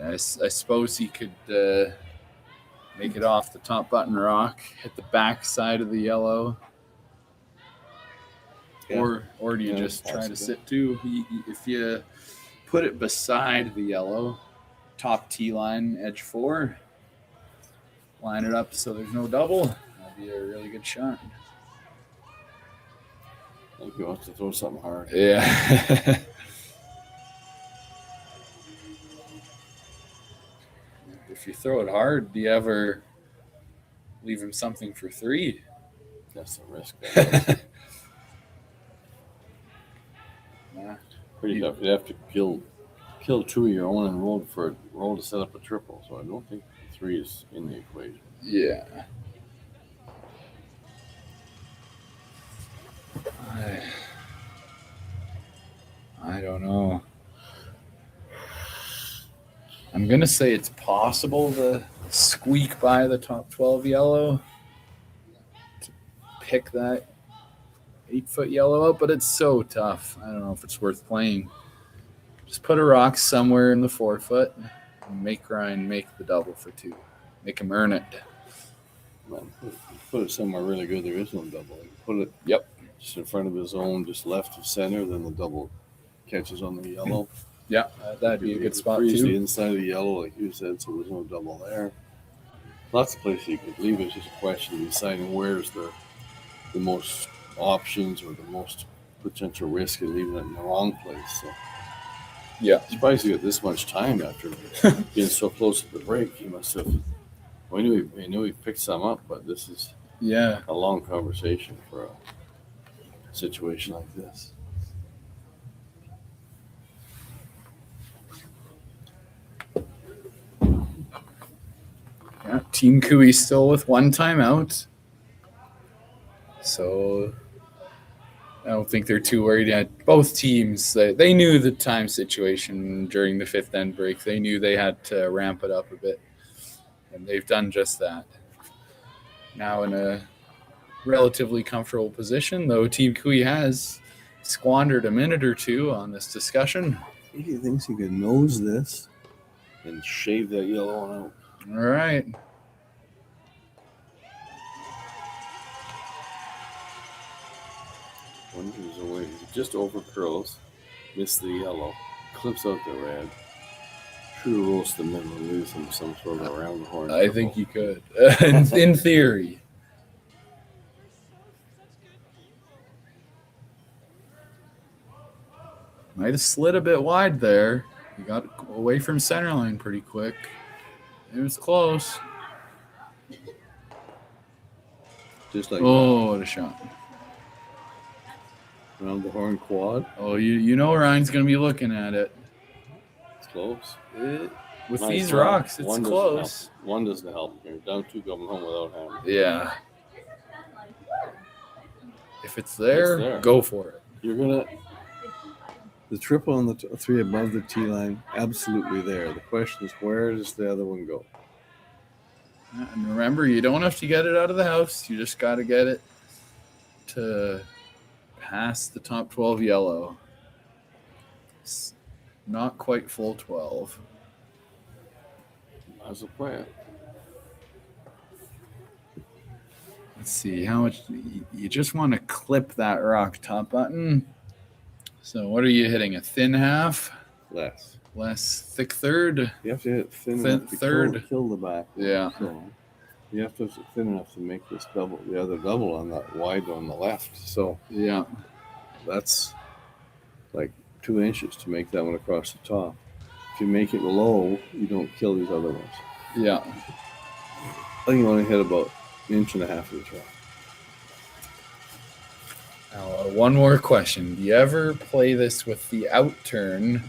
S7: I suppose he could make it off the top button rock, hit the back side of the yellow.
S6: Yeah.
S7: Or do you just try to sit too? If you put it beside the yellow, top tee line, edge 4, line it up so there's no double, that'd be a really good shot.
S6: I think he wants to throw something hard.
S7: Yeah. If you throw it hard, do you ever leave him something for 3?
S6: That's the risk.
S7: Nah.
S6: Pretty tough. You'd have to kill 2 of your own and roll to set up a triple. So I don't think 3 is in the equation.
S7: Yeah. I don't know. I'm going to say it's possible to squeak by the top 12 yellow to pick that 8-foot yellow up, but it's so tough. I don't know if it's worth playing. Just put a rock somewhere in the 4-foot and make Ryan make the double for 2. Make him earn it.
S6: Man, put it somewhere really good. There is no double. Put it just in front of his own, just left of center, then the double catches on the yellow.
S7: Yeah, that'd be a good spot
S6: freeze
S7: too.
S6: The inside of the yellow, like you said, so there's no double there. Lots of places you could leave it. It's just a question of deciding where's the most options or the most potential risk of leaving it in the wrong place. So,
S7: yeah,
S6: surprised you got this much time after being so close to the break. He must have. We knew he picked some up, but this is a long conversation for a situation like this.
S7: Yeah, Team Cooey still with 1 timeout. So I don't think they're too worried yet. Both teams, they knew the time situation during the 5th end break. They knew they had to ramp it up a bit, and they've done just that. Now in a relatively comfortable position, though Team Cooey has squandered a minute or 2 on this discussion.
S6: He thinks he can nose this and shave that yellow one out.
S7: All right.
S6: One goes away. He just over curls, missed the yellow, clips out the red. True rolls to the middle and lose him some sort of around the horn.
S7: I think you could, in theory. Might have slid a bit wide there. You got away from center line pretty quick. It was close.
S6: Just like
S7: what a shot.
S6: Around the horn quad.
S7: Oh, you know Ryan's going to be looking at it.
S6: It's close.
S7: With these rocks, it's close.
S6: One doesn't help. You're down 2 coming home without hammer.
S7: Yeah. If it's there, go for it.
S6: You're going to... The triple on the 3 above the tee line, absolutely there. The question is, where does the other one go?
S7: And remember, you don't have to get it out of the house. You just got to get it to past the top 12 yellow. It's not quite full 12.
S6: As a plan.
S7: Let's see, how much you just want to clip that rock top button. So what are you hitting? A thin half?
S6: Less
S7: thick third?
S6: You have to hit thin enough to
S7: third.
S6: Kill the back.
S7: Yeah.
S6: So you have to have it thin enough to make this double, the other double on that wide on the left. So
S7: yeah,
S6: that's like 2 inches to make that one across the top. If you make it low, you don't kill these other ones.
S7: Yeah.
S6: I think you want to hit about 1.5 inches of the top.
S7: Now, one more question. Do you ever play this with the out turn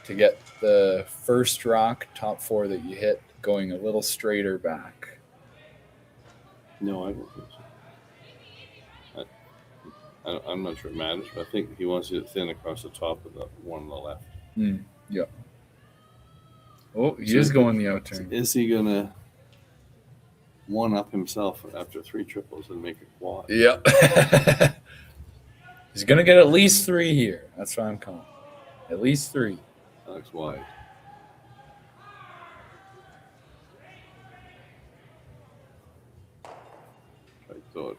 S7: to get the first rock, top 4 that you hit, going a little straighter back?
S6: No, I don't think so. I'm not sure it matters, but I think he wants it thin across the top of the one on the left.
S7: Yep. Oh, he is going the out turn.
S6: Is he going to one up himself after 3 triples and make a quad.
S20: Yep. He's going to get at least 3 here. That's what I'm calling. At least 3.
S6: Alex wide.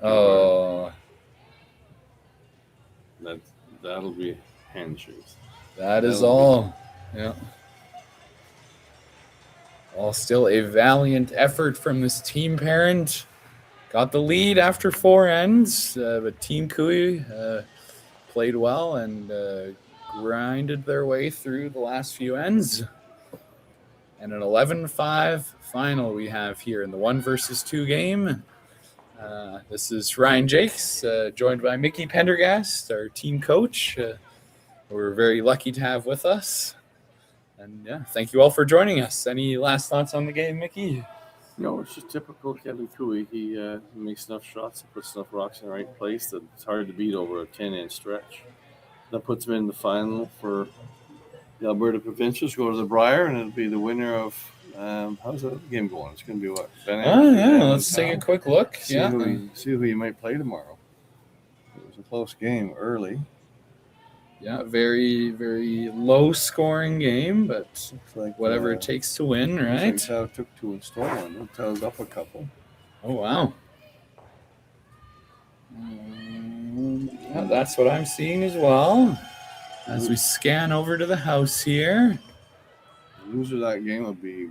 S20: Oh.
S6: That'll be handshakes.
S20: That is all. Yeah. All still a valiant effort from this team parent. Got the lead after 4 ends, but Team Kui played well and grinded their way through the last few ends. And an 11-5 final we have here in the 1 versus 2 game. This is Ryan Jakes, joined by Mickey Pendergast, our team coach. We're very lucky to have with us. And yeah, thank you all for joining us. Any last thoughts on the game, Mickey?
S6: No, it's just typical Kevin Kui. He makes enough shots and puts enough rocks in the right place that it's hard to beat over a 10-inch stretch. That puts him in the final for the Alberta Provincials. Go to the Brier, and it'll be the winner of how's that game going? It's going to be what?
S20: Let's take a quick look.
S6: See who you might play tomorrow. It was a close game early.
S20: Yeah, very, very low-scoring game, but like, whatever it takes to win, right?
S6: Tao took 2 and stole 1. Tao's up a couple.
S20: Oh, wow. Yeah, that's what I'm seeing as well. As we scan over to the house here.
S6: The loser of that game will be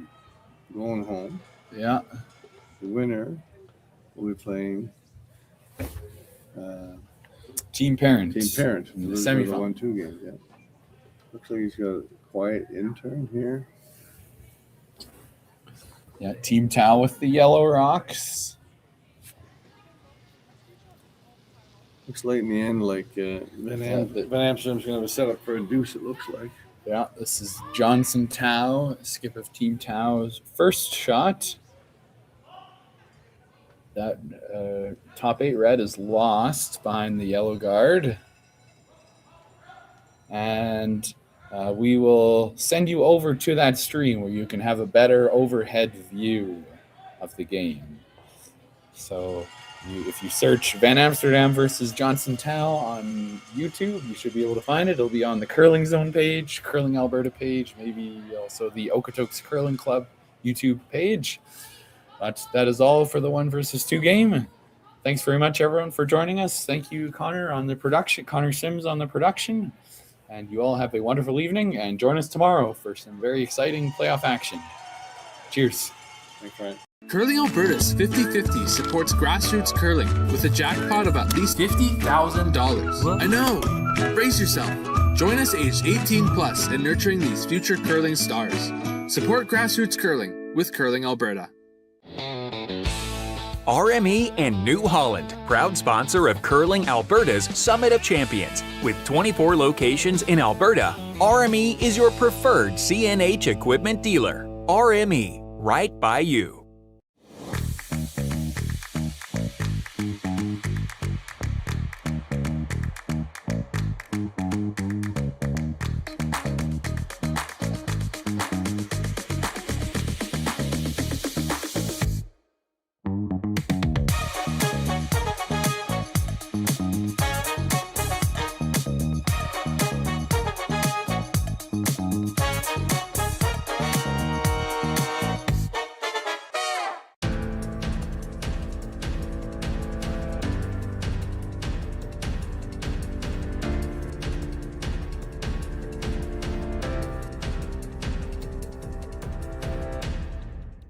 S6: going home.
S20: Yeah.
S6: The winner will be playing
S20: Team Parent.
S6: Team Parent.
S20: In the semifinal.
S6: 1-2 game, yeah. Looks like he's got a quiet intern here.
S20: Yeah, Team Tao with the yellow rocks.
S6: Looks like in the end, like Van Amsterdam's going to have a setup for a deuce, it looks like.
S20: Yeah, this is Johnson Tao, skip of Team Tao's first shot. That top 8 red is lost behind the yellow guard. And we will send you over to that stream where you can have a better overhead view of the game. So if you search Van Amsterdam versus Johnson Tao on YouTube, you should be able to find it. It'll be on the Curling Zone page, Curling Alberta page, maybe also the Okotoks Curling Club YouTube page. But that is all for the 1 versus 2 game. Thanks very much, everyone, for joining us. Thank you, Connor, on the production, Connor Sims on the production. And you all have a wonderful evening, and join us tomorrow for some very exciting playoff action. Cheers.
S6: Thanks, Ryan.
S8: Curling Alberta's 50-50 supports grassroots curling with a jackpot of at least $50,000. I know! Brace yourself. Join us aged 18 plus in nurturing these future curling stars. Support grassroots curling with Curling Alberta.
S1: RME and New Holland, proud sponsor of Curling Alberta's Summit of Champions. With 24 locations in Alberta, RME is your preferred CNH equipment dealer. RME, right by you.